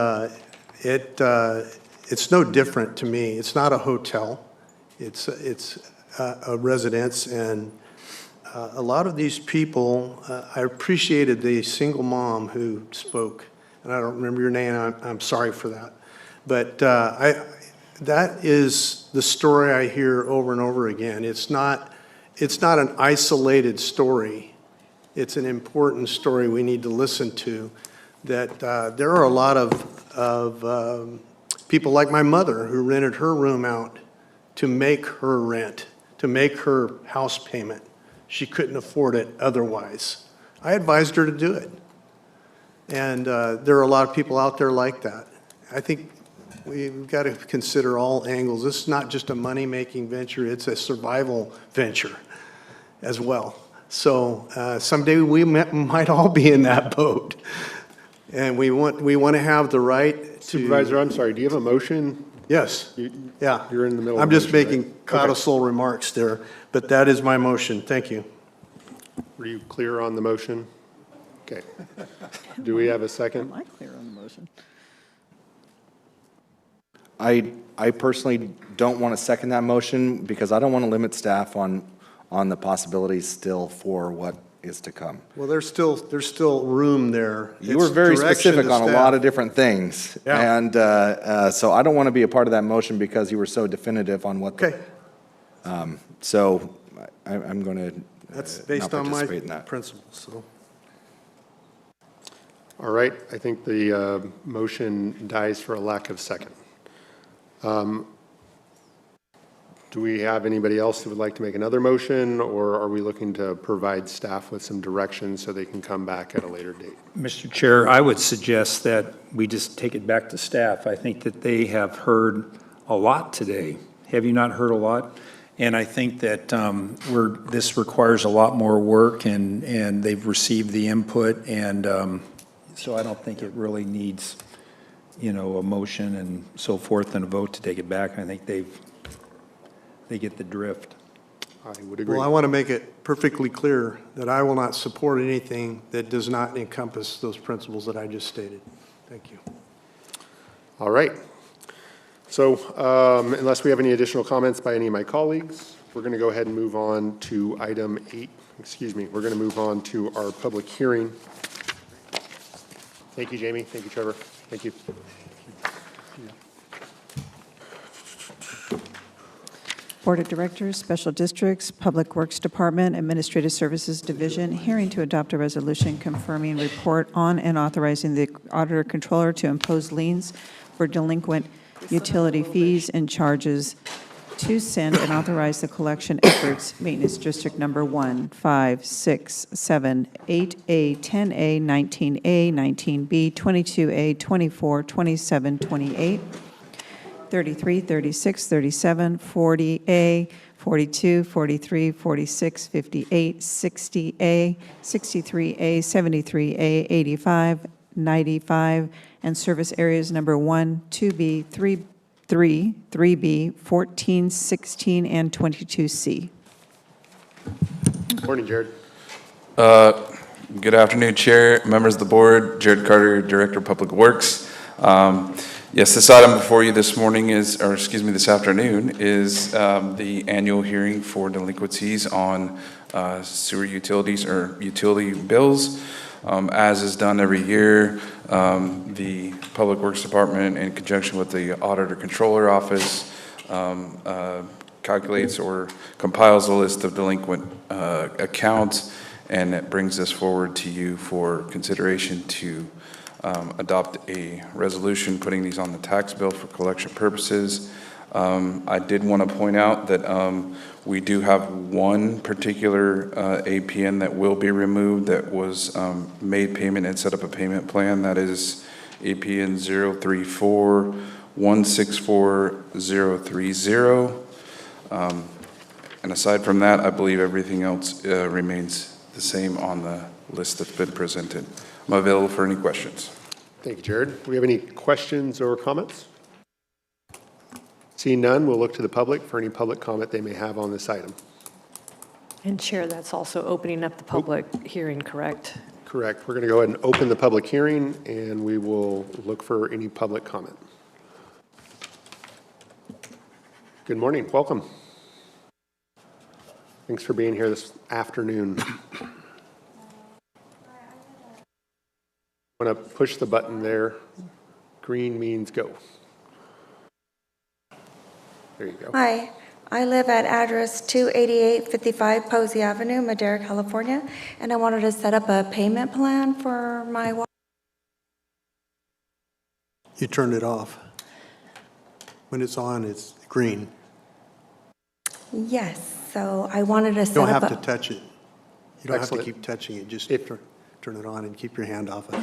it's no different to me. It's not a hotel. It's a residence. And a lot of these people, I appreciated the single mom who spoke, and I don't remember your name, I'm sorry for that. But that is the story I hear over and over again. It's not an isolated story. It's an important story we need to listen to, that there are a lot of people like my mother who rented her room out to make her rent, to make her house payment. She couldn't afford it otherwise. I advised her to do it. And there are a lot of people out there like that. I think we've got to consider all angles. This is not just a money-making venture, it's a survival venture. as well. So someday we might all be in that boat. And we want to have the right to. Supervisor, I'm sorry, do you have a motion? Yes. Yeah. You're in the middle of I'm a just motion, making right? codicil remarks there, but that is my motion. Thank you. Were you clear on the motion? Okay. Do we have a second? Am I clear on the motion? I personally don't want to second that motion because I don't want to limit staff on the possibilities still for what is to come. Well, there's still room there. You were It's very direction specific to on a staff. lot of different things. Yeah. And so I don't want to be a part of that motion because you were so definitive on what. Okay. So I'm going to That's based on my participate in that. principles, so. All right, I think the motion dies for a lack of second. Do we have anybody else who would like to make another motion, or are we looking to provide staff with some direction so they can come back at a later date? Mr. Chair, I would suggest that we just take it back to staff. I think that they have heard a lot today. Have you not heard a lot? And I think that this requires a lot more work, and they've received the input, and so I don't think it really needs, a motion and so forth and a vote to take it back. I think they get the drift. I would agree. Well, I want to make it perfectly clear that I will not support anything that does not encompass those principles that I just stated. Thank you. All right. So unless we have any additional comments by any of my colleagues, we're going to go ahead and move on to item 8. Excuse me. We're going to move on to our public hearing. Thank you, Jamie. Thank you, Trevor. Thank you. Board of Directors, Special Districts, Public Works Department, Administrative Services Division, hearing to adopt a resolution confirming report on and authorizing the Auditor Controller to impose liens for delinquent utility fees and charges to send and authorize the collection efforts, Maintenance District Number 1, 5, 6, 7, 8A, 10A, 19A, 19B, 22A, 24, 27, 28, 33, 36, 37, 40A, 42, 43, 46, 58, 60A, 63A, 73A, 85, 95, and service areas number 1, 2B, 3B, 14, 16, and 22C. Morning, Jared. Good afternoon, Chair, members of the board. Jared Carter, Director of Public Works. Yes, this item before you this morning is, or excuse me, this afternoon is the annual hearing for delinquencies on sewer utilities or utility bills. As is done every year, the Public Works Department, in conjunction with the Auditor Controller Office, calculates or compiles a list of delinquent accounts, and it brings this forward to you for consideration to adopt a resolution putting these on the tax bill for collection purposes. I did want to point out that we do have one particular APN that will be removed that was made payment and set up a payment plan. That is APN 034-164030. And aside from that, I believe everything else remains the same on the list that's been presented. I'm available for any questions. Thank you, Jared. Do we have any questions or comments? Seeing none, we'll look to the public for any public comment they may have on this item. And Chair, that's also opening up the public hearing, correct? Correct. We're going to go ahead and open the public hearing, and we will look for any public comment. Good morning. Welcome. Thanks for being here this afternoon. I'm going to push the button there. Green means go. There you go. Hi, I live at address 28855 Posey Avenue, Madera, California, and I wanted to set up a payment plan for my water. You turned it off. When it's on, it's green. Yes, so I wanted to You set don't up have a... to touch it. You don't Excellent. have to keep touching it. Just turn it on and keep your hand off it.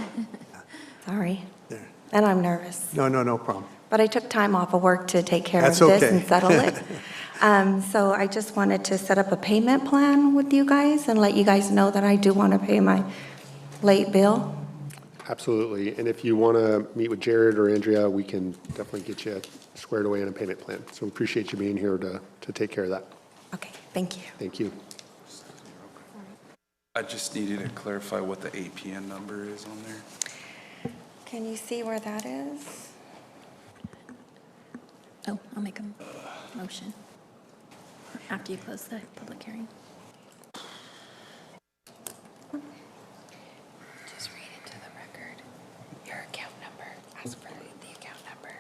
Sorry. There. And I'm nervous. No problem. But I took time off of work to take care That's of this okay. and settle it. So I just wanted to set up a payment plan with you guys and let you guys know that I do want to pay my late bill. Absolutely. And if you want to meet with Jared or Andrea, we can definitely get you squared away on a payment plan. So we appreciate you being here to take care of that. Okay, thank you. Thank you. I just needed to clarify what the APN number is on there. Can you see where that is? Oh, I'll make a motion after you close the public hearing. Just read into the record your account number. Ask for the account number.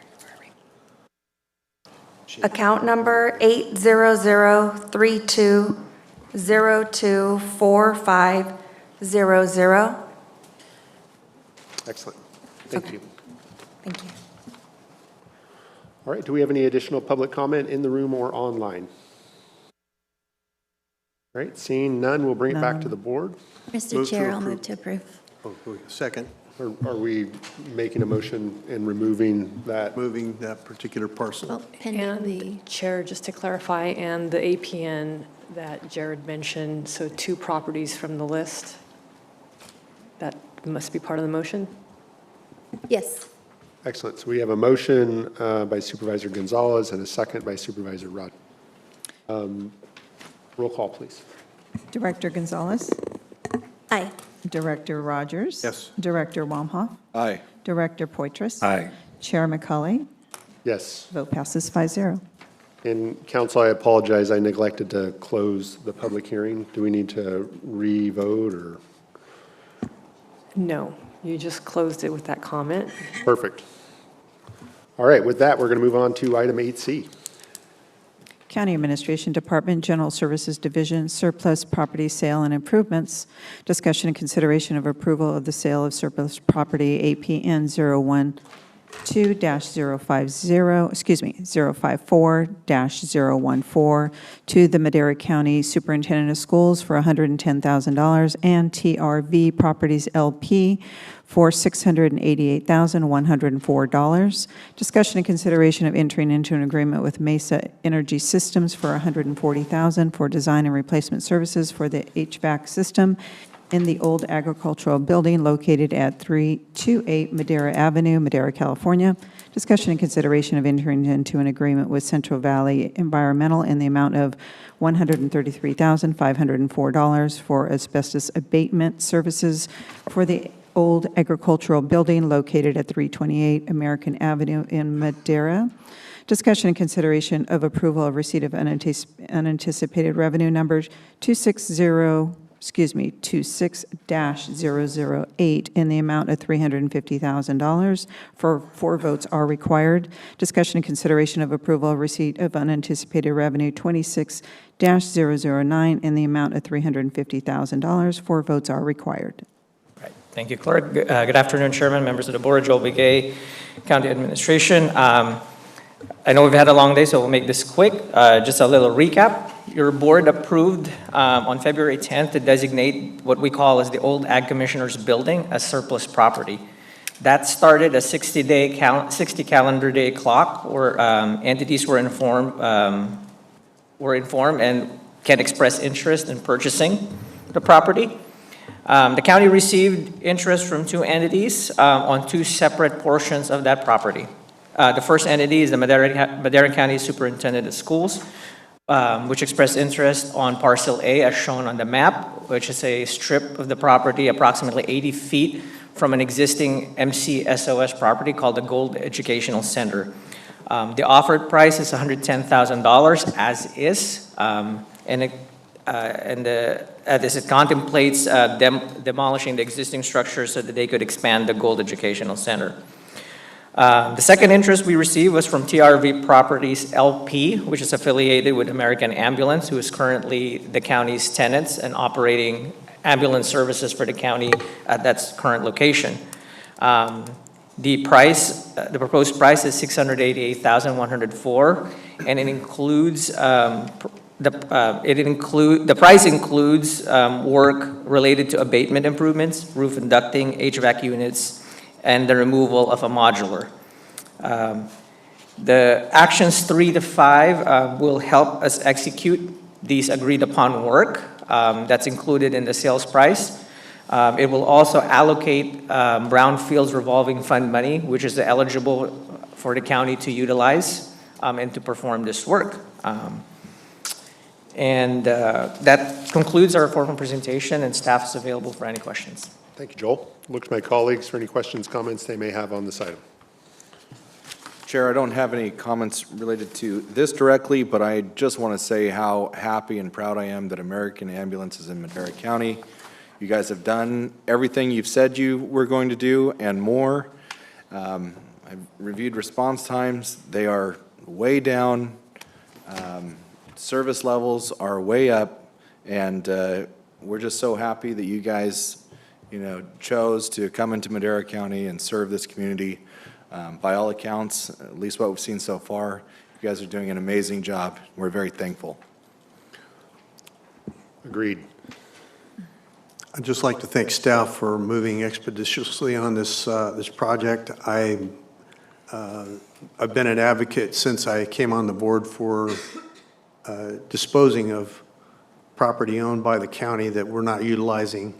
Account number 80032024500. Excellent. Thank you. Thank you. All right. Do we have any additional public comment in the room or online? All right. Seeing none, we'll bring it back to the board. Mr. Chair, I'll move to approve. Oh, second. Are we making a motion and removing that? Moving that particular parcel. Well, pending the, And Chair, just to clarify, and the APN that Jared mentioned, so 2 properties from the list, that must be part of the motion? yes. Excellent. So we have a motion by Supervisor Gonzalez and a second by Supervisor Rod. Roll call, please. Director Gonzalez? Aye. Director Rogers? Yes. Director Wamhoff? Aye. Director Poitras? Aye. Chair McCauley? Yes. Vote passes 5-0. And council, I apologize. I neglected to close the public hearing. Do we need to re-vote or? No, you just closed it with that comment. Perfect. All right. With that, we're going to move on to item 8C. County Administration Department, General Services Division, Surplus Property Sale and Improvements. Discussion and consideration of approval of the sale of surplus property, APN 054-014 to the Madera County Superintendent of Schools for $110,000 and TRV Properties LP for $688,104. Discussion and consideration of entering into an agreement with Mesa Energy Systems for $140,000 for design and replacement services for the HVAC system in the old agricultural building located at 328 Madera Avenue, Madera, California. Discussion and consideration of entering into an agreement with Central Valley Environmental in the amount of $133,504 for asbestos abatement services for the old agricultural building located at 328 American Avenue in Madera. Discussion and consideration of approval of receipt of unanticipated revenue numbers 26-008 in the amount of $350,000. For 4 votes are required. Discussion and consideration of approval of receipt of unanticipated revenue 26-009 in the amount of $350,000. 4 votes are required. Right. Thank you, Clerk. Good afternoon, Chairman, members of the Board, Joel Begay, County Administration. I know we've had a long day, so we'll make this quick. Just a little recap. Your board approved on February 10th to designate what we call as the old Ag Commissioner's Building as surplus property. That started a 60 calendar day clock where entities were informed and can express interest in purchasing the property. The county received interest from 2 entities on 2 separate portions of that property. The first entity is the Madera County Superintendent of Schools, which expressed interest on parcel A as shown on the map, which is a strip of the property approximately 80 feet from an existing MCSOS property called the Gold Educational Center. The offered price is $110,000 as is, as it contemplates demolishing the existing structure so that they could expand the Gold Educational Center. The second interest we received was from TRV Properties LP, which is affiliated with American Ambulance, who is currently the county's tenants and operating ambulance services for the county at that current location. The proposed price is $688,104, and it includes the price includes work related to abatement improvements, roof and ducting, HVAC units, and the removal of a modular. The actions 3 to 5 will help us execute these agreed upon work that's included in the sales price. It will also allocate brownfields revolving fund money, which is eligible for the county to utilize and to perform this work. That concludes our formal presentation, and staff is available for any questions. Thank you, Joel. Look to my colleagues for any questions, comments they may have on this item. Chair, I don't have any comments related to this directly, but I just want to say how happy and proud I am that American Ambulance is in Madera County. You guys have done everything you've said you were going to do and more. I've reviewed response times. They are way down. Service levels are way up, and we're just so happy that you guys, chose to come into Madera County and serve this community. By all accounts, at least what we've seen so far, you guys are doing an amazing job. We're very thankful. Agreed. I'd just like to thank staff for moving expeditiously on this project. I've been an advocate since I came on the board for disposing of property owned by the county that we're not utilizing.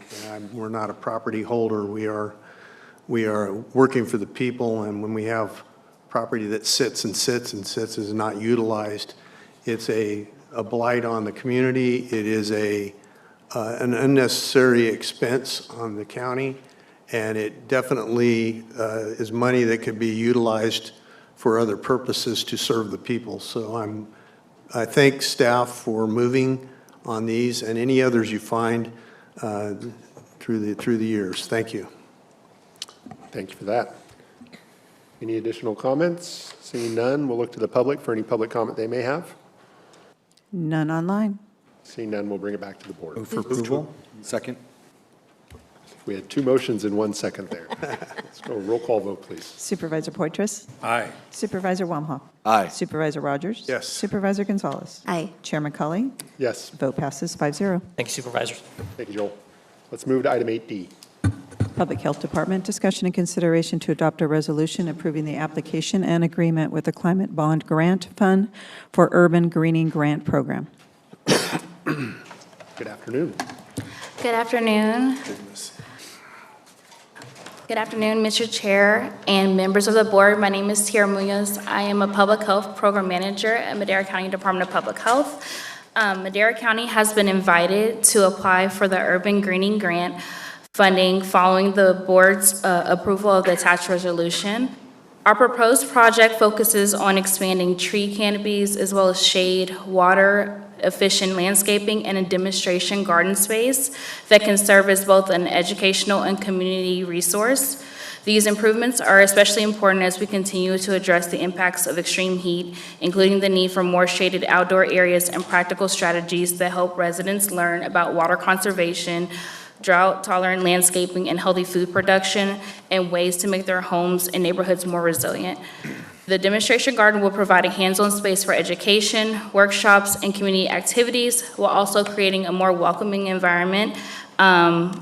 We're not a property holder. We are working for the people, and when we have property that sits and sits and sits is not utilized, it's a blight on the community. It is an unnecessary expense on the county, and it definitely is money that could be utilized for other purposes to serve the people. So I thank staff for moving on these and any others you find through the years. Thank you. Thank you for that. Any additional comments? Seeing none, we'll look to the public for any public comment they may have. None online. Seeing none, we'll bring it back to the board. Move for approval. Second. We had two motions in 1 second there. Let's go roll call vote, please. Supervisor Poitras? Aye. Supervisor Wamhaugh? Aye. Supervisor Rogers? Yes. Supervisor Gonzalez? Aye. Chairman Cully? Yes. Vote passes 5-0. Thank you, Supervisors. Thank you, Joel. Let's move to item 8D. Public Health Department, discussion and consideration to adopt a resolution approving the application and agreement with the Climate Bond Grant Fund for Urban Greening Grant Program. Good afternoon. Good afternoon. Good afternoon, Mr. Chair and members of the board. My name is Tierra Munoz. I am a Public Health Program Manager at Madera County Department of Public Health. Madera County has been invited to apply for the Urban Greening Grant funding following the board's approval of the attached resolution. Our proposed project focuses on expanding tree canopies as well as shade, water, efficient landscaping, and a demonstration garden space that can serve as both an educational and community resource. These improvements are especially important as we continue to address the impacts of extreme heat, including the need for more shaded outdoor areas and practical strategies that help residents learn about water conservation, drought-tolerant landscaping, and healthy food production, and ways to make their homes and neighborhoods more resilient. The demonstration garden will provide a hands-on space for education, workshops, and community activities, while also creating a more welcoming environment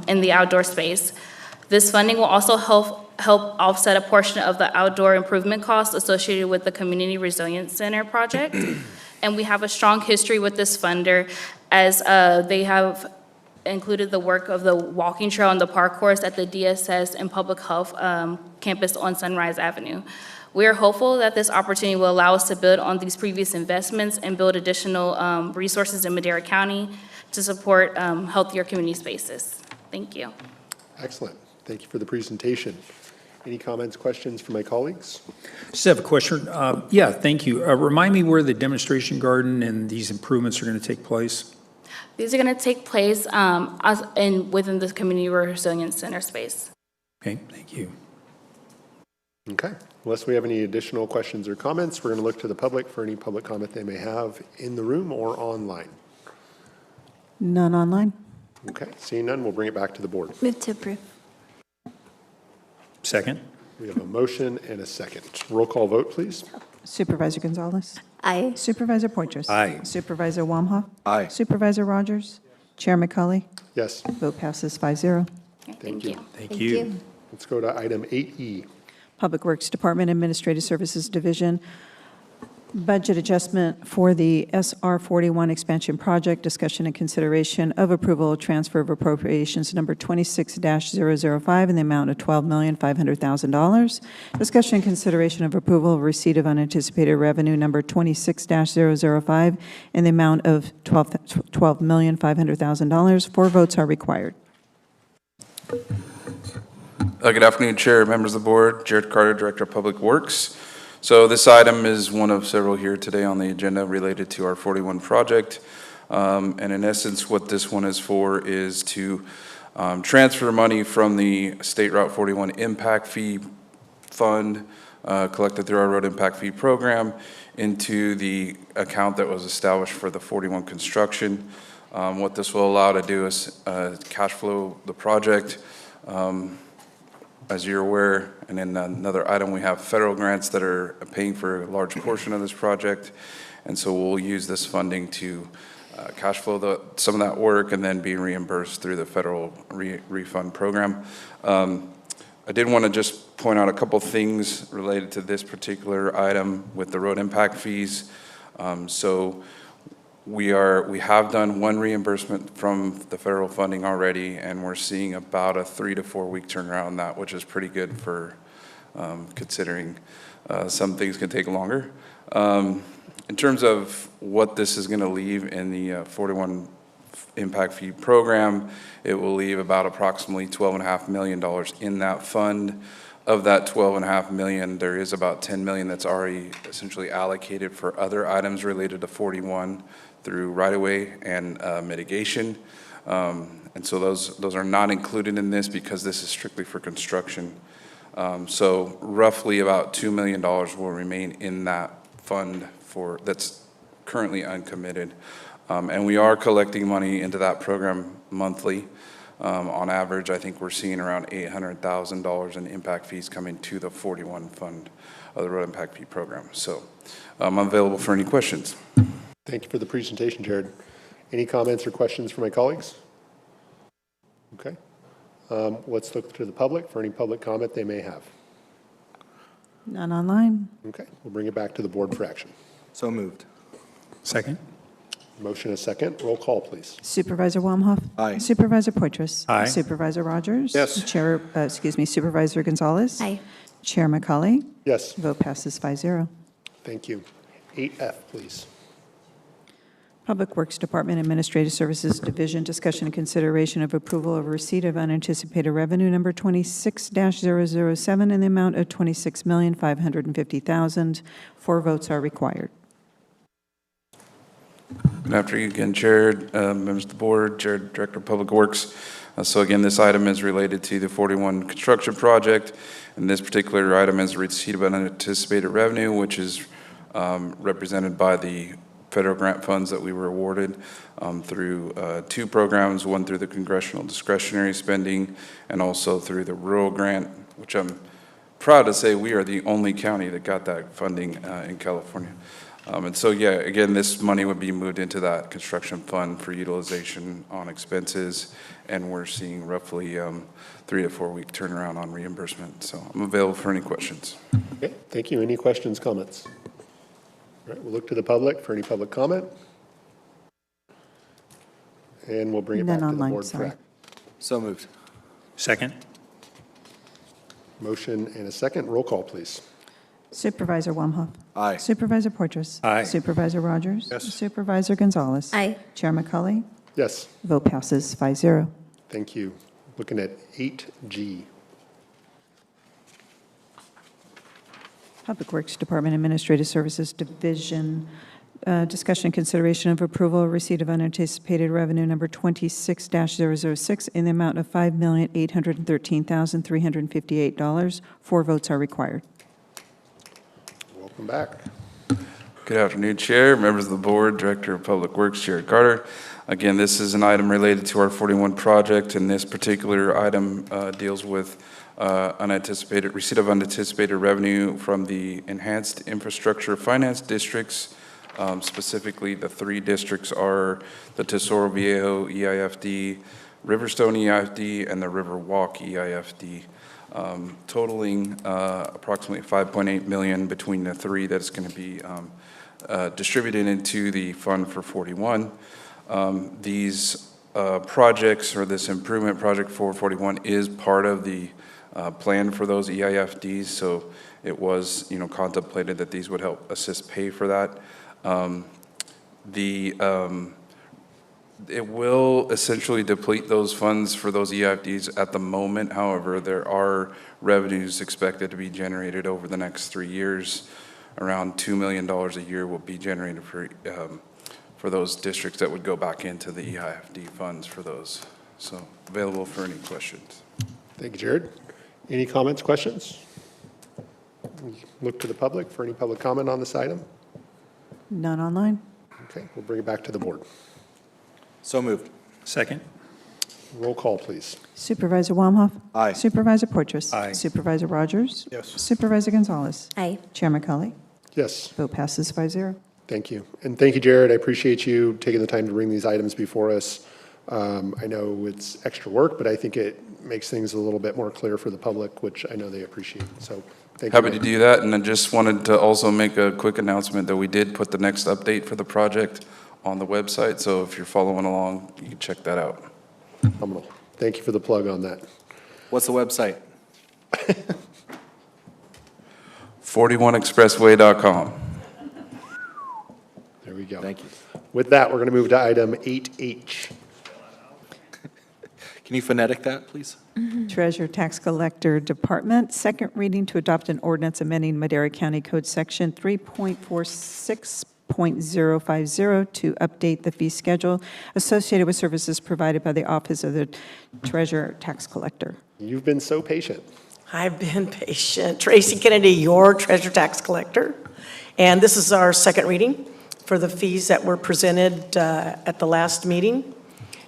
in the outdoor space. This funding will also help offset a portion of the outdoor improvement costs associated with the Community Resilience Center project. And we have a strong history with this funder, as they have included the work of the walking trail and the park course at the DSS and Public Health campus on Sunrise Avenue. We are hopeful that this opportunity will allow us to build on these previous investments and build additional resources in Madera County to support healthier community spaces. Thank you. Excellent. Thank you for the presentation. Any comments, questions from my colleagues? Just have a question. Yeah, thank you. Remind me where the demonstration garden and these improvements are going to take place? These are going to take place within the Community Resilience Center space. Okay, thank you. Okay. Unless we have any additional questions or comments, we're going to look to the public for any public comment they may have in the room or online. None online. Okay. Seeing none, we'll bring it back to the board. Move to approve. Second. We have a motion and a second. Roll call vote, please. Supervisor Gonzalez? Aye. Supervisor Poitras? Aye. Supervisor Wamhaugh? Aye. Supervisor Rogers? Chairman Cully? Yes. Vote passes 5-0. Thank you. Thank you. Let's go to item 8E. Public Works Department Administrative Services Division, Budget adjustment for the SR 41 expansion project, discussion and consideration of approval of transfer of appropriations number 26-005 in the amount of $12,500,000. Discussion and consideration of approval of receipt of unanticipated revenue number 26-005 in the amount of $12,500,000. 4 votes are required. Good afternoon, Chair, members of the board. Jared Carter, Director of Public Works. So this item is one of several here today on the agenda related to our 41 project. And in essence, what this one is for is to transfer money from the State Route 41 Impact Fee Fund collected through our Road Impact Fee Program into the account that was established for the 41 construction. What this will allow to do is cash flow the project. As you're aware, and then another item, we have federal grants that are paying for a large portion of this project. And so we'll use this funding to cash flow some of that work and then be reimbursed through the federal refund program. I did want to just point out a couple things related to this particular item with the road impact fees. So we have done one reimbursement from the federal funding already, and we're seeing about a 3 to 4 week turnaround on that, which is pretty good for considering some things can take longer. In terms of what this is going to leave in the 41 impact fee program, it will leave about approximately $12.5 million in that fund. Of that $12.5 million, there is about $10 million that's already essentially allocated for other items related to 41 through right-of-way and mitigation. And so those are not included in this because this is strictly for construction. So roughly about $2 million will remain in that fund that's currently uncommitted. And we are collecting money into that program monthly. On average, I think we're seeing around $800,000 in impact fees coming to the 41 fund of the Road Impact Fee Program. So I'm available for any questions. Thank you for the presentation, Jared. Any comments or questions from my colleagues? Okay. Let's look to the public for any public comment they may have. None online. Okay, we'll bring it back to the board for action. So moved. Second. Motion a second. Roll call, please. Supervisor Wamhoff. Aye. Supervisor Poitras. Aye. Supervisor Rogers. Yes. Supervisor Gonzalez. Aye. Chair McCauley. Yes. Vote passes 5-0. Thank you. 8F, please. Public Works Department Administrative Services Division, discussion and consideration of approval of receipt of unanticipated revenue number 26-007 in the amount of $26,550,000. 4 votes are required. Good afternoon again, Chair, members of the board, Jared, Director of Public Works. So again, this item is related to the 41 construction project, and this particular item is receipt of unanticipated revenue, which is represented by the federal grant funds that we were awarded through 2 programs, one through the Congressional Discretionary Spending and also through the Rural Grant, which I'm proud to say we are the only county that got that funding in California. And so, yeah, again, this money would be moved into that construction fund for utilization on expenses, and we're seeing roughly 3 to 4 week turnaround on reimbursement. So I'm available for any questions. Okay, thank you. Any questions, comments? All right, we'll look to the public for any public comment. And we'll bring it back to the board for action. So moved. Second. Motion and a second. Roll call, please. Supervisor Wamhoff. Aye. Supervisor Poitras. Aye. Supervisor Rogers. Yes. Supervisor Gonzalez. Aye. Chair McCauley. Yes, Vote passes 5-0. thank you. Looking at 8G. Public Works Department Administrative Services Division, discussion and consideration of approval of receipt of unanticipated revenue number 26-006 in the amount of $5,813,358. 4 votes are required. Welcome back. Good afternoon, Chair, members of the board, Director of Public Works, Jared Carter. Again, this is an item related to our 41 project, and this particular item deals with receipt of unanticipated revenue from the Enhanced Infrastructure Finance Districts. Specifically, the 3 districts are the Tesoro Viejo, EIFD, Riverstone EIFD and the Riverwalk EIFD, totaling approximately $5.8 million between the three that's going to be distributed into the Fund for 41. These projects, or this improvement project for 41, is part of the plan for those EIFDs, so it was, contemplated that these would help assist pay for that. It will essentially deplete those funds for those EIFDs at the moment. However, there are revenues expected to be generated over the next 3 years. Around $2 million a year will be generated for those districts that would go back into the EIFD funds for those. So available for any questions. Thank you, Jared. Any comments, questions? Look to the public for any public comment on this item. None online. Okay, we'll bring it back to the board. So moved. Second. Roll call, please. Supervisor Wamhoff. Aye. Supervisor Portress. Aye. Supervisor Rogers. Yes. Supervisor Gonzalez. Aye. Chair McCauley. Yes, Vote passes 5-0. thank you. And thank you, Jared. I appreciate you taking the time to bring these items before us. I know it's extra work, but I think it makes things a little bit more clear for the public, which I know they appreciate. So thank you. Happy to do that, and I just wanted to also make a quick announcement that we did put the next update for the project on the website, so if you're following along, you can check that out. Phenomenal. Thank you for the plug on that. What's the website? 41expressway.com. There we go. Thank you. With that, we're going to move to item 8H. Can you phonetic that, please? Treasurer Tax Collector Department, second reading to adopt an ordinance amending Madera County Code Section 3.46.050 to update the fee schedule associated with services provided by the Office of the Treasurer Tax Collector. You've been so patient. I've been patient. Tracy Kennedy, your treasure tax collector. And this is our second reading for the fees that were presented at the last meeting.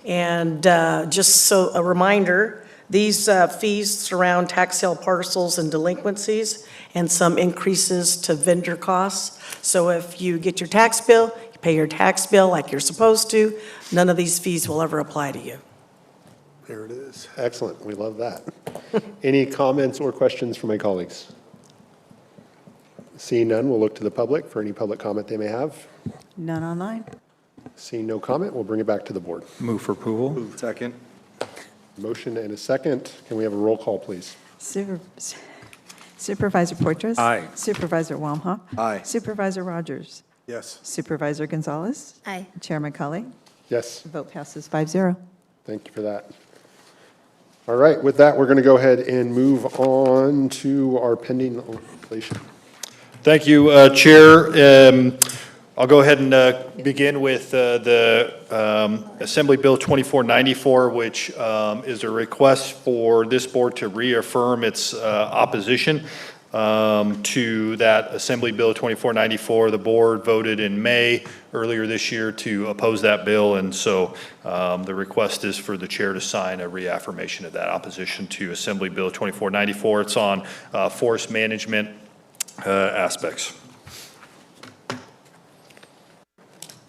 And just so a reminder, these fees surround tax sale parcels and delinquencies and some increases to vendor costs. So if you get your tax bill, you pay your tax bill like you're supposed to, none of these fees will ever apply to you. There it is. Excellent. We love that. Any comments or questions from my colleagues? Seeing none, we'll look to the public for any public comment they may have. None online. Seeing no comment, we'll bring it back to the board. Move for approval. Second. Motion and a second. Can we have a roll call, please? Supervisor Portress. Aye. Supervisor Wamhoff. Aye. Supervisor Rogers. Yes. Supervisor Gonzalez. Aye. Chair McCauley. Yes. Vote passes 5-0. Thank you for that. All right, with that, we're going to go ahead and move on to our pending legislation. Thank you, Chair. I'll go ahead and begin with the Assembly Bill 2494, which is a request for this board to reaffirm its opposition to that Assembly Bill 2494. The board voted in May earlier this year to oppose that bill, and so the request is for the chair to sign a reaffirmation of that opposition to Assembly Bill 2494. It's on forest management aspects.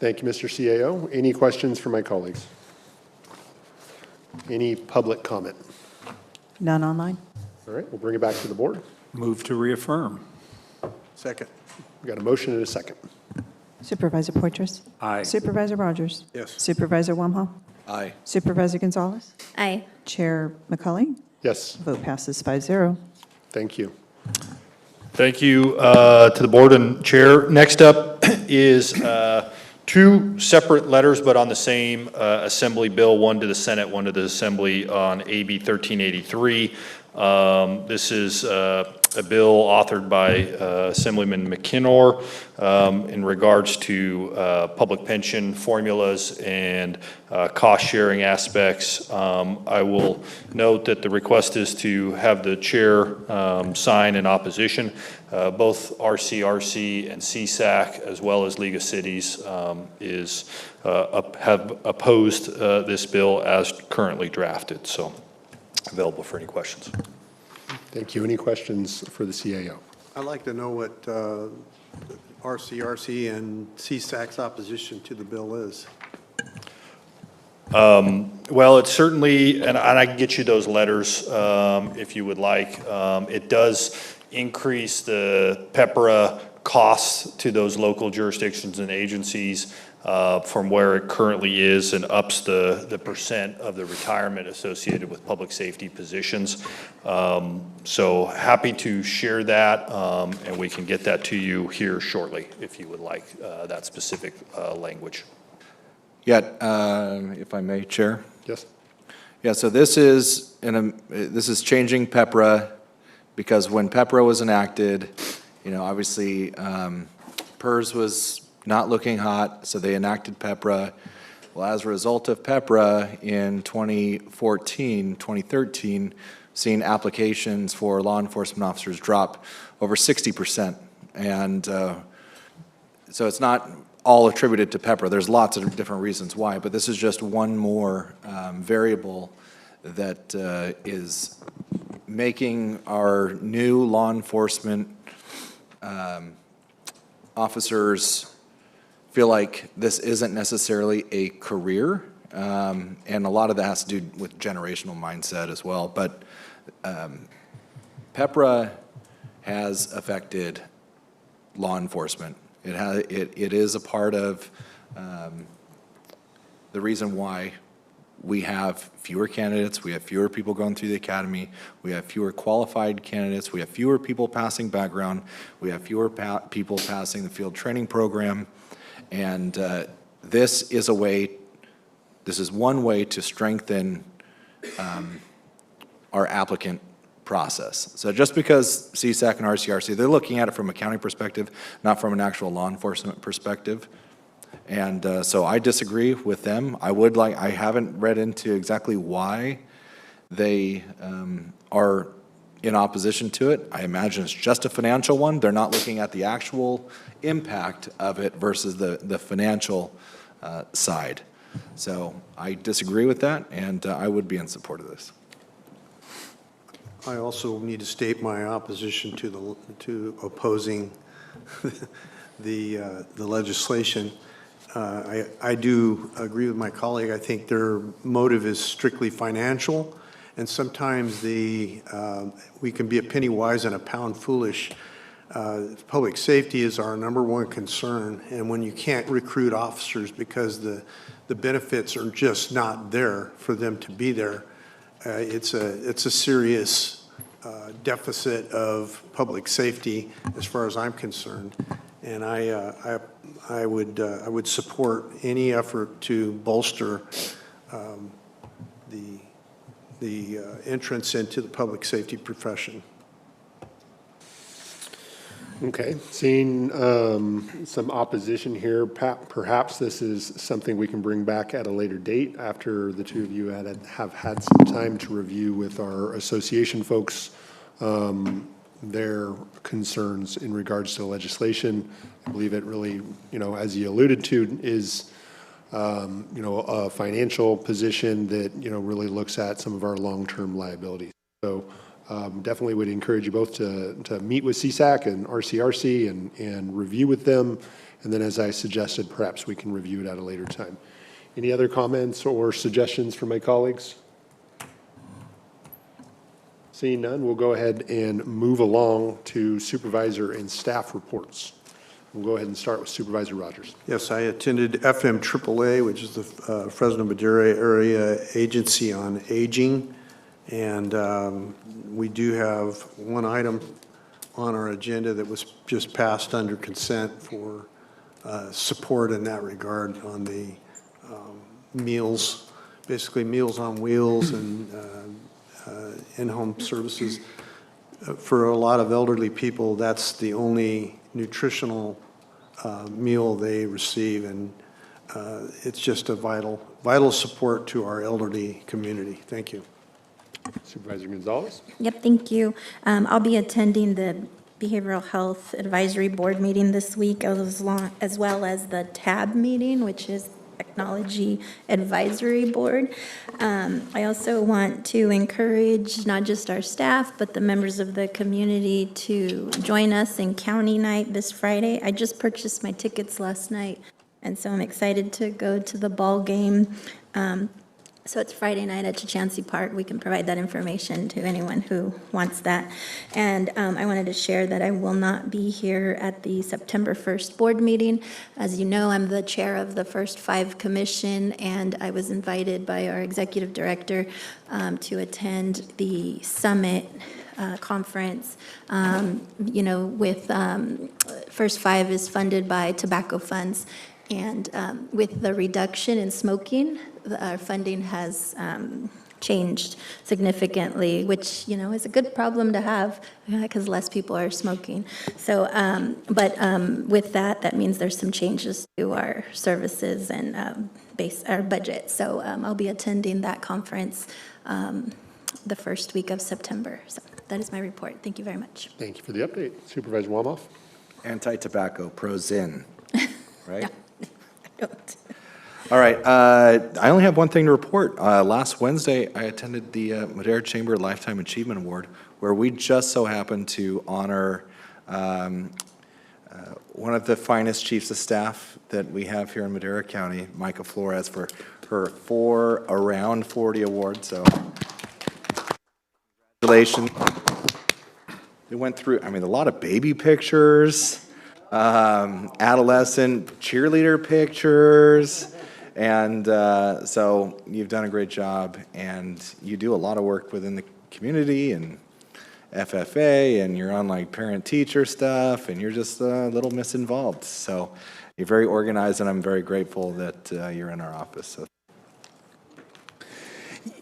Thank you, Mr. CAO. Any questions from my colleagues? Any public comment? None online. All right, we'll bring it back to the board. Move to reaffirm. Second. We got a motion and a second. Supervisor Portress. Aye. Supervisor Rogers. Yes. Supervisor Wamhoff. Aye. Supervisor Gonzalez. Aye. Chair McCauley. Yes. Vote passes 5-0. Thank you. Thank you to the board and chair. Next up is two separate letters, but on the same Assembly bill, one to the Senate, one to the Assembly on AB 1383. This is a bill authored by Assemblyman McKinnor in regards to public pension formulas and cost-sharing aspects. I will note that the request is to have the chair sign in opposition. Both RCRC and CSAC, as well as League of Cities, have opposed this bill as currently drafted. So available for any questions. Thank you. Any questions for the CAO? I'd like to know what RCRC and CSAC's opposition to the bill is. Well, it's certainly, and I can get you those letters if you would like. It does increase the PEPRA costs to those local jurisdictions and agencies from where it currently is, and ups the percent of the retirement associated with public safety positions. So happy to share that, and we can get that to you here shortly if you would like that specific language. Yet, if I may, Chair? Yes. Yeah, so this is changing PEPRA, because when PEPRA was enacted, obviously, PERS was not looking hot, so they enacted PEPRA. Well, as a result of PEPRA in 2013, seen applications for law enforcement officers drop over 60%. And so it's not all attributed to PEPRA. There's lots of different reasons why, but this is just one more variable that is making our new law enforcement officers feel like this isn't necessarily a career, and a lot of that has to do with generational mindset as well. But PEPRA has affected law enforcement. It is a part of the reason why we have fewer candidates, we have fewer people going through the academy, we have fewer qualified candidates, we have fewer people passing background, we have fewer people passing the field training program, and this is one way to strengthen our applicant process. So just because CSAC and RCRC, they're looking at it from a county perspective, not from an actual law enforcement perspective. And so I disagree with them. I haven't read into exactly why they are in opposition to it. I imagine it's just a financial one. They're not looking at the actual impact of it versus the financial side. So I disagree with that, and I would be in support of this. I also need to state my opposition to opposing the legislation. I do agree with my colleague. I think their motive is strictly financial, and sometimes we can be a penny wise and a pound foolish. Public safety is our #1 concern, and when you can't recruit officers because the benefits are just not there for them to be there, it's a serious deficit of public safety as far as I'm concerned. And I would support any effort to bolster the entrance into the public safety profession. Okay, seeing some opposition here, perhaps this is something we can bring back at a later date after the two of you have had some time to review with our association folks their concerns in regards to legislation. I believe it really, as you alluded to, is a financial position that, really looks at some of our long-term liabilities. So definitely would encourage you both to meet with CSAC and RCRC and review with them. And then, as I suggested, perhaps we can review it at a later time. Any other comments or suggestions from my colleagues? Seeing none, we'll go ahead and move along to supervisor and staff reports. We'll go ahead and start with Supervisor Rogers. Yes, I attended FMAAA, which is the Fresno Madera Area Agency on Aging. And we do have one item on our agenda that was just passed under consent for support in that regard on the meals, basically Meals on Wheels and in-home services. For a lot of elderly people, that's the only nutritional meal they receive, and it's just a vital support to our elderly community. Thank you. Supervisor Gonzalez. Yep, thank you. I'll be attending the Behavioral Health Advisory Board meeting this week, as well as the TAB meeting, which is Technology Advisory Board. I also want to encourage not just our staff, but the members of the community to join us in County Night this Friday. I just purchased my tickets last night, and so I'm excited to go to the ball game. So it's Friday night at Chachansey Park. We can provide that information to anyone who wants that. And I wanted to share that I will not be here at the September 1st board meeting. As you know, I'm the chair of the First Five Commission, and I was invited by our executive director to attend the summit conference. With First Five is funded by tobacco funds. And with the reduction in smoking, our funding has changed significantly, which, is a good problem to have because less people are smoking. So, with that means there's some changes to our services and our budget. So I'll be attending that conference the first week of September. So that is my report. Thank you very much. Thank you for the update. Supervisor Walmoff? Anti-tobacco, pro-Zin, right? Yeah. I don't. All right, I only have one thing to report. Last Wednesday, I attended the Madera Chamber Lifetime Achievement Award, where we just so happened to honor one of the finest chiefs of staff that we have here in Madera County, Micah Flores, for her 4 Around 40 award. So, congratulations. They went through, a lot of baby pictures, adolescent cheerleader pictures, and so you've done a great job, and you do a lot of work within the community and FFA, and you're on like parent-teacher stuff, and you're just a little misinvolved. So you're very organized, and I'm very grateful that you're in our office. So.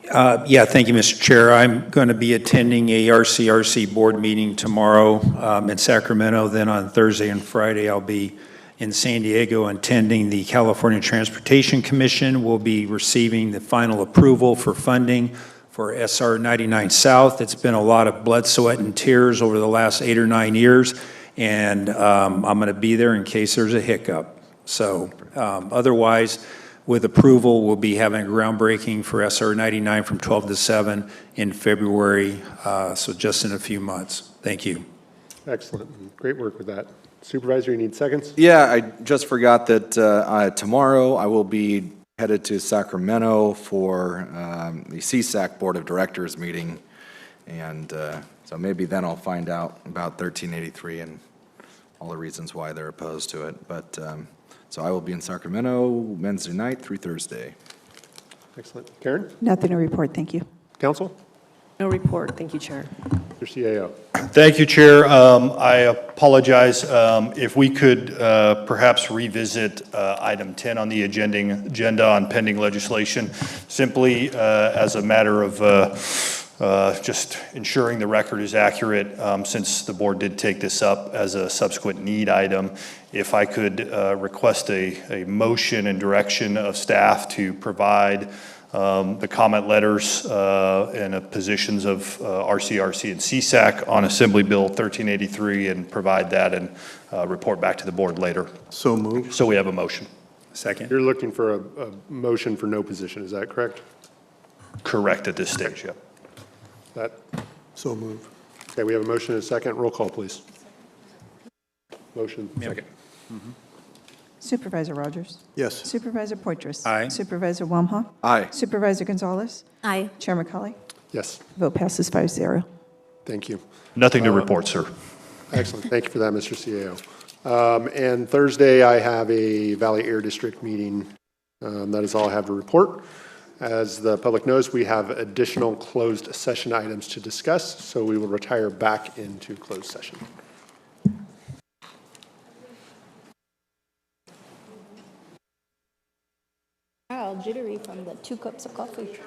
Thank you, Mr. Chair. I'm going to be attending a RCRC board meeting tomorrow in Sacramento. Then on Thursday and Friday, I'll be in San Diego attending the California Transportation Commission. We'll be receiving the final approval for funding for SR 99 South. It's been a lot of blood, sweat, and tears over the last 8 or 9 years, and I'm going to be there in case there's a hiccup. So otherwise, with approval, we'll be having a groundbreaking for SR 99 from 12 to 7 in February, so just in a few months. Thank you. Excellent. Great work with that. Supervisor, you need seconds? Yeah, I just forgot that tomorrow I will be headed to Sacramento for the CSAC Board of Directors meeting, and so maybe then I'll find out about 1383 and all the reasons why they're opposed to it. But so I will be in Sacramento Wednesday night through Thursday. Excellent. Karen? Nothing to report, thank you. Council? No report. Thank you, Chair. Mr. CAO. Thank you, Chair. I apologize if we could perhaps revisit item 10 on the agenda on pending legislation, simply as a matter of just ensuring the record is accurate, since the board did take this up as a subsequent need item. If I could request a motion and direction of staff to provide the comment letters and positions of RCRC and CSAC on Assembly Bill 1383 and provide that and report back to the board later. So moved. So we have a motion. Second. You're looking for a motion for no position, is that correct? Correct at this stage, yep. That, So moved. okay, we have a motion and a second. Roll call, please. Motion. Second. Supervisor Rogers? Yes. Supervisor Poitras? Aye. Supervisor Wamha? Aye. Supervisor Gonzalez? Aye. Chair McCauley? Yes, Vote passes 5-0. thank you. Nothing to report, sir. Excellent. Thank you for that, Mr. CAO. And Thursday, I have a Valley Air District meeting. That is all I have to report. As the public knows, we have additional closed session items to discuss, so we will retire back into closed session. Wow, jittery from the 2 cups of coffee.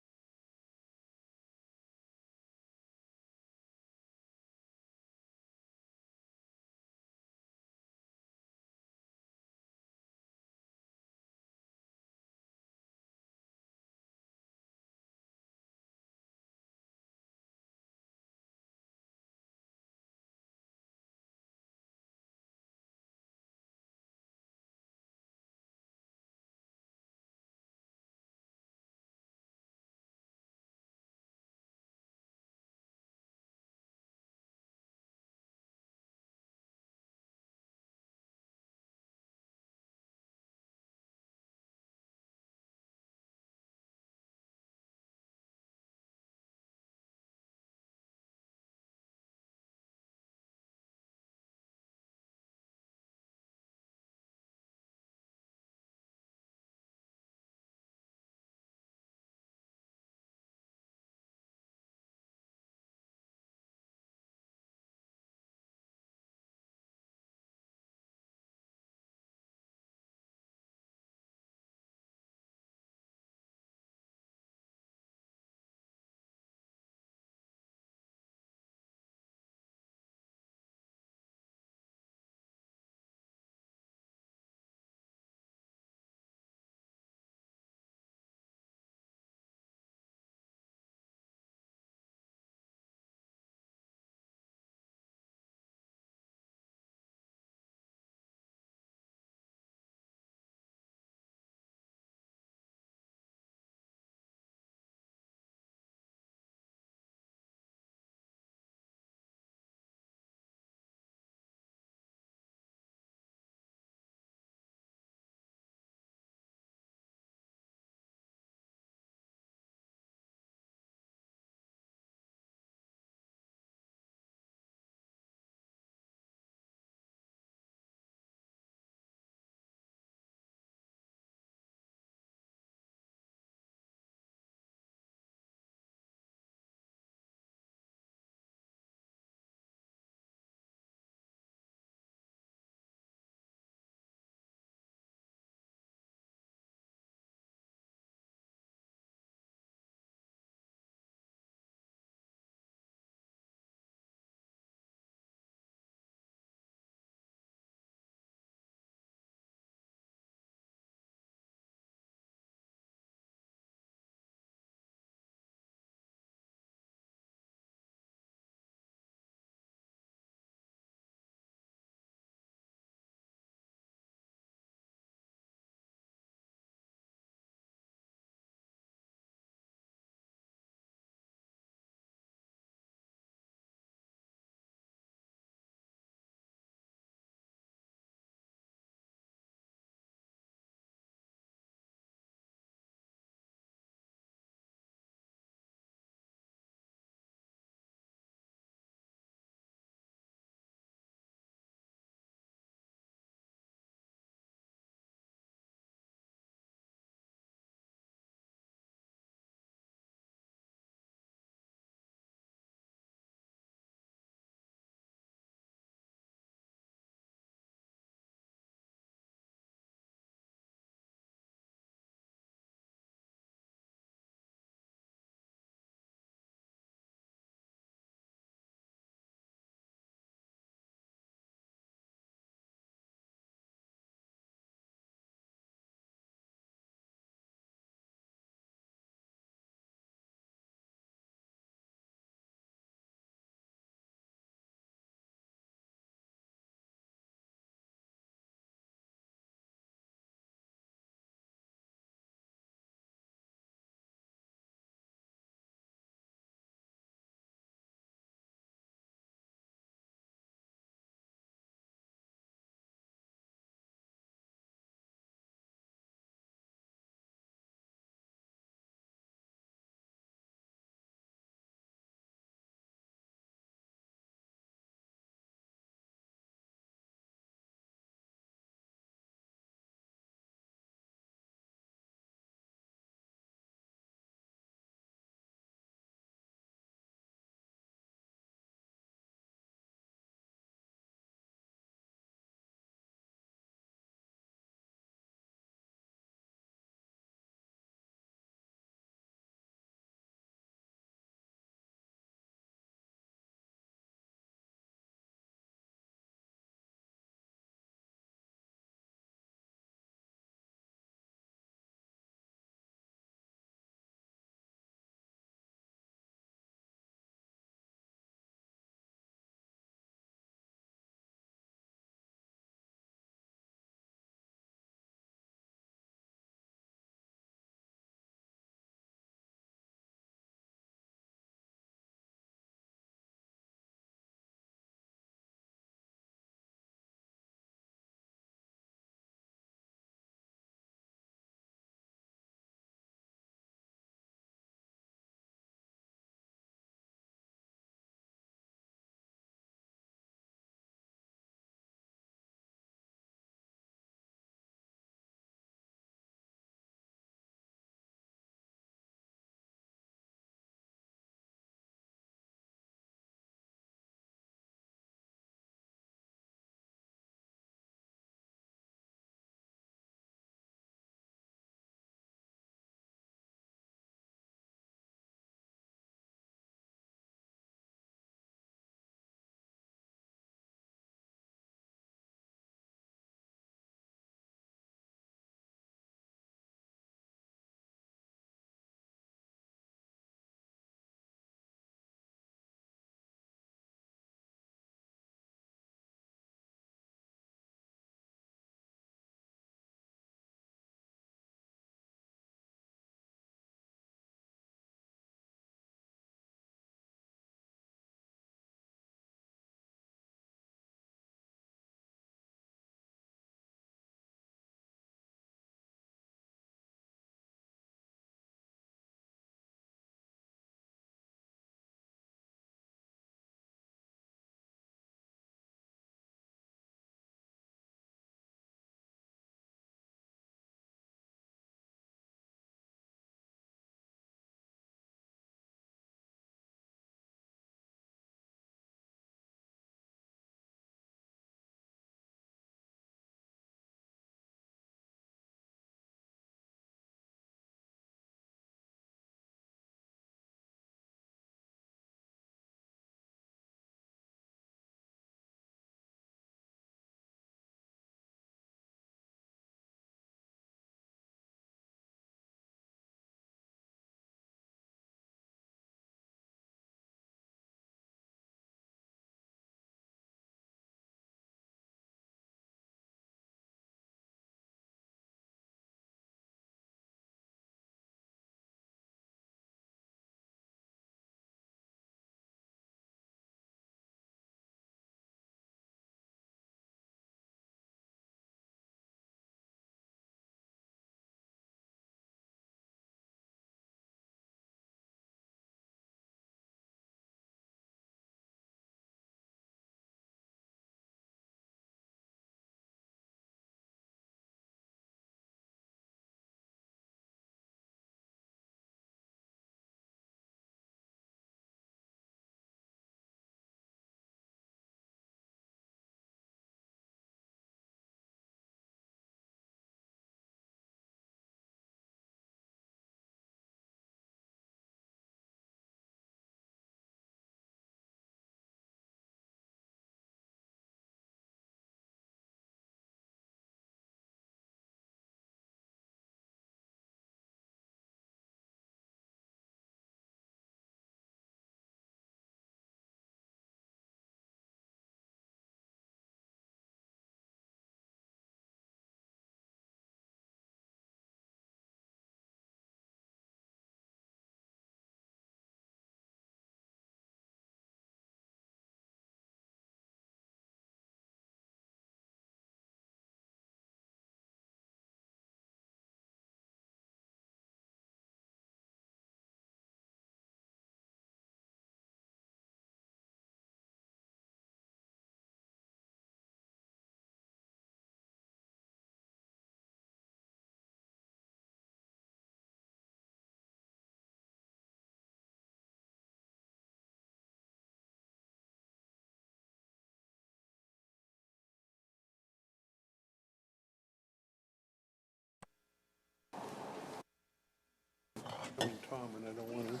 comment. I don't want to.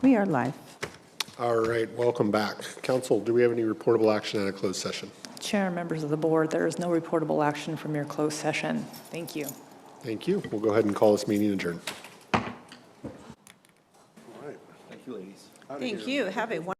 We are live. All right, welcome back. Council, do we have any reportable action at a closed session? Chair and members of the board, there is no reportable action from your closed session. Thank you. Thank you. We'll go ahead and call this meeting adjourned. All right. Thank you, ladies. Thank you. Have a wonderful